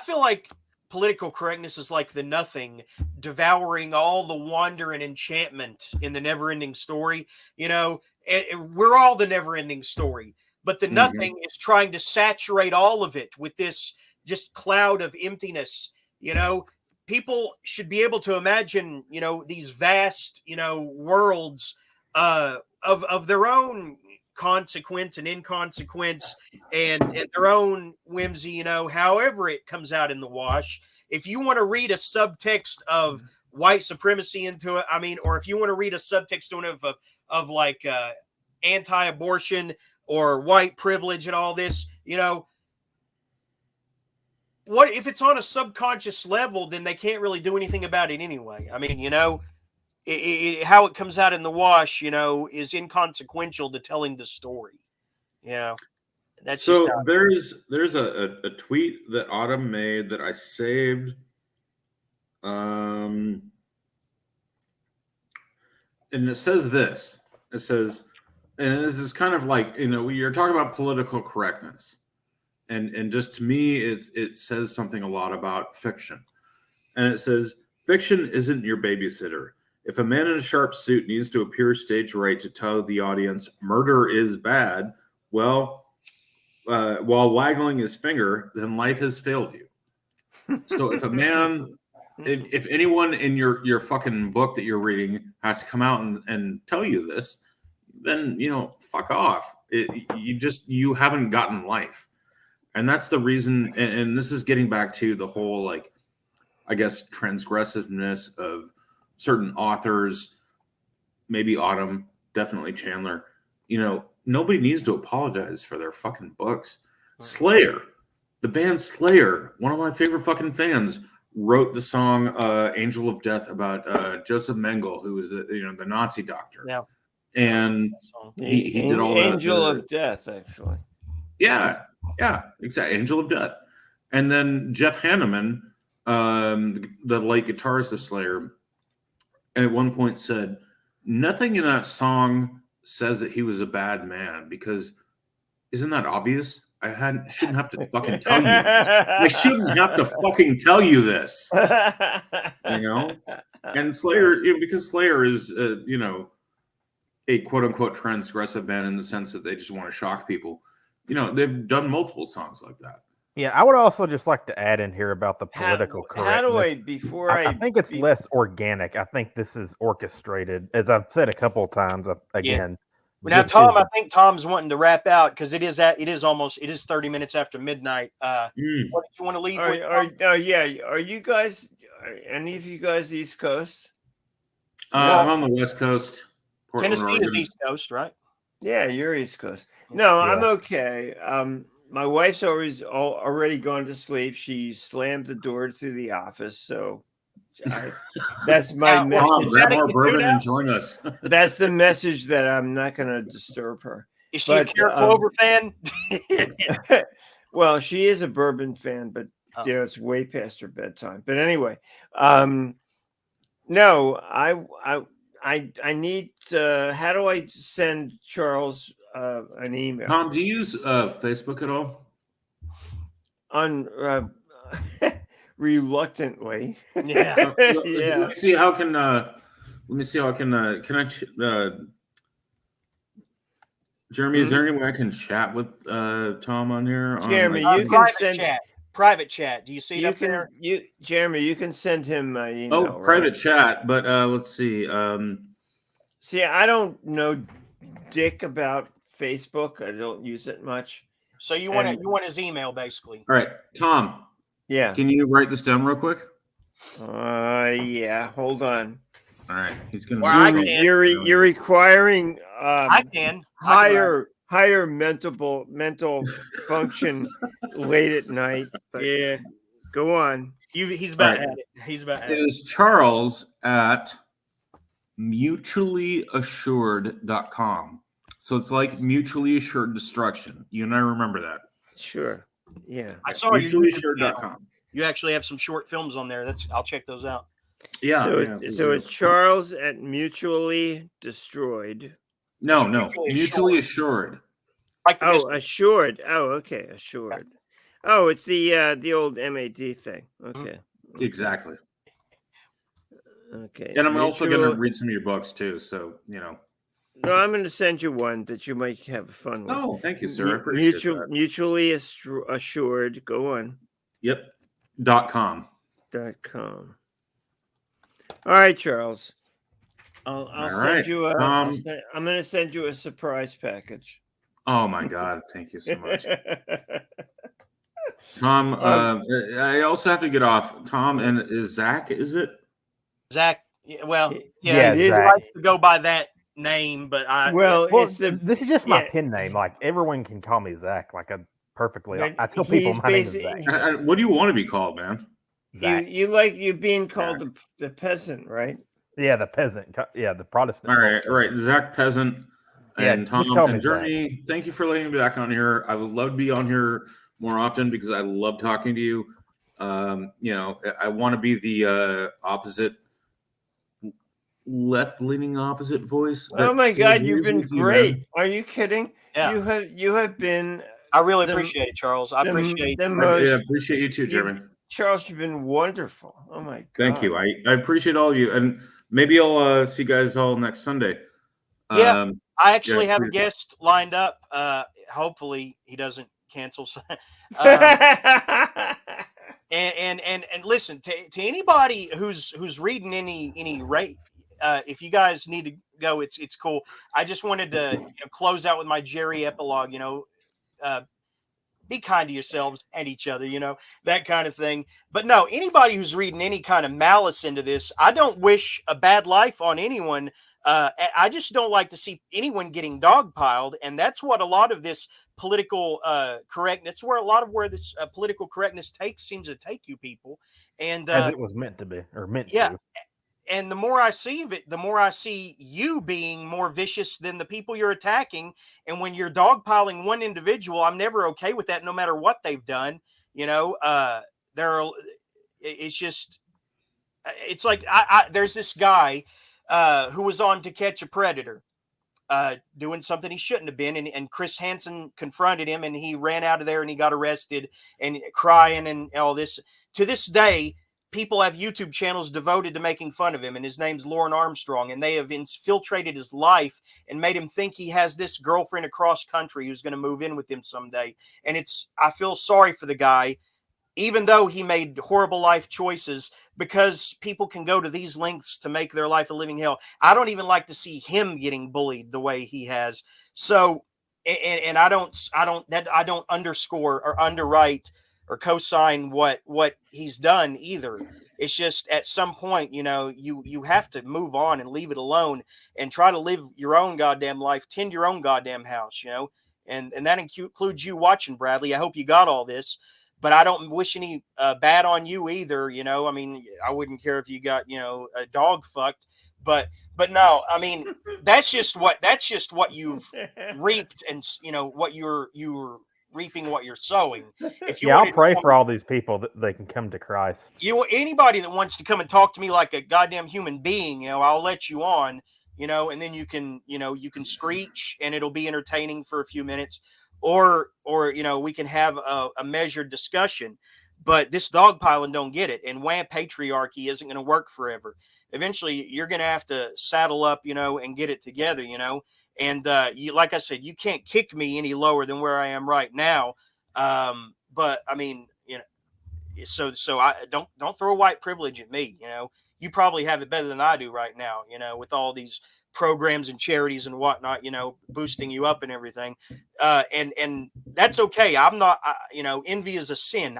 feel like political correctness is like the nothing devouring all the wonder and enchantment in the never-ending story. We're all the never-ending story, but the nothing is trying to saturate all of it with this just cloud of emptiness. People should be able to imagine, these vast, worlds of their own consequence and inconsequence and their own whimsy, however it comes out in the wash. If you want to read a subtext of white supremacy into it, or if you want to read a subtext of like anti-abortion or white privilege and all this, what if it's on a subconscious level, then they can't really do anything about it anyway. How it comes out in the wash, is inconsequential to telling the story. That's so just there's a tweet that Autumn made that I saved. And it says this. It says, and this is kind of like, you're talking about political correctness. And just to me, it says something a lot about fiction. And it says, fiction isn't your babysitter. If a man in a sharp suit needs to appear stage right to tell the audience murder is bad, well, while waggling his finger, then life has failed you. So if a man, if anyone in your fucking book that you're reading has to come out and tell you this, then, fuck off. You haven't gotten life. And that's the reason, and this is getting back to the whole, like, I guess, transgressiveness of certain authors, maybe Autumn, definitely Chandler. Nobody needs to apologize for their fucking books. Slayer, the band Slayer, one of my favorite fucking fans, wrote the song Angel of Death about Joseph Mengele, who was the Nazi doctor. Yeah. And he did all Angel of Death, actually. Yeah, exactly. Angel of Death. And then Jeff Hanneman, the late guitarist of Slayer, at one point said, nothing in that song says that he was a bad man, because isn't that obvious? Shouldn't have to fucking tell you this. I shouldn't have to fucking tell you this. And Slayer, because Slayer is, a quote unquote transgressive band in the sense that they just want to shock people. They've done multiple songs like that. Yeah, I would also just like to add in here about the political correctness. How do I think it's less organic. I think this is orchestrated, as I've said a couple of times. Again, now Tom, I think Tom's wanting to wrap out because it is 30 minutes after midnight. What did you want to leave with? Are you guys? Are any of you guys East Coast? I'm on the West Coast. Portland, Tennessee Oregon. is East Coast, right? Yeah, you're East Coast. No, I'm okay. My wife's already gone to sleep. She slammed the door to the office, so that's my message. Grab more bourbon and join us. That's the message, that I'm not going to disturb her. Is she a Pure Clover fan? Well, she is a bourbon fan, but it's way past her bedtime. But anyway, no, I need to. How do I send Charles an email? Tom, do you use Facebook at all? Reluctantly. Yeah. Yeah. Let me see how can I Jeremy, is there any way I can chat with Tom on here? Jeremy, you can send private chat. Do you see it up there? Jeremy, you can send him my email. Oh, private chat, but let's see. See, I don't know dick about Facebook. I don't use it much. So you want his email, basically. All right, Tom. Yeah. Can you write this down real quick? Yeah. Hold on. All right. He's gonna. You're requiring. I can higher mental function late at night. Yeah. Go on. He's about at it. He's about at it. It is Charles at mutuallyassured.com. So it's like mutually assured destruction. You and I remember that. Sure. Yeah. I saw mutuallyassured.com. You actually have some short films on there. I'll check those out. Yeah. So it's Charles at Mutually Destroyed. No. Mutually assured. Like assured. Oh, okay. Assured. Oh, it's the old MAD thing. Okay. Exactly. Okay. And I'm also going to read some of your books too. So, No, I'm going to send you one that you might have fun with. Oh, thank you, sir. I appreciate that. Mutually assured. Go on. Yep. .com. .com. All right, Charles. I'll send you a. I'm going to send you a surprise package. Oh my God! Thank you so much, Tom. I also have to get off. Tom and is Zach? Is it? Zach, well, yeah, Yeah, it is. he Zach. likes to go by that name, but Well, Well, it's the this is just my yeah, pen name. Like everyone can call me Zach. Like but I tell people he's my name is Zach. basically What do you want to be called, man? Zach. you like you being called Zach. the peasant, right? Yeah, the peasant. Yeah, the Protestant. All call me right, peasant. Zach Peasant Yeah, and Tom just call me and Zach. Jeremy. Thank you for letting me back on here. I would love to be on here more often because I love talking to you. I want to be the opposite, left-leaning opposite voice. Oh That my still God, you've agrees been with you, man. great. Are you kidding? yeah, You have been I really the appreciate it, Charles. I appreciate. the I most appreciate you too, Jeremy. Charles, you've been wonderful. Oh my Thank God. you. I appreciate all of you, and maybe I'll see you guys all next Sunday. Yeah, I Yeah, actually have a please. guest lined up. Hopefully, he doesn't cancel. um, and listen to anybody who's reading any rate. If you guys need to go, it's cool. I just wanted to close out with my Jerry epilogue. Be kind to yourselves and each other, that kind of thing. But no, anybody who's reading any kind of malice into this, I don't wish a bad life on anyone. I just don't like to see anyone getting dogpiled, and that's what a lot of this political correctness, where this political correctness seems to take you people, and As it was meant to be, or meant yeah, to. and the more I see of it, the more I see you being more vicious than the people you're attacking. And when you're dogpiling one individual, I'm never okay with that, no matter what they've done. There are. It's just. It's like there's this guy who was on To Catch a Predator, doing something he shouldn't have been, and Chris Hansen confronted him, and he ran out of there, and he got arrested, and crying and all this. To this day, people have YouTube channels devoted to making fun of him, and his name's Lauren Armstrong, and they have infiltrated his life and made him think he has this girlfriend across country who's going to move in with him someday. And I feel sorry for the guy, even though he made horrible life choices, because people can go to these lengths to make their life a living hell. I don't even like to see him getting bullied the way he has. So, and I don't underscore or underwrite or co-sign what he's done either. It's just at some point, you have to move on and leave it alone and try to live your own goddamn life, tend your own goddamn house, and that includes you watching, Bradley. I hope you got all this, but I don't wish any bad on you either. I mean, I wouldn't care if you got, a dog fucked, but no, I mean, that's just what you've reaped, and what you're reaping what you're sowing. If you Yeah, I'll wanted pray for all these people that they can come to Christ. anybody that wants to come and talk to me like a goddamn human being, I'll let you on, and then you can screech and it'll be entertaining for a few minutes, or we can have a measured discussion. But this dogpiling don't get it, and wham, patriarchy isn't going to work forever. Eventually, you're going to have to saddle up, and get it together, and like I said, you can't kick me any lower than where I am right now. But I mean, so I don't throw white privilege at me. You probably have it better than I do right now, with all these programs and charities and whatnot, boosting you up and everything. And that's okay. I'm not, envy is a sin.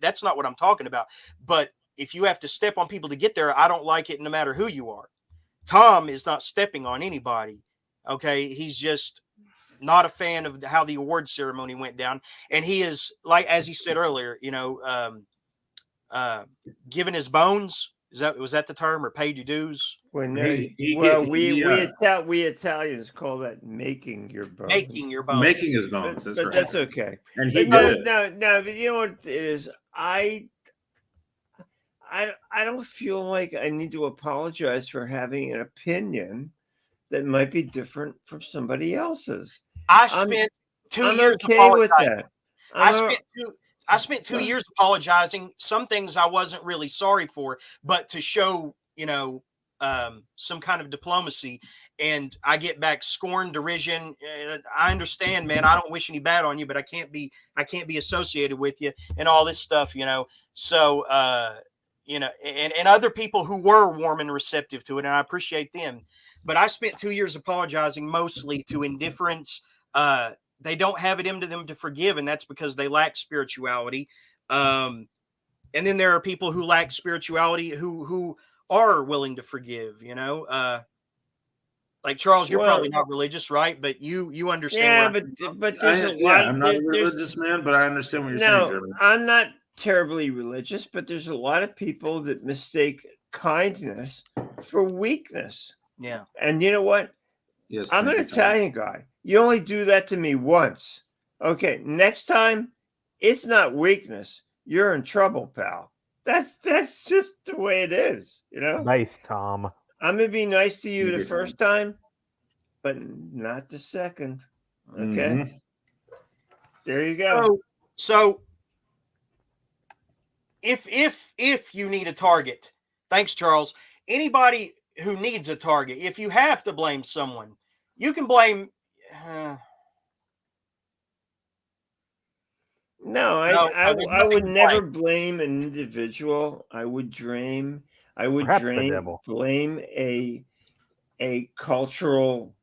That's not what I'm talking about. But if you have to step on people to get there, I don't like it no matter who you are. Tom is not stepping on anybody. Okay. He's just not a fan of how the award ceremony went down. And he is, like, as he said earlier, given his bones. Was that the term, or paid your dues? When we Italians call that making your bones. Making your bones. Making his bones. That's but right. that's okay. And he But did. no, but you know what it is? I don't feel like I need to apologize for having an opinion that might be different from somebody else's. I spent 2 I'm years okay with that. I spent 2 years apologizing. Some things I wasn't really sorry for, but to show, some kind of diplomacy, and I get back scorn, derision. I understand, man. I don't wish any bad on you, but I can't be associated with you and all this stuff, So, and other people who were warm and receptive to it, and I appreciate them. But I spent 2 years apologizing mostly to indifference, they don't have it into them to forgive, and that's because they lack spirituality. And then there are people who lack spirituality who are willing to forgive. Like Charles, you're Well, probably not religious, right? But you understand yeah, where but there's a lot. I'm not a There's religious man, but I understand what you're saying, no, Jeremy. I'm not terribly religious, but there's a lot of people that mistake kindness for weakness. yeah. And you know what? Yes, I'm thank an you, Tom. Italian guy. You only do that to me once. Okay, next time, it's not weakness. You're in trouble, pal. That's just the way it is. Nice, Tom. I'm gonna be nice to you Thank the you, first time, but not the second. Okay, Mhm. there you go. So if you need a target, thanks, Charles. Anybody who needs a target, if you have to blame someone, you can blame. No, I would never blame an individual. I would Perhaps the devil. blame a cultural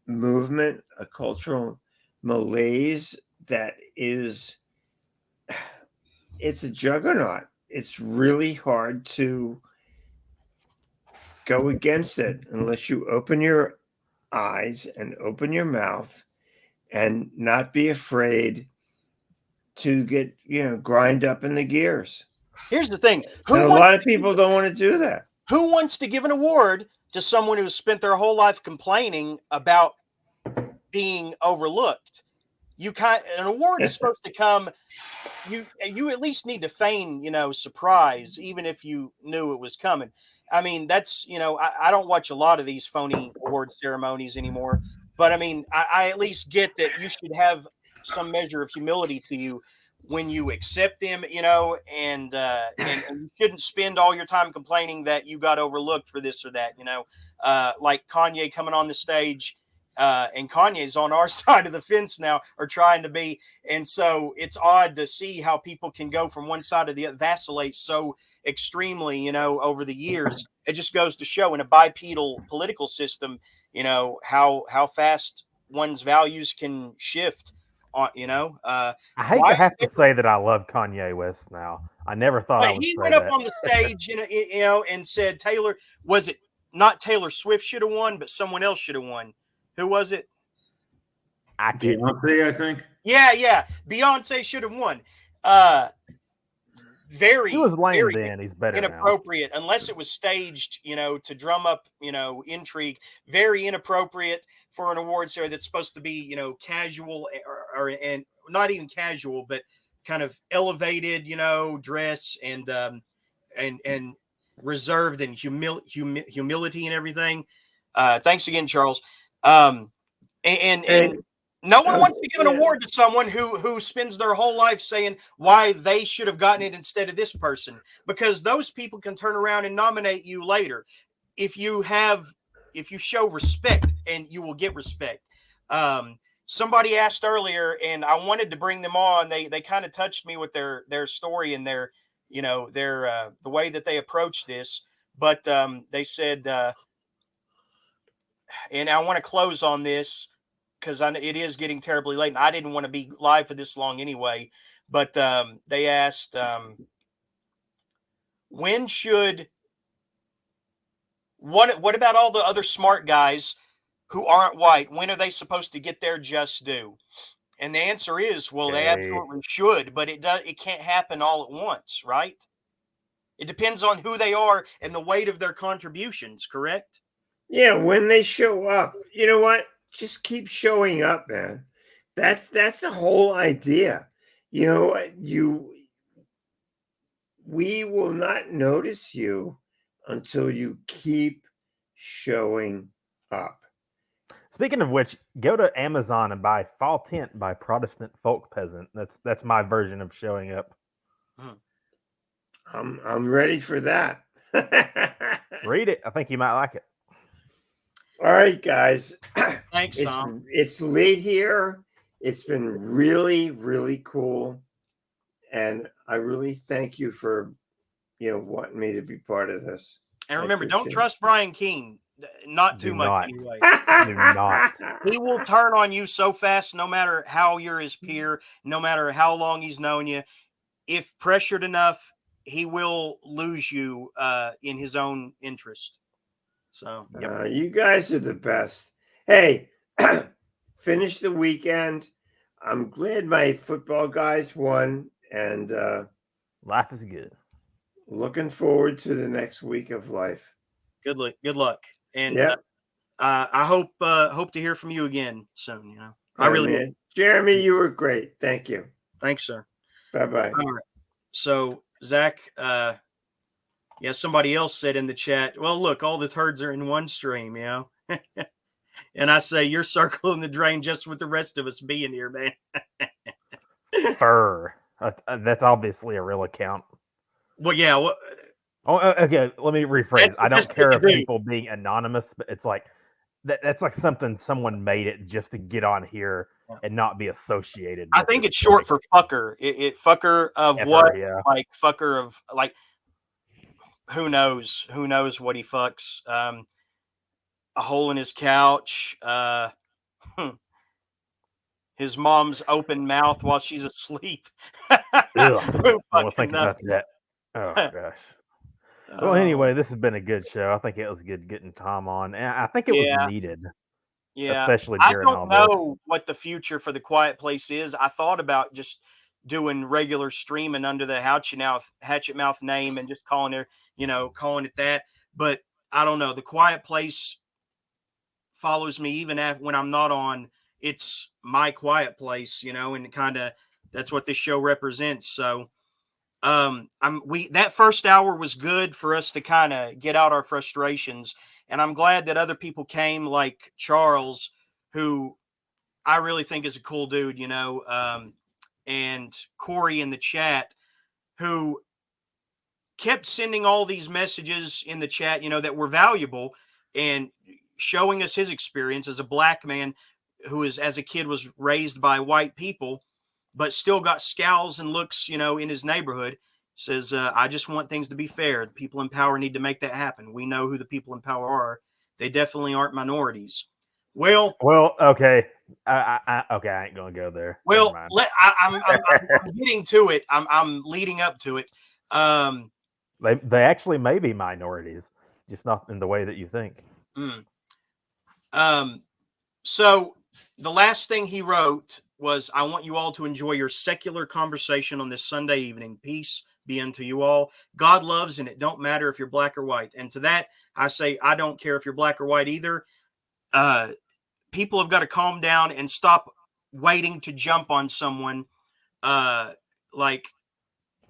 movement, a cultural malaise that is it's a juggernaut. It's really hard to go against it unless you open your eyes and open your mouth and not be afraid to get, grind up in the gears. Here's the thing: And a lot of people don't want to do that. Who wants to give an award to someone who's spent their whole life complaining about being overlooked? An award is supposed to come. You at least need to feign, surprise, even if you knew it was coming. I mean, that's I don't watch a lot of these phony award ceremonies anymore, but I mean, I at least get that you should have some measure of humility to you when you accept them, and you shouldn't spend all your time complaining that you got overlooked for this or that, like Kanye coming on the stage. And Kanye's on our side of the fence now, or trying to be. And so it's odd to see how people can go from one side to the other, vacillate so extremely, over the years. It just goes to show in a bipedal political system, how fast one's values can shift on, I hate to have to say that I love Kanye West now. I never thought I would he say went up that. on the stage, and said was it not Taylor Swift should have won, but someone else should have won. Who was it? I can't. Beyonce, I think. Yeah. Beyonce should have won. He was lame very then. He's better inappropriate, now. unless it was staged, to drum up, intrigue. Very inappropriate for an awards ceremony that's supposed to be, casual and not even casual, but kind of elevated, dress and reserved and humility and everything. Thanks again, Charles. And no one wants to give an award to someone who spends their whole life saying why they should have gotten it instead of this person, because those people can turn around and nominate you later if you show respect, and you will get respect. Somebody asked earlier, and I wanted to bring them on. They kind of touched me with their story and their the way that they approach this, but they said, and I want to close on this because it is getting terribly late, and I didn't want to be live for this long anyway. But they asked, when should what about all the other smart guys who aren't white? When are they supposed to get their just due? And the answer is, well, they absolutely should, but it can't happen all at once, right? It depends on who they are and the weight of their contributions, correct? Yeah, when they show up, you know what? Just keep showing up, man. That's the whole idea. We will not notice you until you keep showing up. Speaking of which, go to Amazon and buy Fall Tent by Protestant Folk Peasant. That's my version of showing up. I'm ready for that. Read it. I think you might like it. All right, guys. Thanks, Tom. It's late here. It's been really, really cool. And I really thank you for, wanting me to be part of this. And remember, don't trust Brian Keene. Not Do too much not. anyway. Do not. He will turn on you so fast, no matter how you're his peer, no matter how long he's known you. If pressured enough, he will lose you in his own interest. So, You guys are the best. Hey, finish the weekend. I'm glad my football guys won, and Life is good. looking forward to the next week of life. good luck. And Yep. I hope to hear from you again soon. You know, I really man. will. Jeremy, you were great. Thank you. Thanks, sir. Bye-bye. All right. So, Zach, yeah, somebody else said in the chat, well, look, all the turds are in one stream, you know? And I say, you're circling the drain just with the rest of us being here, man. Fur. That's obviously a real account. Well, yeah. Well, Oh, okay. Let me rephrase. That's I the don't best care they if can do. people being anonymous, but it's like that's like something someone made it just to get on here and not be associated. I with think it. it's short for fucker. It fucker of Effer, what? yeah. Like fucker of like who knows? Who knows what he fucks? A hole in his couch. His mom's open mouth while she's asleep. Ugh, Who I want to fucking think knows? about that. Oh gosh. Well, anyway, this has been a good show. I think it was good getting Tom on, and I think it Yeah. was needed, Yeah, especially I during all don't this. know what the future for the Quiet Place is. I thought about just doing regular streaming under the Hatchet Mouth name and just calling it, calling it that. But I don't know. The Quiet Place follows me even when I'm not on. It's my quiet place, and kind of that's what this show represents. So, that first hour was good for us to kind of get out our frustrations, and I'm glad that other people came, like Charles, who I really think is a cool dude, and Corey in the chat, who kept sending all these messages in the chat, that were valuable and showing us his experience as a black man who is, as a kid, was raised by white people, but still got scowls and looks, in his neighborhood. Says, I just want things to be fair. The people in power need to make that happen. We know who the people in power are. They definitely aren't minorities. Well, okay. I ain't gonna go there. Well, I'm getting to it. I'm leading up to it. They actually may be minorities, just not in the way that you think. So the last thing he wrote was, I want you all to enjoy your secular conversation on this Sunday evening. Peace be unto you all. God loves, and it don't matter if you're black or white. And to that, I say, I don't care if you're black or white either. People have got to calm down and stop waiting to jump on someone, like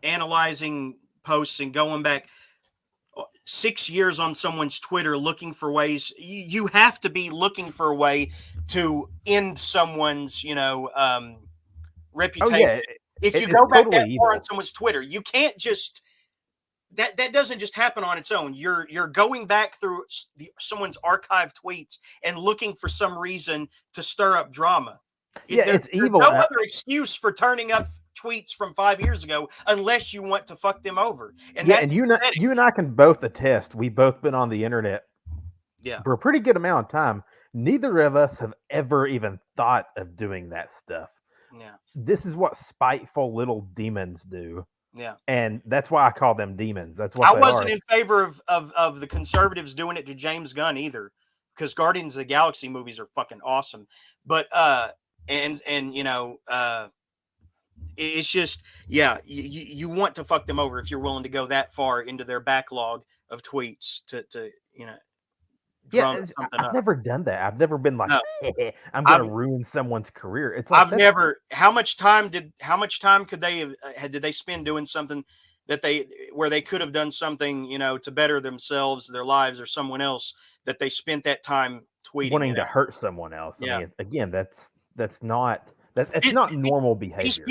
analyzing posts and going back 6 years on someone's Twitter looking for ways. You have to be looking for a way to end someone's, reputation. Oh, yeah. If you go back totally that far evil. on someone's Twitter, you can't just that doesn't just happen on its own. You're going back through someone's archived tweets and looking for some reason to stir up drama. It's evil. There's no other excuse for turning up tweets from 5 years ago unless you want to fuck them over. And and you and I can both attest. We've both been on the internet for a pretty good amount of time. Neither of us have ever even thought of doing that stuff. Yeah. This is what spiteful little demons do. Yeah. And that's why I call them demons. That's what I wasn't in favor of the conservatives doing it to James Gunn either, because Guardians of the Galaxy movies are fucking awesome. But it's just, you want to fuck them over if you're willing to go that far into their backlog of tweets to drum something I've up. never done that. I've never been like, No. I'm going to ruin someone's career. It's like, I've never. How much time could they have? Did they spend doing something where they could have done something, to better themselves, their lives, or someone else, that they spent that time tweeting, wanting to hurt someone else? Yeah. I mean, again, that's not normal behavior.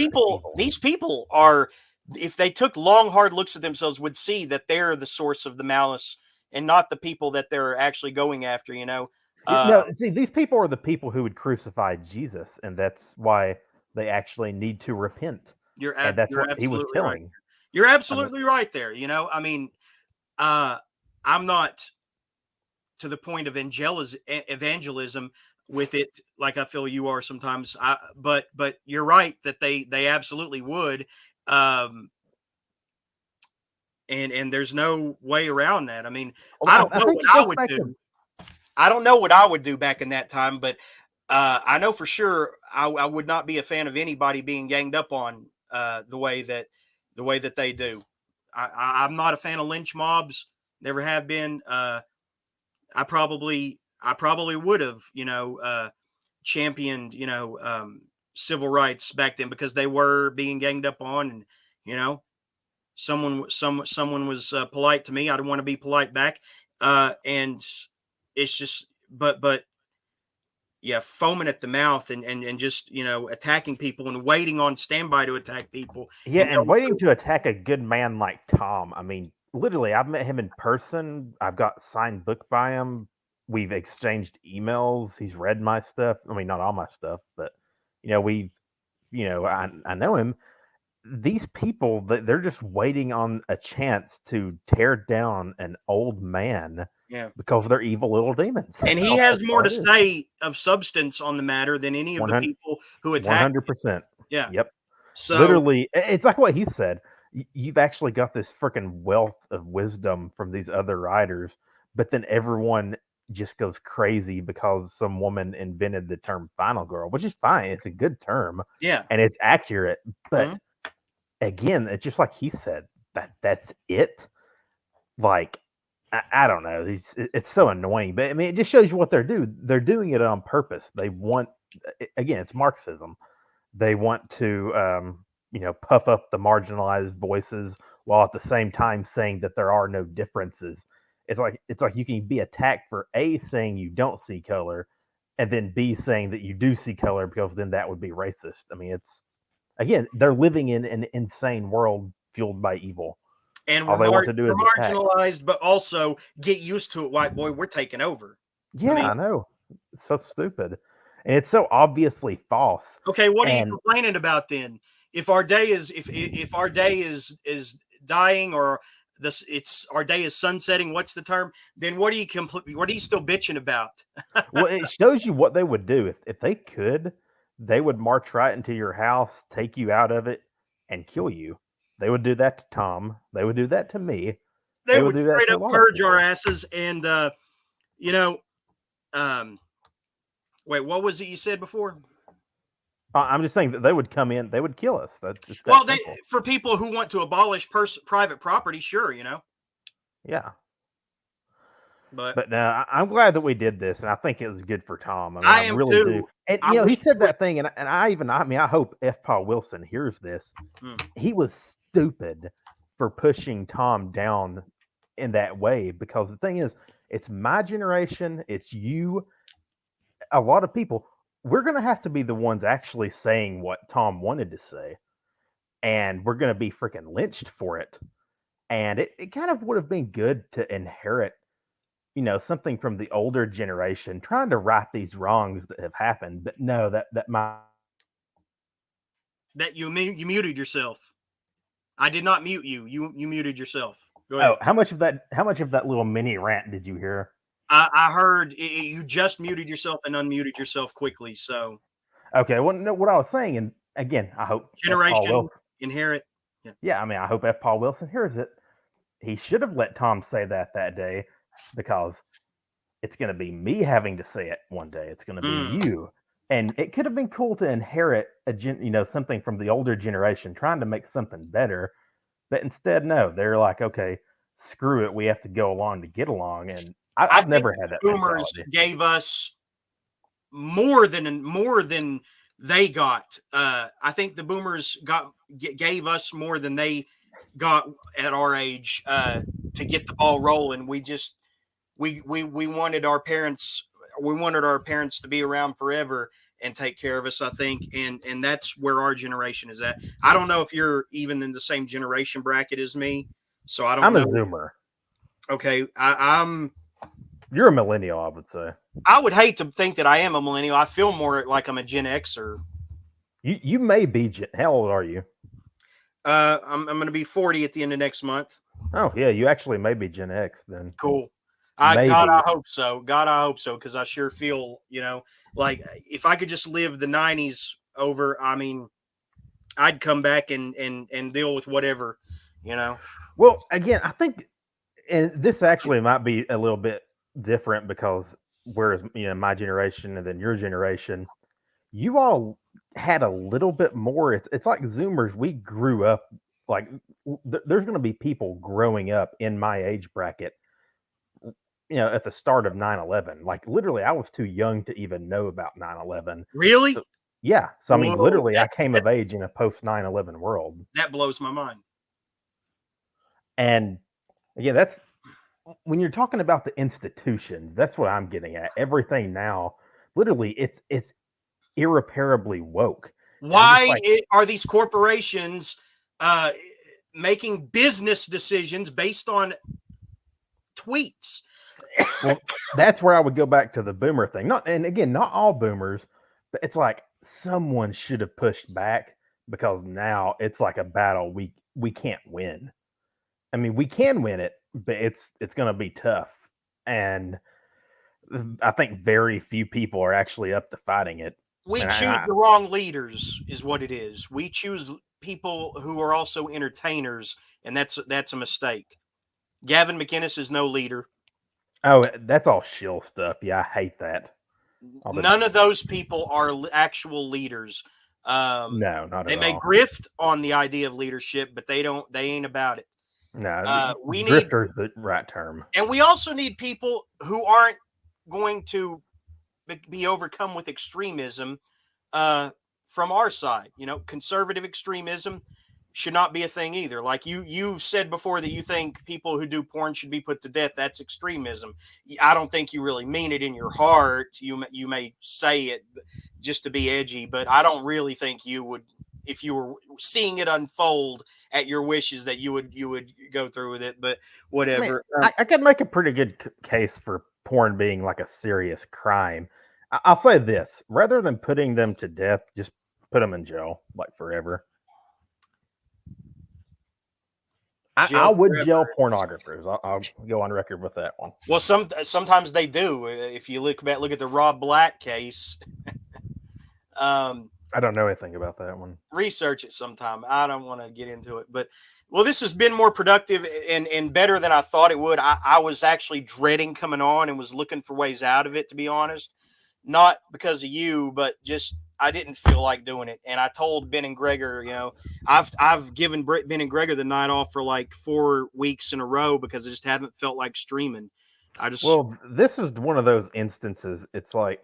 These people are, if they took long, hard looks at themselves, would see that they're the source of the malice and not the people that they're actually going after. No, see, these people are the people who would crucify Jesus, and that's why they actually need to repent. And that's what he was telling. Right. You're absolutely right there. I'm not to the point of evangelism with it, like I feel you are sometimes. But you're right that they absolutely would. And there's no way around that. I mean, I don't know think what it I goes would back do. to I don't know what I would do back in that time, but I know for sure I would not be a fan of anybody being ganged up on the way that they do. I'm not a fan of lynch mobs. Never have been. I probably would have, championed, civil rights back then because they were being ganged up on, and someone was polite to me. I don't want to be polite back, and it's just, but yeah, foaming at the mouth and just attacking people and waiting on standby to attack people. Yeah, and don't- waiting to attack a good man like Tom. I mean, literally, I've met him in person. I've got signed book by him. We've exchanged emails. He's read my stuff. I mean, not all my stuff, but I know him. These people, they're just waiting on a chance to tear down an old man Yeah. because they're evil little demons. And he has more to say of substance on the matter than any of the 100 people who attack. 100%. Yeah. Yep. So Literally, it's like what he said. You've actually got this freaking wealth of wisdom from these other writers, but then everyone just goes crazy because some woman invented the term final girl, which is fine. It's a good term. Yeah. And it's accurate. But Mhm. again, it's just like he said, that's it. Like, I don't know. It's so annoying. But I mean, it just shows you what they're doing. They're doing it on purpose. They want, again, it's Marxism. They want to, puff up the marginalized voices while at the same time saying that there are no differences. It's like you can be attacked for A, saying you don't see color, and then B, saying that you do see color, because then that would be racist. I mean, they're living in an insane world fueled by evil. And All they want to do is attack. marginalized, but also get used to it, white boy. We're taking over. Yeah, I know. It's so stupid. And it's so obviously false. Okay, what are you And complaining about then? If our day is if our day is dying, or our day is sunsetting, what's the term? Then what are you still bitching about? well, it shows you what they would do if they could. They would march right into your house, take you out of it, and kill you. They would do that to Tom. They would do that to me. They would would do that straight to a up lot of purge our people. asses. And wait, what was it you said before? I'm just saying that they would come in. They would kill us. That's just that Well, simple. for people who want to abolish private property, sure, Yeah. But But no, I'm glad that we did this, and I think it was good for Tom. I mean, I I am really too. do. And I he wish said we that thing, and I hope F. Paul Wilson hears this. He was stupid for pushing Tom down in that way, because the thing is, it's my generation, it's you, a lot of people. We're gonna have to be the ones actually saying what Tom wanted to say, and we're gonna be freaking lynched for it. And it kind of would have been good to inherit something from the older generation, trying to right these wrongs that have happened. But no, that my that you muted yourself. I did not mute you. You muted yourself. Go ahead. how much of that little mini rant did you hear? I heard you just muted yourself and unmuted yourself quickly. So Okay, well, no, what I was saying, and again, I hope F. Paul generation Wilson, inherit. yeah, I mean, I hope F. Paul Wilson hears it. He should have let Tom say that day, because it's going to be me having to say it one day. It's going to be you. And it could have been cool to inherit something from the older generation, trying to make something better. But instead, no, they're like, okay, screw it. We have to go along to get along. And I've never had that Boomers mentality. gave us more than they got. I think the boomers gave us more than they got at our age to get the ball rolling. We wanted our parents. We wanted our parents to be around forever and take care of us, I think. And that's where our generation is at. I don't know if you're even in the same generation bracket as me. So I don't I'm know. a Zoomer. Okay. You're a millennial, I would say. I would hate to think that I am a millennial. I feel more like I'm a Gen Xer. You may be. How old are you? I'm going to be 40 at the end of next month. Oh, yeah, you actually may be Gen X then. Cool. God, Maybe. I hope so. God, I hope so, because I sure feel, like if I could just live the '90s over, I mean, I'd come back and deal with whatever, you know. Well, again, I think, and this actually might be a little bit different because whereas my generation and then your generation, you all had a little bit more. It's like Zoomers. We grew up like there's going to be people growing up in my age bracket, at the start of 9/11. Like literally, I was too young to even know about 9/11. Really? So yeah, so I mean, Whoa, literally, I came of age in a post 9/11 world, that blows my mind. and yeah, that's when you're talking about the institutions. That's what I'm getting at. Everything now, literally, it's irreparably woke. And I'm just Why like, are these corporations making business decisions based on tweets? well, that's where I would go back to the boomer thing. Not, and again, not all boomers, but it's like someone should have pushed back because now it's like a battle we can't win. I mean, we can win it, but it's going to be tough, and I think very few people are actually up to fighting it. We And choose the wrong leaders, is what it is. We choose people who are also entertainers, and that's a mistake. Gavin McInnes is no leader. oh, that's all shill stuff. Yeah, I hate that. None of those people are actual leaders. No, not They at may all. grift on the idea of leadership, but they ain't about it. No, We need, drifter's the right term. and we also need people who aren't going to be overcome with extremism from our side. Conservative extremism should not be a thing either. Like you've said before that you think people who do porn should be put to death. That's extremism. I don't think you really mean it in your heart. You may say it just to be edgy, but I don't really think you would, if you were seeing it unfold at your wishes, that you would go through with it. But whatever. I mean, I could make a pretty good case for porn being like a serious crime. I'll say this: rather than putting them to death, just put them in jail, like forever. I would jail pornographers. I'll go on record with that one. Well, sometimes they do. If you look at the Rob Black case, I don't know anything about that one. research it sometime. I don't want to get into it, but well, this has been more productive and better than I thought it would. I was actually dreading coming on and was looking for ways out of it, to be honest. Not because of you, but just I didn't feel like doing it. And I told Ben and Gregor, I've given Ben and Gregor the night off for like 4 weeks in a row because I just haven't felt like streaming. Well, this is one of those instances. It's like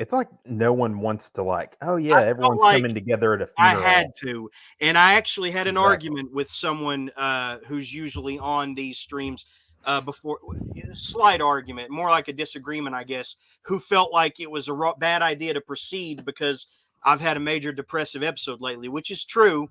no one wants to oh yeah, everyone's coming together at a funeral. I had to, and I actually had an argument with someone who's usually on these streams before. Slight argument, more like a disagreement, I guess. Who felt like it was a bad idea to proceed because I've had a major depressive episode lately, which is true,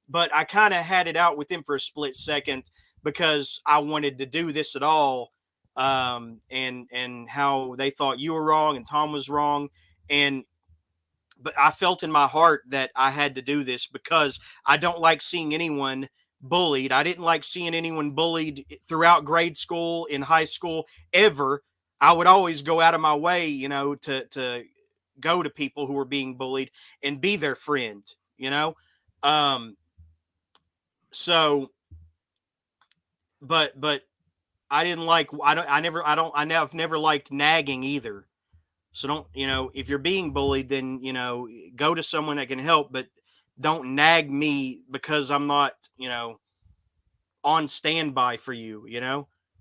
but I kind of had it out with him for a split second because I wanted to do this at all. And how they thought you were wrong and Tom was wrong. But I felt in my heart that I had to do this because I don't like seeing anyone bullied. I didn't like seeing anyone bullied throughout grade school, in high school, ever. I would always go out of my way, to go to people who were being bullied and be their friend, So, but I've never liked nagging either. So don't, if you're being bullied, then, go to someone that can help, but don't nag me because I'm not, on standby for you,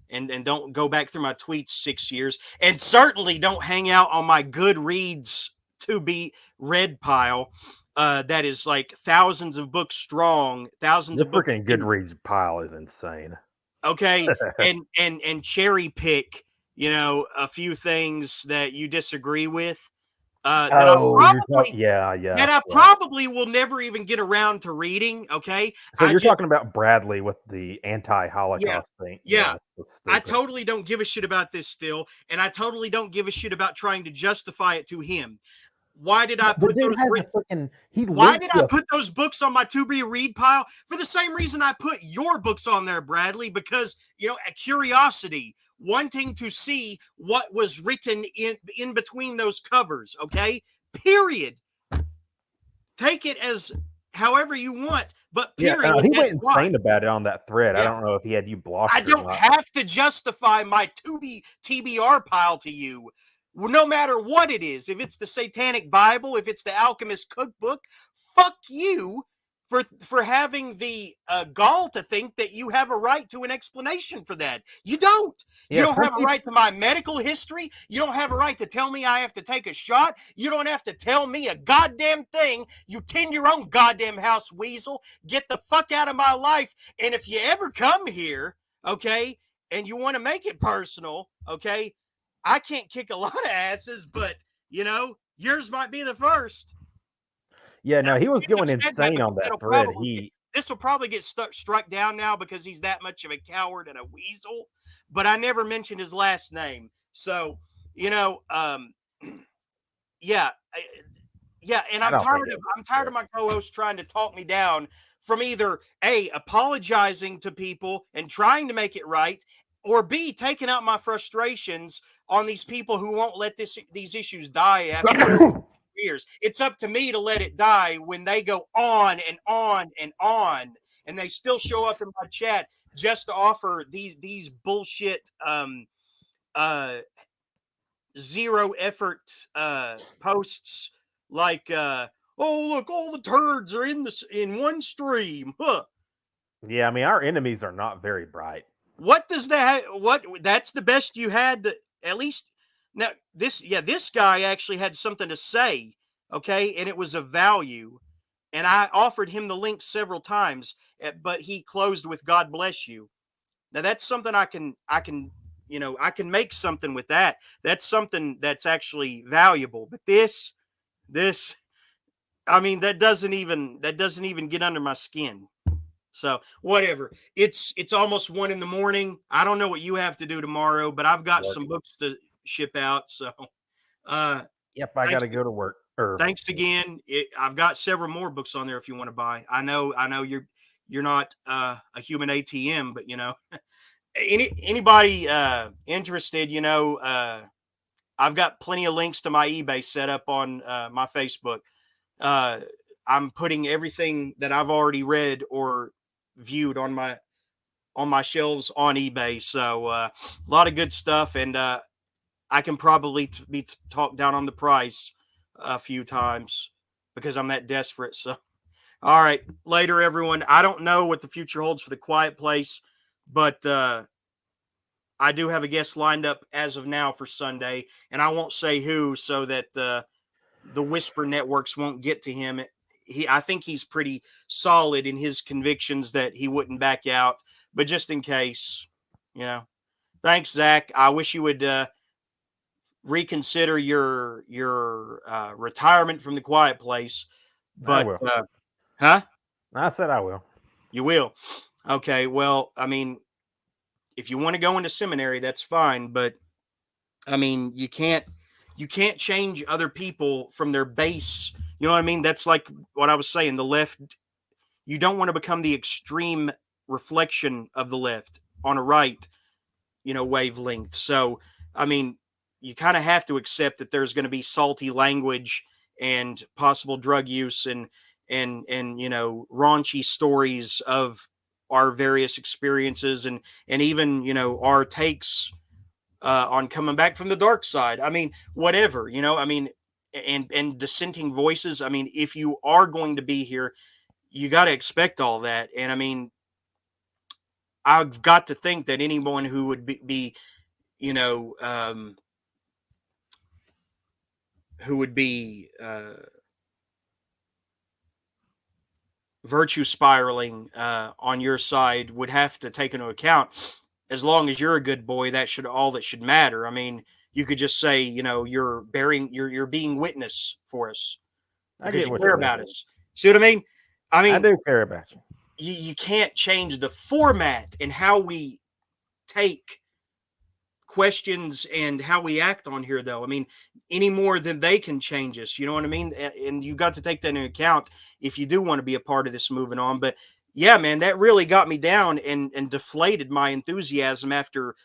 and don't go back through my tweets 6 years, and certainly don't hang out on my Goodreads to be read pile. That is like thousands of books strong, thousands of books. Freaking Goodreads pile is insane. Okay, and cherry pick, a few things that you disagree with. That I probably will never even get around to reading. Okay, so you're talking about Bradley with the anti-Holocaust thing. Yeah, I totally don't give a shit about this still, and I totally don't give a shit about trying to justify it to him. Why did I The put dude those? has a freaking. Why did I put those books on my to be read pile? For the same reason I put your books on there, Bradley, because a curiosity, wanting to see what was written in between those covers. Okay, period. Take it as however you want, but period. He that's went insane why. about it on that thread. I Yeah. don't know if he had you blocked. I or don't not. have to justify my TBR pile to you, no matter what it is. If it's the Satanic Bible, if it's the Alchemist Cookbook, fuck you for having the gall to think that you have a right to an explanation for that. You don't. You don't have a right to my medical history. You don't have a right to tell me I have to take a shot. You don't have to tell me a goddamn thing. You tend your own goddamn house, weasel. Get the fuck out of my life. And if you ever come here, okay, and you want to make it personal, okay, I can't kick a lot of asses, but yours might be the first. Yeah, no, he was going Said that insane on because that thread. this will probably get struck down now because he's that much of a coward and a weasel. But I never mentioned his last name, so yeah, yeah. And I'm tired of my co-host trying to talk me down from either A, apologizing to people and trying to make it right, or B, taking out my frustrations on these people who won't let these issues die after years. It's up to me to let it die when they go on and on and on, and they still show up in my chat just to offer these bullshit zero effort posts like oh look, all the turds are in one stream. Huh. Yeah, I mean, our enemies are not very bright. What does that? That's the best you had to, at least. Now this guy actually had something to say, okay, and it was of value, and I offered him the link several times, but he closed with "God bless you." Now that's something I can I can make something with that. That's something that's actually valuable. But this, I mean, that doesn't even get under my skin. So whatever. It's almost 1 a.m. I don't know what you have to do tomorrow, but I've got some books to ship out. So yep, I got to go to work. Thanks again. I've got several more books on there if you want to buy. I know you're not a human ATM, but anybody interested, I've got plenty of links to my eBay set up on my Facebook. I'm putting everything that I've already read or viewed on my shelves on eBay. So a lot of good stuff, and I can probably be talked down on the price a few times because I'm that desperate. So, all right, later, everyone. I don't know what the future holds for the Quiet Place, but I do have a guest lined up as of now for Sunday, and I won't say who so that the Whisper networks won't get to him. I think he's pretty solid in his convictions that he wouldn't back out, but just in case, Thanks, Zach. I wish you would reconsider your retirement from the Quiet Place. But huh? I said I will. You will. Okay. Well, I mean, if you want to go into seminary, that's fine. But I mean, you can't change other people from their base. You know what I mean? That's like what I was saying. The left, you don't want to become the extreme reflection of the left on a right, wavelength. So, I mean, you kind of have to accept that there's going to be salty language and possible drug use and raunchy stories of our various experiences and even our takes on coming back from the dark side. I mean, whatever, I mean, and dissenting voices. I mean, if you are going to be here, you got to expect all that. And I mean, I've got to think that anyone who would be who would be virtue spiraling on your side would have to take into account, as long as you're a good boy, that should matter. I mean, you could just say, you're being witness for us because you care about us. See what I mean? I do care about you. You can't change the format and how we take questions and how we act on here, though. I mean, any more than they can change us. You know what I mean? And you got to take that into account if you do want to be a part of this moving on. But yeah, man, that really got me down and deflated my enthusiasm after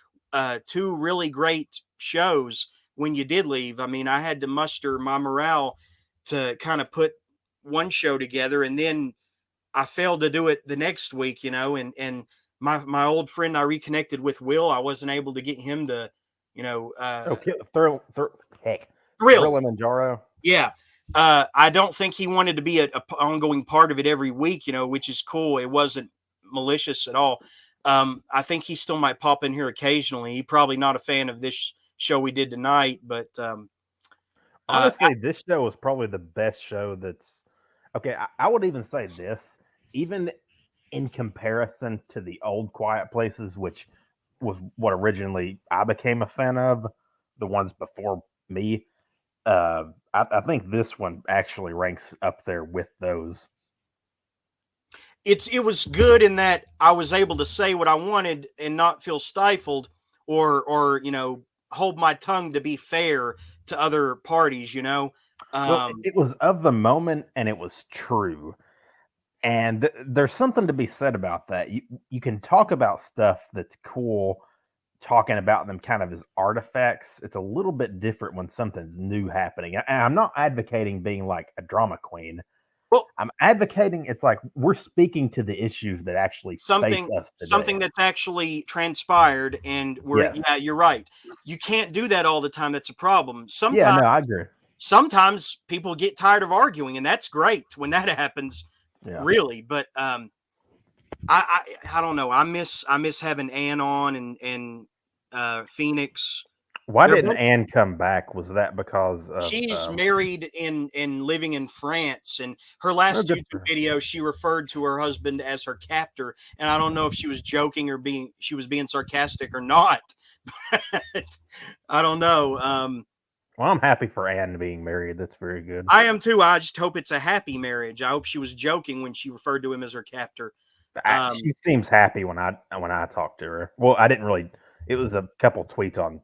2 really great shows when you did leave. I mean, I had to muster my morale to kind of put one show together, and then I failed to do it the next week, and my old friend I reconnected with, Will. I wasn't able to get him to, Okay, heck, Thrill. Kilimanjaro. Yeah. I don't think he wanted to be a ongoing part of it every week, which is cool. It wasn't malicious at all. I think he still might pop in here occasionally. He's probably not a fan of this show we did tonight, but honestly, this show is probably the best show that's okay. I would even say this, even in comparison to the old Quiet Places, which was what originally I became a fan of, the ones before me. I think this one actually ranks up there with those. it was good in that I was able to say what I wanted and not feel stifled or hold my tongue to be fair to other parties. Well, it was of the moment and it was true. And there's something to be said about that. You can talk about stuff that's cool, talking about them kind of as artifacts. It's a little bit different when something's new happening. And I'm not advocating being like a drama queen. Well, I'm advocating it's like we're speaking to the issues that actually face us today. Something that's actually transpired, and yeah, you're right. You can't do that all the time. That's a problem. Sometimes, yeah, no, I agree. Sometimes people get tired of arguing, and that's great when that happens. Yeah. Really, but I don't know. I miss having Ann on and Phoenix. Why didn't Anne come back? Was that because of, she's married and living in France, and her last YouTube video, she referred to her husband as her captor, and I don't know if she was joking or being sarcastic or not. But I don't know. Well, I'm happy for Anne being married. That's very good. I am too. I just hope it's a happy marriage. I hope she was joking when she referred to him as her captor. She seems happy when I talked to her. Well, I didn't really. It was a couple tweets on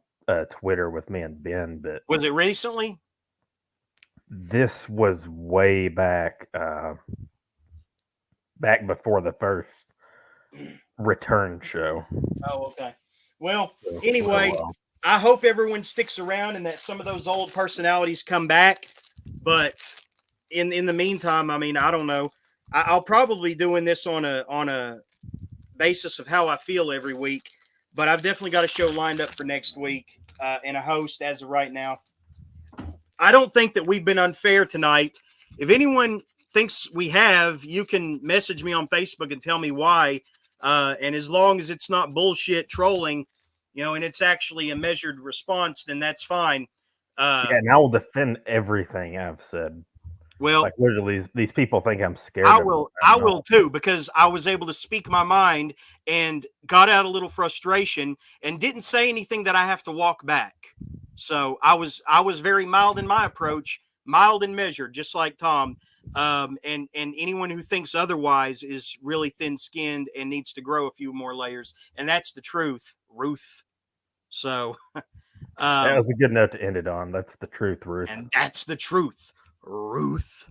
Twitter with me and Ben, but was it recently? This was way back, back before the first return show. Oh, okay. Well, anyway, I hope everyone sticks around and that some of those old personalities come back. But in the meantime, I mean, I don't know. I'll probably doing this on a basis of how I feel every week. But I've definitely got a show lined up for next week and a host as of right now. I don't think that we've been unfair tonight. If anyone thinks we have, you can message me on Facebook and tell me why. And as long as it's not bullshit trolling, and it's actually a measured response, then that's fine. Yeah, and I will defend everything I've said. Well, like literally, these people think I'm scared. I will too, because I was able to speak my mind and got out a little frustration and didn't say anything that I have to walk back. So I was very mild in my approach, mild and measured, just like Tom. And anyone who thinks otherwise is really thin-skinned and needs to grow a few more layers. And that's the truth, Ruth. So that was a good note to end it on. That's the truth, Ruth. And that's the truth, Ruth.